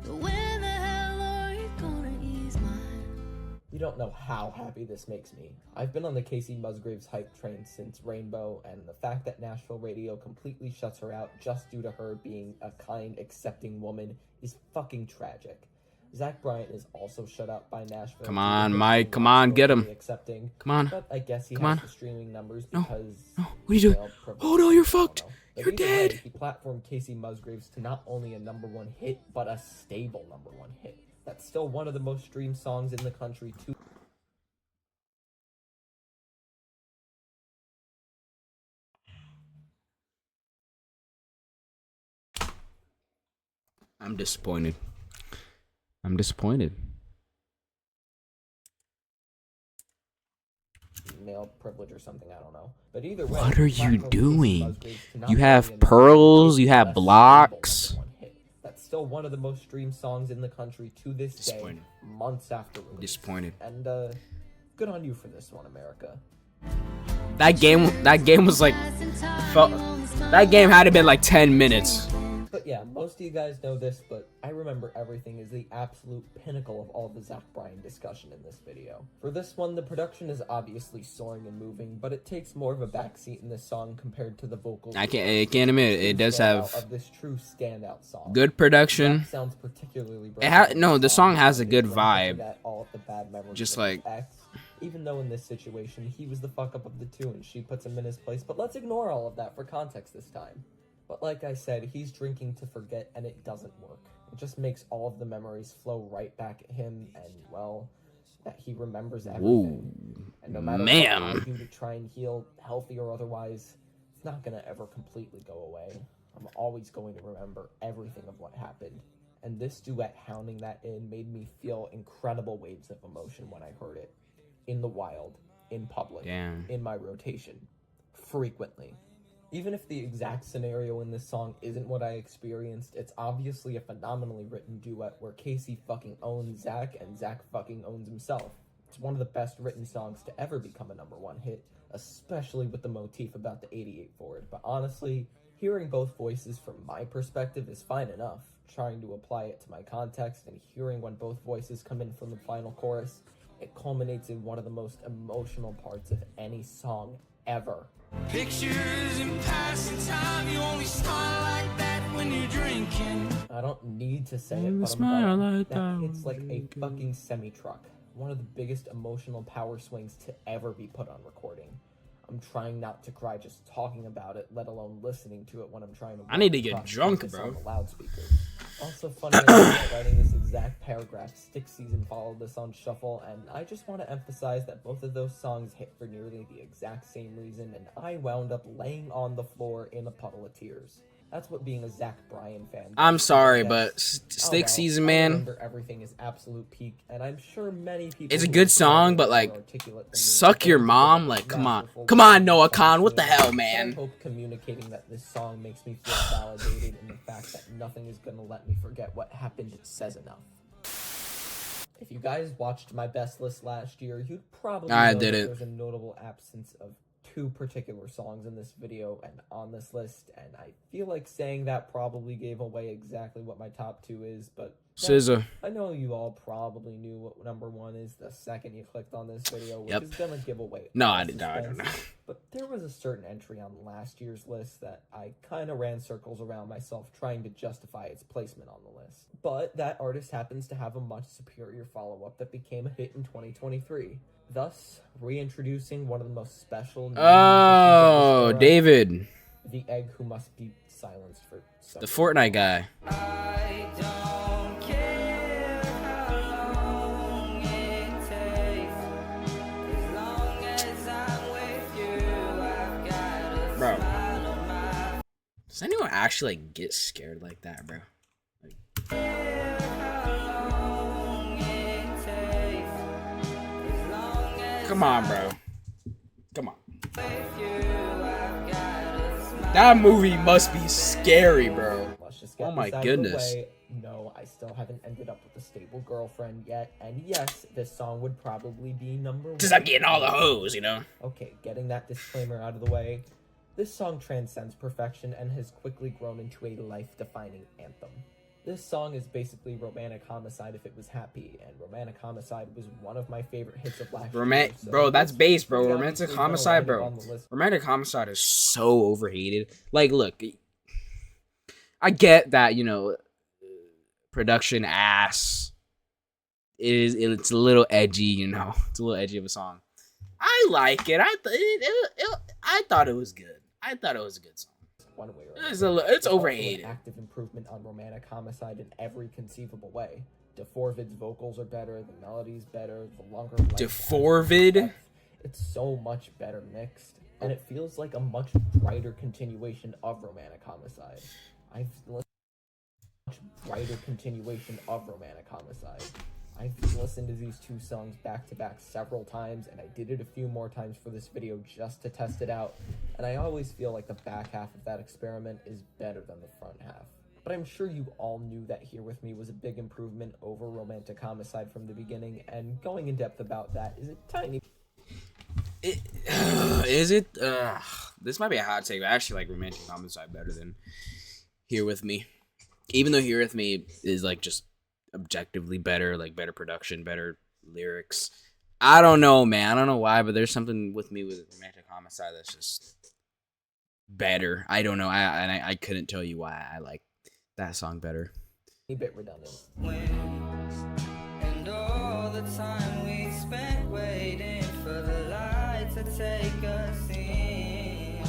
But when the hell are you gonna ease mine? You don't know how happy this makes me. I've been on the Casey Musgraves hype train since Rainbow, and the fact that Nashville radio completely shuts her out just due to her being a kind, accepting woman is fucking tragic. Zach Bryan is also shut out by Nashville. Come due to on, him Mike, not come on, get him. socially accepting, Come on. but I guess he Come has on. the streaming numbers No, because. no, what are you doing? male privilege. Oh no, you're I don't fucked. know. But You're either way, dead. he platformed Casey Musgraves to not only a #1 hit, but a stable #1 hit. That's still one of the most streamed songs in the country, too. I'm disappointed. I'm disappointed. Male privilege or something, I don't know. But either way, What are he you platformed Casey doing? Musgraves to not You only have a #1 pearls, hit, you but have a stable blocks. #1 hit. That's still one of the most streamed songs in the country to this day, Disappointed. months after release. Disappointed. And good on you for this one, America. That game was like, that game had to been like 10 minutes. But yeah, most of you guys know this, but I Remember Everything is the absolute pinnacle of all the Zach Bryan discussion in this video. For this one, the production is obviously soaring and moving, but it takes more of a backseat in this song compared to the vocals. I can't admit it does have of this true standout song. good production. Zach sounds particularly No, the song has a good Runs vibe. into that all of the bad memories Just of like- his ex. Even though in this situation he was the fuck up of the two and she puts him in his place, but let's ignore all of that for context this time. But like I said, he's drinking to forget and it doesn't work. It just makes all of the memories flow right back at him and, well, that he remembers everything. And no matter what I do to try and heal, healthy or otherwise, it's not gonna ever completely go away. I'm always going to remember everything of what happened. And this duet hounding that in made me feel incredible waves of emotion when I heard it. In the wild, in public, Damn. in my rotation, frequently. Even if the exact scenario in this song isn't what I experienced, it's obviously a phenomenally written duet where Casey fucking owns Zach and Zach fucking owns himself. It's one of the best written songs to ever become a #1 hit, especially with the motif about the 88 Ford. But honestly, hearing both voices from my perspective is fine enough. Trying to apply it to my context and hearing when both voices come in from the final chorus, it culminates in one of the most emotional parts of any song ever. Pictures in passing time, you only smile like that when you're drinking. I don't need to say You it, but smile I'm like that that hits like when a you drink. fucking semi-truck. One of the biggest emotional power swings to ever be put on recording. I'm trying not to cry just talking about it, let alone listening to it when I'm trying to. I need to get process drunk, this bro. on the loudspeaker. Also, funny enough, writing this exact paragraph, Stick Season followed this on shuffle, and I just want to emphasize that both of those songs hit for nearly the exact same reason, and I wound up laying on the floor in a puddle of tears. That's what being a Zach Bryan fan does. I'm sorry, Yes. but Oh, Stick well, Season, I man. Remember Everything is absolute peak, and I'm sure many people. It's a who good are song, but, more like, articulate than me suck think your it's a mom, like, come on. masterful Come on, song Noah song Khan, what the tuning. hell, So man? I hope communicating that this song makes me feel validated in the fact that nothing is gonna let me forget what happened says enough. If you guys watched my best list last year, you'd probably I know that didn't. there's a notable absence of two particular songs in this video and on this list, and I feel like saying that probably gave away exactly what my top two is, but SZA. I know you all probably knew what #1 is the second you clicked on this video, which Yep. is gonna give away No, all I don't suspense. know. But there was a certain entry on last year's list that I kind of ran circles around myself trying to justify its placement on the list. But that artist happens to have a much superior follow-up that became a hit in 2023. Thus, reintroducing one of the most special new Oh, musicians of this era, David. the egg who must be silenced for some The Fortnite guy. I don't care how long it takes. As long as I'm with you, I've got a Bro. smile on my Does anyone actually like, get scared like that, bro? Come on, bro. Come on. That movie must be scary, bro. Let's just get Oh my this out goodness. Of the way. No, I still haven't ended up with a stable girlfriend yet, and yes, this song would probably be #1. Cause I'm getting all the hoes, you know. Okay, getting that disclaimer out of the way, this song transcends perfection and has quickly grown into a life-defining anthem. This song is basically Romantic Homicide if it was happy, and Romantic Homicide was one of my favorite hits of last year. so Bro, that's base, bro. we Romantic obviously gonna Homicide, wind up bro. on the list. Romantic Homicide is so overhated. Like, look, I get that, you know, production ass, It's a little edgy, you know. It's a little edgy of a song. I like it. I thought it was good. I thought it was a good song. One way or It's another. it's also overhated. An active improvement on Romantic Homicide in every conceivable way. DeForvid's vocals are better, the melody's better, the longer length adds DeForvid? depth. It's so much better mixed, and it feels like a much brighter continuation of Romantic Homicide. I've listened to a much brighter continuation of Romantic Homicide. I've listened to these two songs back to back several times, and I did it a few more times for this video just to test it out, and I always feel like the back half of that experiment is better than the front half. But I'm sure you all knew that Here With Me was a big improvement over Romantic Homicide from the beginning, and going in depth about that is a tiny... Is it? This might be a hot take, but I actually like Romantic Homicide better than Here With Me. Even though Here With Me is like just objectively better, like better production, better lyrics. I don't know, man. I don't know why, but there's something with me with Romantic Homicide that's just better. I don't know. I couldn't tell you why I like that song better. A bit redundant. And all the time we spent waiting for the light to take us in.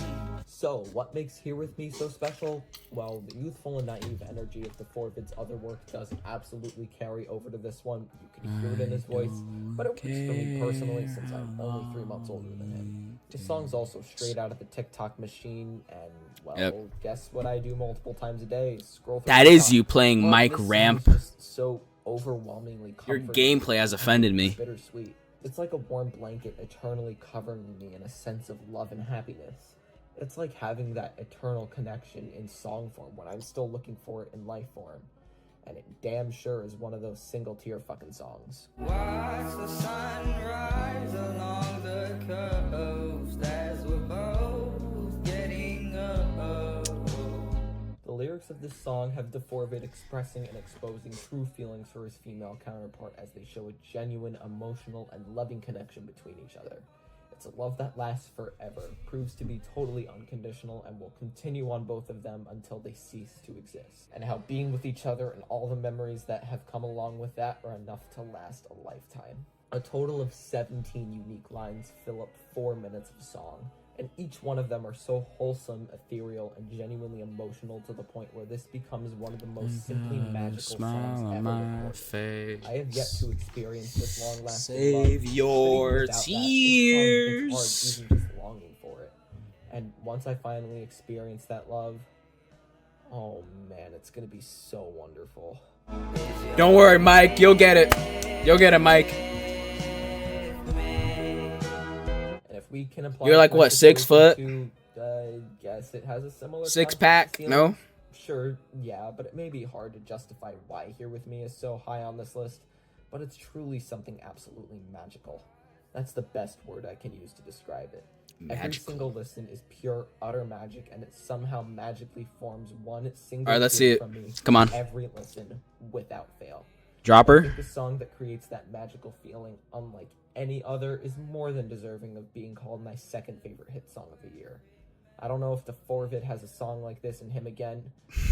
So, what makes Here With Me so special? Well, the youthful and naive energy of DeForvid's other work does absolutely carry over to this one. You can hear it in his voice, but it works for me personally since I'm only 3 months older than him. His song's also straight out of the TikTok machine, and, well, Yep. guess what I do multiple times a day? Scroll through That is TikTok. you playing Well, Mike this song Ramp. is just so overwhelmingly Your comforting gameplay has and offended me. bittersweet. It's like a warm blanket eternally covering me in a sense of love and happiness. It's like having that eternal connection in song form when I'm still looking for it in life form. And it damn sure is one of those single tier fucking songs. Watch the sunrise along the coast as we're both getting old. The lyrics of this song have DeForvid expressing and exposing true feelings for his female counterpart as they show a genuine, emotional, and loving connection between each other. It's a love that lasts forever, proves to be totally unconditional, and will continue on both of them until they cease to exist. And how being with each other and all the memories that have come along with that are enough to last a lifetime. A total of 17 unique lines fill up 4 minutes of song, and each one of them are so wholesome, ethereal, and genuinely emotional to the point where this becomes one of the most simply magical songs ever recorded. I have yet to experience this long-lasting love, Save but your even without that, this song tears. hits hard even just longing for it. And once I finally experience that love, oh man, it's gonna be so wonderful. Don't worry, Mike. You'll get it. You'll get it, Mike. And if we can apply You're like, this what, 6 foot? to, guess it has a similar 6 concept pack? feeling. No. Sure, yeah, but it may be hard to justify why Here With Me is so high on this list, but it's truly something absolutely magical. That's the best word I can use to describe it. Every Magical. single listen is pure, utter magic, and it somehow magically forms one single Alright, let's truth see it. from me Come on. every listen without fail. I Dropper. think the song that creates that magical feeling, unlike any other, is more than deserving of being called my second favorite hit song of the year. I don't know if DeForvid has a song like this in him again,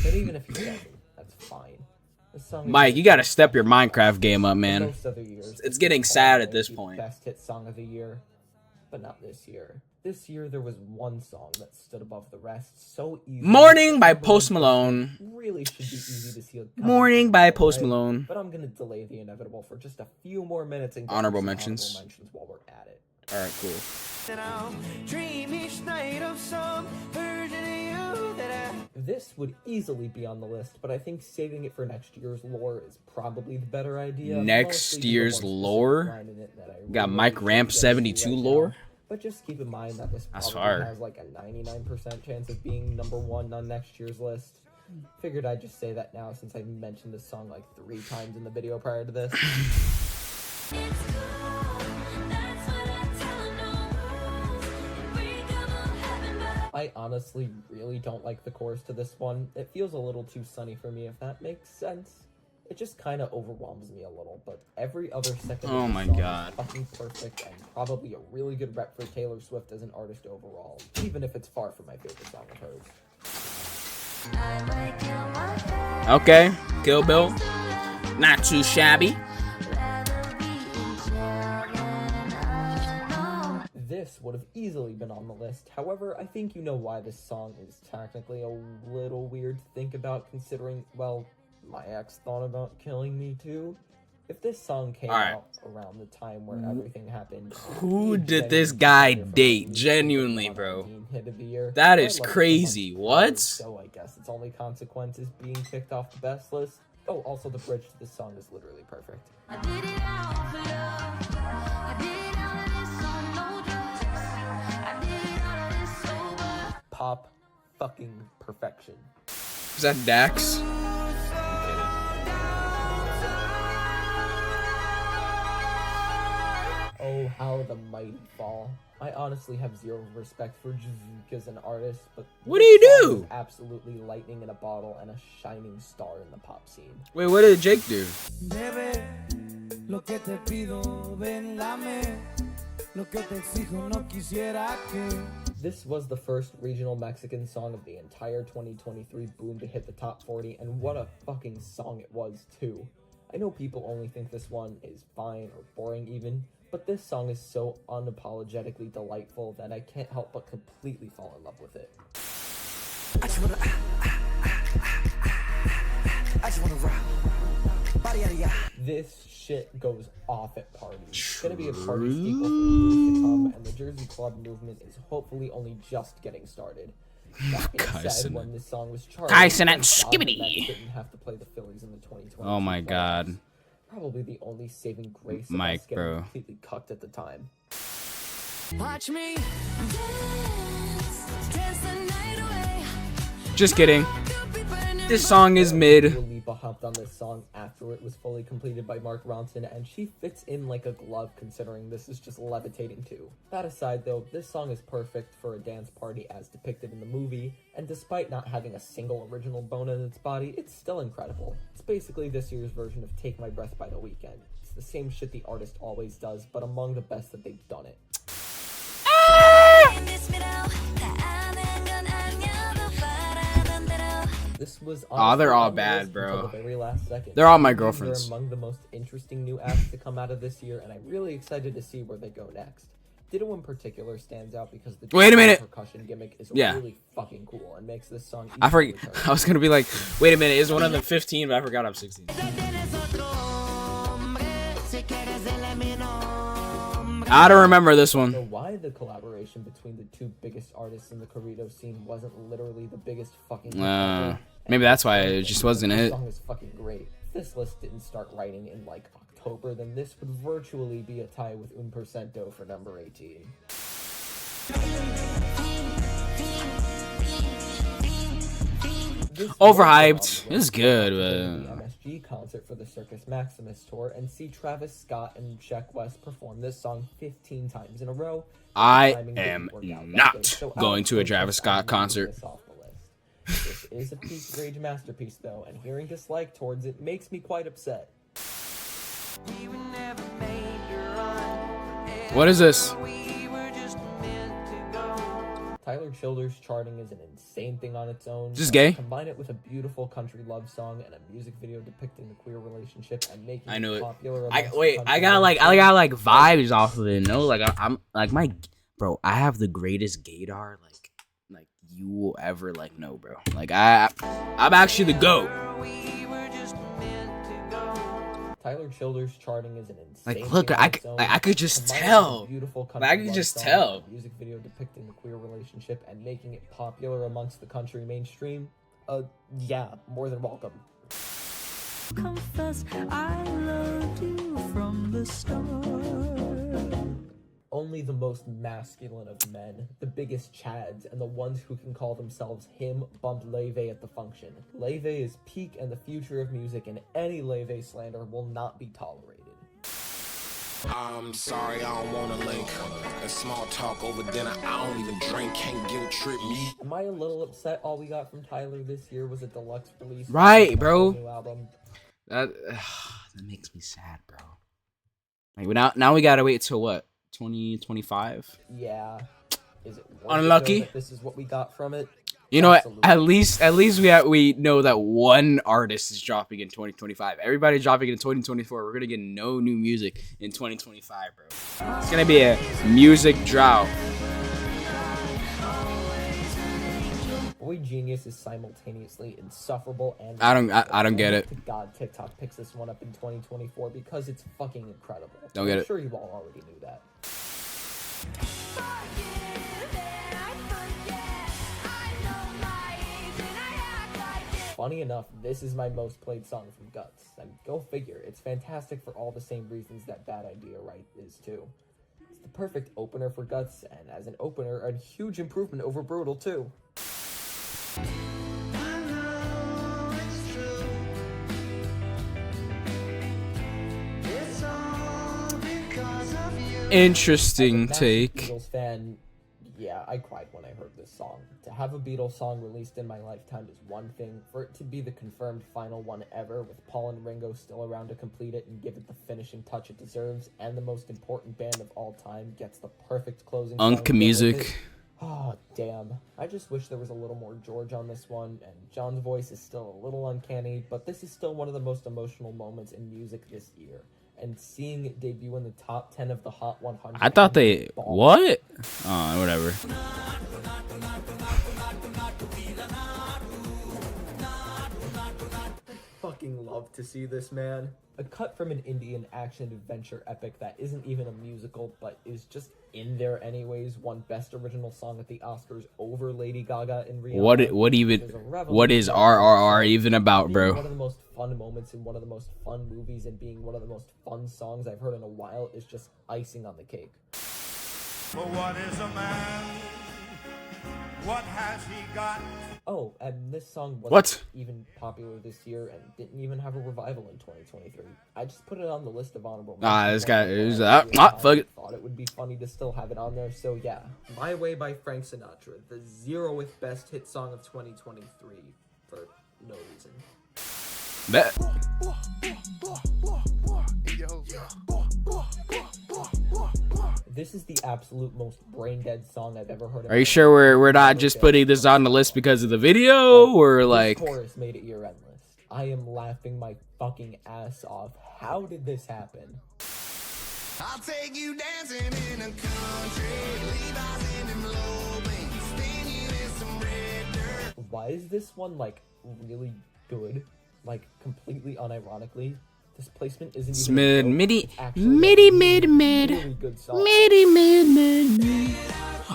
but even if he doesn't, that's fine. This song is Mike, just you gotta as step your special. Minecraft game up, For man. most other years, It's this getting is sad at always this the point. Best hit song of the year, but not this year. This year there was one song that stood above the rest so easily. Morning by that everyone Post Malone. really should be easy to see. coming Morning from by the Post right? Malone. But I'm gonna delay the inevitable for just a few more minutes and get Honorable some mentions. honorable mentions while we're at it. Alright, cool. And I'll dream each night of some version of you that I This would easily be on the list, but I think saving it for next year's lore is probably the better idea. Next mostly due to year's one specific lore? line in it that I Got really Mike can't Ramp get into 72 right now. lore? But just keep in mind that this That's probably fire. has like a 99% chance of being number 1 on next year's list. Figured I'd just say that now since I mentioned this song like 3 times in the video prior to this. I honestly really don't like the chorus to this one. It feels a little too sunny for me, if that makes sense. It just kind of overwhelms me a little, but every other second Oh of the my song God. is fucking perfect and probably a really good rep for Taylor Swift as an artist overall, even if it's far from my favorite song of hers. Okay. Kill Bill. Not too shabby. This would have easily been on the list. However, I think you know why this song is technically a little weird to think about, considering, well, my ex thought about killing me too. If this song came Alright. out around the time where everything happened, Who he'd did this genuinely guy consider for date? at least Genuinely, the bro. hit of the year. That I is love it so crazy. much, What? So I guess its only consequence is being kicked off the best list. Oh, also the bridge to this song is literally perfect. I did it all for love. I did all of this on no drugs. I did all of this sober. Pop fucking perfection. Is that Dax? Oh, how the mighty fall. I honestly have zero respect for Jzook as an artist, but What do you this song do? is absolutely lightning in a bottle and a shining star in the pop scene. Wait, what did Jake do? Bebé, lo que te pido, ven, dame. Lo que te exijo, no quisiera que. This was the first regional Mexican song of the entire 2023 boom to hit the top 40, and what a fucking song it was, too. I know people only think this one is fine or boring even, but this song is so unapologetically delightful that I can't help but completely fall in love with it. I just wanna rock. Body out of ya. This shit goes off at parties. It's gonna be a party staple for years to come, and the Jersey Club movement is hopefully only just getting started. That being said, Kyson. when this song was charted, Kyson and thank God the Skibbity. Mets didn't have to play the Phillies in the 2020. Oh my God. Probably the only saving grace of Mike, us getting bro. completely cucked at the time. Watch me dance, dance the night away. Just kidding. Could be burning This song is Dua mid. Lipa hopped on this song after it was fully completed by Mark Ronson, and she fits in like a glove considering this is just levitating too. That aside though, this song is perfect for a dance party as depicted in the movie, and despite not having a single original bone in its body, it's still incredible. It's basically this year's version of Take My Breath by The Weeknd. It's the same shit the artist always does, but among the best that they've done it. This was Aw, they're honestly all on the bad, list bro. until the very last second. They're all my These girlfriends. are among the most interesting new acts to come out of this year, and I'm really excited to see where they go next. Ditto in particular stands out because the Wait a minute. percussion gimmick is Yeah. really fucking cool and makes this song. I easily forget. charted. I was gonna be like, wait a minute, is one of them 15? But I forgot I'm 16. I don't remember this So one. why the collaboration between the two biggest artists in the corrido scene wasn't literally the biggest fucking hit ever? Maybe that's why And it just wasn't a this hit. song is fucking great. If this list didn't start writing in like October, then this would virtually be a tie with Un Percento for number 18. This Overhyped. was It's good, the but MSG concert for the Circus Maximus tour and see Travis Scott and Check West perform this song 15 times in a row. I Timing didn't am work out that not day, so going to a out Travis of Scott protest, I'm concert. moving this off the list. This is a peak rage masterpiece though, and hearing dislike towards it makes me quite upset. What is this? Tyler Childers' charting is an insane thing on its own. Is this but gay? Combine it with a beautiful country love song and a music video depicting the queer relationship and making I knew it. popular. I amongst the wait. country I got like mainstream. vibes off of it. No, like I'm like my bro. I have the greatest gaydar like you will ever like know, bro. Like I'm actually the goat. Tyler Childers' charting is an insane. Like, look, thing I on its own. I could just Combine it with a tell. beautiful Like, I country could love just song tell. and a music video depicting the queer relationship and making it popular amongst the country mainstream. Yeah, more than welcome. Confess I loved you from the start. Only the most masculine of men, the biggest chads, and the ones who can call themselves him bumped Leve at the function. Leve is peak and the future of music, and any Leve slander will not be tolerated. I'm sorry, I don't wanna link. That small talk over dinner, I don't even drink, can't guilt trip me. Am I a little upset all we got from Tyler this year was a deluxe release? Right, of a bro. New album? That makes me sad, bro. Like now we gotta wait till what 2025? Yeah. Is it worth it, Unlucky. though, that this is what we got from it? You know what? Absolutely. At least we know that one artist is dropping in 2025. Everybody's dropping in 2024. We're gonna get no new music in 2025, bro. It's gonna be a music drought. Boy Genius is simultaneously insufferable and I don't get it. to God, TikTok picks this one up in 2024 because it's fucking incredible. Don't get I'm it. sure you all already knew that. Funny enough, this is my most played song from Guts. And go figure, it's fantastic for all the same reasons that Bad Idea Right is too. It's the perfect opener for Guts, and as an opener, a huge improvement over Brutal too. Interesting As a massive take. Beatles fan, yeah, I cried when I heard this song. To have a Beatles song released in my lifetime is one thing. For it to be the confirmed final one ever, with Paul and Ringo still around to complete it and give it the finishing touch it deserves, and the most important band of all time gets the perfect closing song to Unk go with music. it. Oh, damn. I just wish there was a little more George on this one, and John's voice is still a little uncanny, but this is still one of the most emotional moments in music this year. And seeing it debut in the top 10 of the Hot 100... I thought they balls. what? Oh, whatever. Fucking love to see this, man. A cut from an Indian action-adventure epic that isn't even a musical, but is just in there anyways, won Best Original Song at the Oscars over Lady Gaga and Rihanna. What There's a what is revolution RRR even about, being bro? one of the most fun moments in one of the most fun movies and being one of the most fun songs I've heard in a while is just icing on the cake. For what is a man? What has he got? Oh, and this song wasn't What? even popular this year and didn't even have a revival in 2023. I just put it on the list of honorable Ah, mentions this guy because is I fuck it. thought it would be funny to still have it on there, so yeah. My Way by Frank Sinatra, the 0th best hit song of 2023 for no reason. Bet. This is the absolute most brain dead song I've ever heard. in Are my you sure life. we're not just putting this on the list because of the video, or This like? chorus made it year-end list. I am laughing my fucking ass off. How did this happen? I'll take you dancing in a country, Levi's in them low jeans, spin you in some red dirt. Why is this one like really good? Like completely unironically, this placement isn't It's even a mid, joke. midi, It's actually a midi, really, mid. really good song. Mid.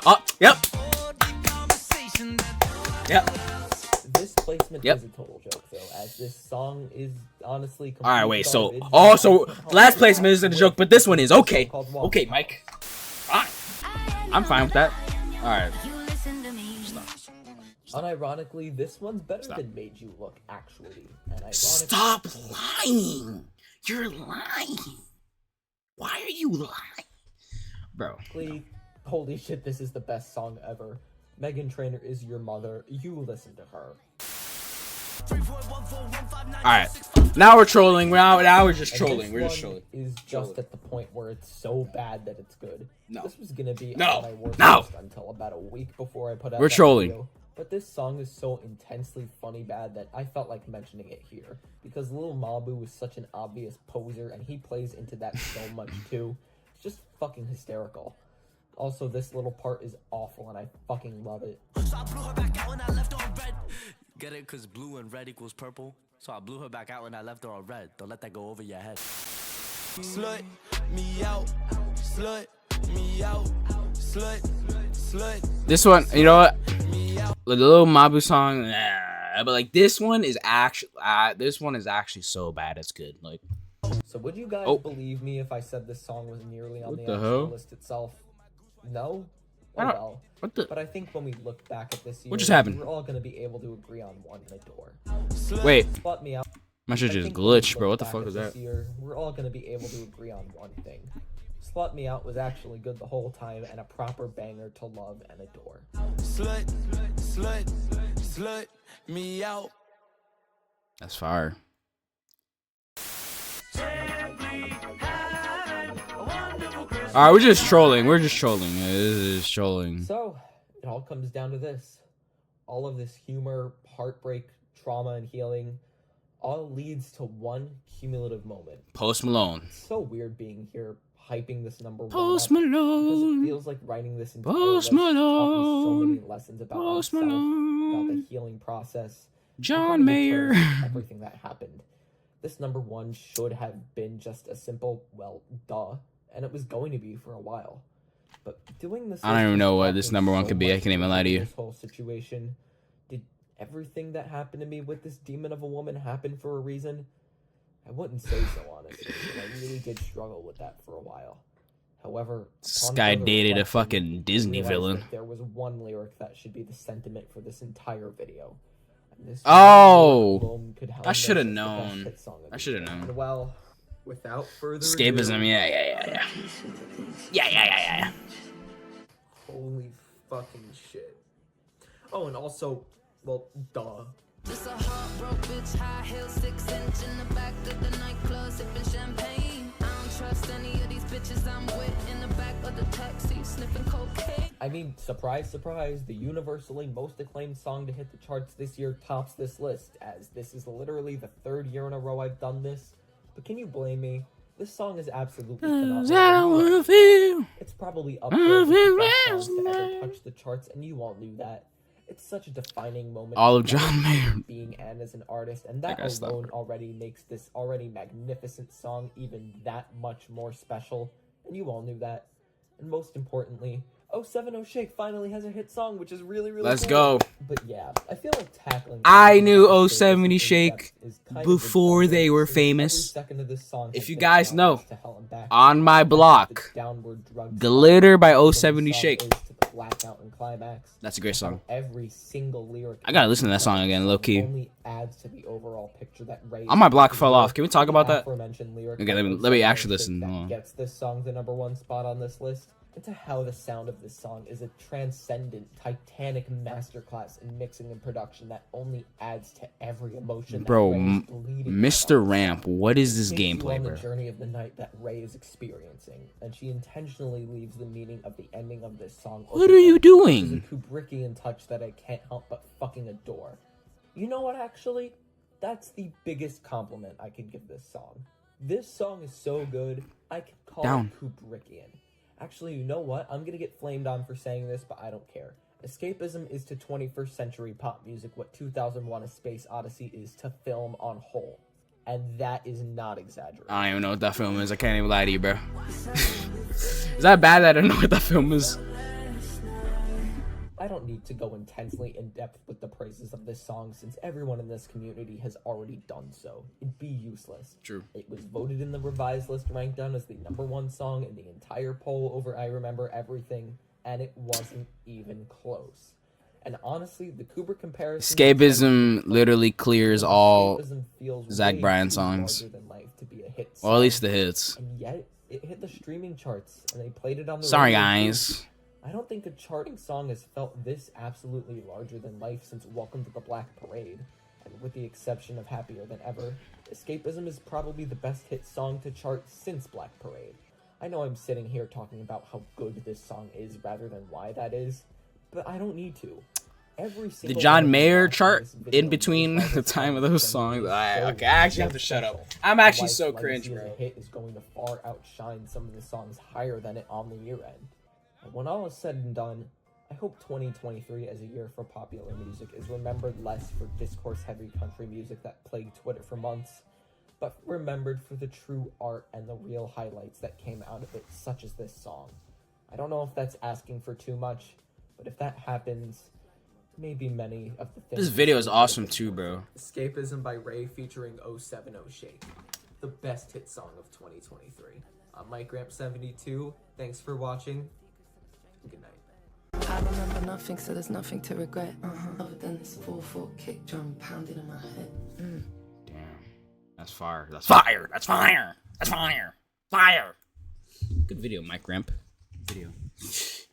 Oh, yep. Yep. This placement Yep. is a total joke though, as this song is honestly. All right, complete wait. So, garbage. also, last placement isn't a joke, but this one is okay. Okay, Mike. Fine. I'm fine with that. All right. Unironically, this one's better than Made You Look, actually. And ironically, Stop lying. You're lying. Why are you lying, bro? holy shit, this is the best song ever. Meghan Trainor is your mother. You listen to her. All right. Now we're trolling. Now we're just And trolling. this We're just one trolling. Is just at the point where it's so bad that it's good. No. This was gonna be No. on my worst No. list until about a week before I put out. We're that trolling. video. But this song is so intensely funny bad that I felt like mentioning it here because Lil Mabu is such an obvious poser and he plays into that so much too. It's just fucking hysterical. Also, this little part is awful and I fucking love it. Get it? Cause blue and red equals purple. So I blew her back out when I left her on red. Don't let that go over your head. Slut me out, slut me out, slut. This one, you know what? The little Mabu song, but like this one is actually so bad it's good. Like, So would you guys Oh. believe me if I said this song was nearly on What the the actual hell? list itself? No? I Oh don't- well. what the? But I think when we look back at this year, What just happened? we're all gonna be able to agree on one in a door. Wait, Spot me out. my shit I just think when we glitched, look bro. What the back fuck at was this that? Year, we're all gonna be able to agree on one thing. Slut Me Out was actually good the whole time and a proper banger to love and adore. Slut me out. That's fire. Alright, we're just trolling. We're just trolling. This is trolling. So, it all comes down to this. all of this humor, heartbreak, trauma, and healing all leads to one cumulative moment. Post Malone. It's so weird being here hyping this number one Post up, because it Malone. feels like writing this entire Post list taught me so Malone. many lessons about Post myself, about the Malone. healing process, and John coming to Mayer. terms with everything that happened. This number one should have been just a simple, well, duh, and it was going to be for a while. But doing this, I don't list even know has what taught this me number one so could be. I much can't even lie to you. This whole situation. Did everything that happened to me with this demon of a woman happen for a reason? I wouldn't say so, honestly, but I really did struggle with that for a while. However, This upon guy further dated a reflection, fucking I Disney realized villain. that there was one lyric that should be the sentiment for this entire video. And this Oh! lyric alone could helm I this shoulda as the best known. hit song of I the shoulda year. known. And well, without further Escapism, ado, yeah. Yeah. holy fucking shit. Oh, and also, well, duh. Just a heartbroken bitch, high heel, 6-inch in the back of the nightclub, sipping champagne. I don't trust any of these bitches I'm with in the back of the taxi, sniffing cocaine. I mean, surprise, surprise, the universally most acclaimed song to hit the charts this year tops this list, as this is literally the third year in a row I've done this. But can you blame me? This song is absolutely phenomenal. It's probably up there with the best songs to ever touch the charts, and you all knew that. It's such a defining moment. All of for John Mayer. being Anne as an artist, and that guy's alone stubborn. already makes this already magnificent song even that much more special, and you all knew that. And most importantly, 070 Shake finally has a hit song, which is really, really Let's cool. go. But yeah, I feel like tackling. I everything knew about 070 in Shake depth is kind of before redundant, they were since famous. every second of this song If has you been guys know, downwards to hell and back. On My It's Block, downward drug Glitter by slide, 070 the song Shake. is to the blackout and climax. That's a great song. Every single lyric. I gotta listen to that song again, low key. Only adds to the overall picture that Ray. On My Block fell off. Can we talk about that? Aforementioned lyric Okay, by let me 070 actually Shake listen. that Hold on. Gets this song the number one spot on this list. And to how the sound of this song is a transcendent, titanic masterclass in mixing and production that only adds to every emotion. Bro, that Ray is bleeding out Mr. on the Ramp, song. what is this Takes you gameplay, on the bro? journey of the night that Ray is experiencing, and she intentionally leaves the meaning of the ending of this song. What are you open, doing? which is a Kubrickian touch that I can't help but fucking adore. You know what? Actually, that's the biggest compliment I could give this song. This song is so good, I could call Down. it Kubrickian. Actually, you know what? I'm gonna get flamed on for saying this, but I don't care. Escapism is to 21st century pop music what 2001: A Space Odyssey is to film on whole. And that is not exaggerating. I don't even know what that film is. I can't even lie to you, bro. Is that bad that I don't know what that film is? I don't need to go intensely in depth with the praises of this song since everyone in this community has already done so. It'd be useless. True. It was voted in the revised list, ranked down as the number one song in the entire poll over I Remember Everything, and it wasn't even close. And honestly, the Kubrick comparison... Escapism literally clears all Escapism feels Zach way Bryan too songs. larger than life to be a hit Or at song, least the hits. and yet it hit the streaming charts, and they played it on the Sorry, radio, too. guys. I don't think a charting song has felt this absolutely larger than life since Welcome to the Black Parade, and with the exception of Happier Than Ever, Escapism is probably the best hit song to chart since Black Parade. I know I'm sitting here talking about how good this song is rather than why that is, but I don't need to. Every The single John one of the Mayer songs in chart this video in between knows why the this time song of is those genuinely songs. I so okay, I actually have to special. shut up. I'm actually Life's so legacy cringe, as a bro. hit is going to far outshine some of the songs higher than it on the year end. And when all is said and done, I hope 2023 as a year for popular music is remembered less for discourse-heavy country music that plagued Twitter for months, but remembered for the true art and the real highlights that came out of it, such as this song. I don't know if that's asking for too much, but if that happens, maybe many of the things... This video is awesome too, bro. Escapism by Ray featuring 070 Shake, the best hit song of 2023. I'm Mike Ramp 72. Thanks for watching. Good night. I remember nothing, so there's nothing to regret. Other than this 4/4 kick drum pounding in my head. Damn. That's fire. That's fire. That's fire. That's fire. Fire. Good video, Mike Ramp. Good video.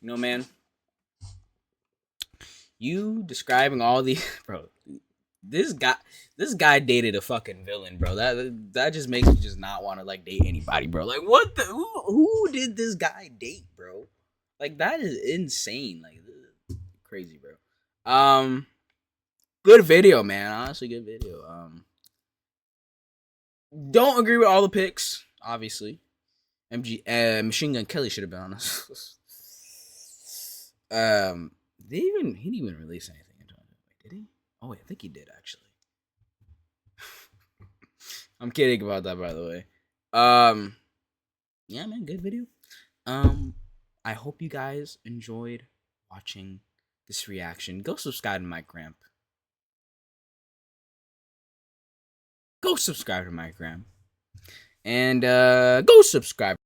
You know, man. You describing all the bro. This guy dated a fucking villain, bro. That just makes me just not want to like date anybody, bro. Like what the who did this guy date, bro? Like that is insane. Like crazy, bro. good video, man. Honestly, good video. Don't agree with all the picks, obviously. Machine Gun Kelly should have been on this. He didn't even release anything into it, did he? Oh wait, I think he did actually. I'm kidding about that, by the way. Yeah, man, good video. I hope you guys enjoyed watching this reaction. Go subscribe to Mike Ramp. Go subscribe to Mike Ramp. And go subscribe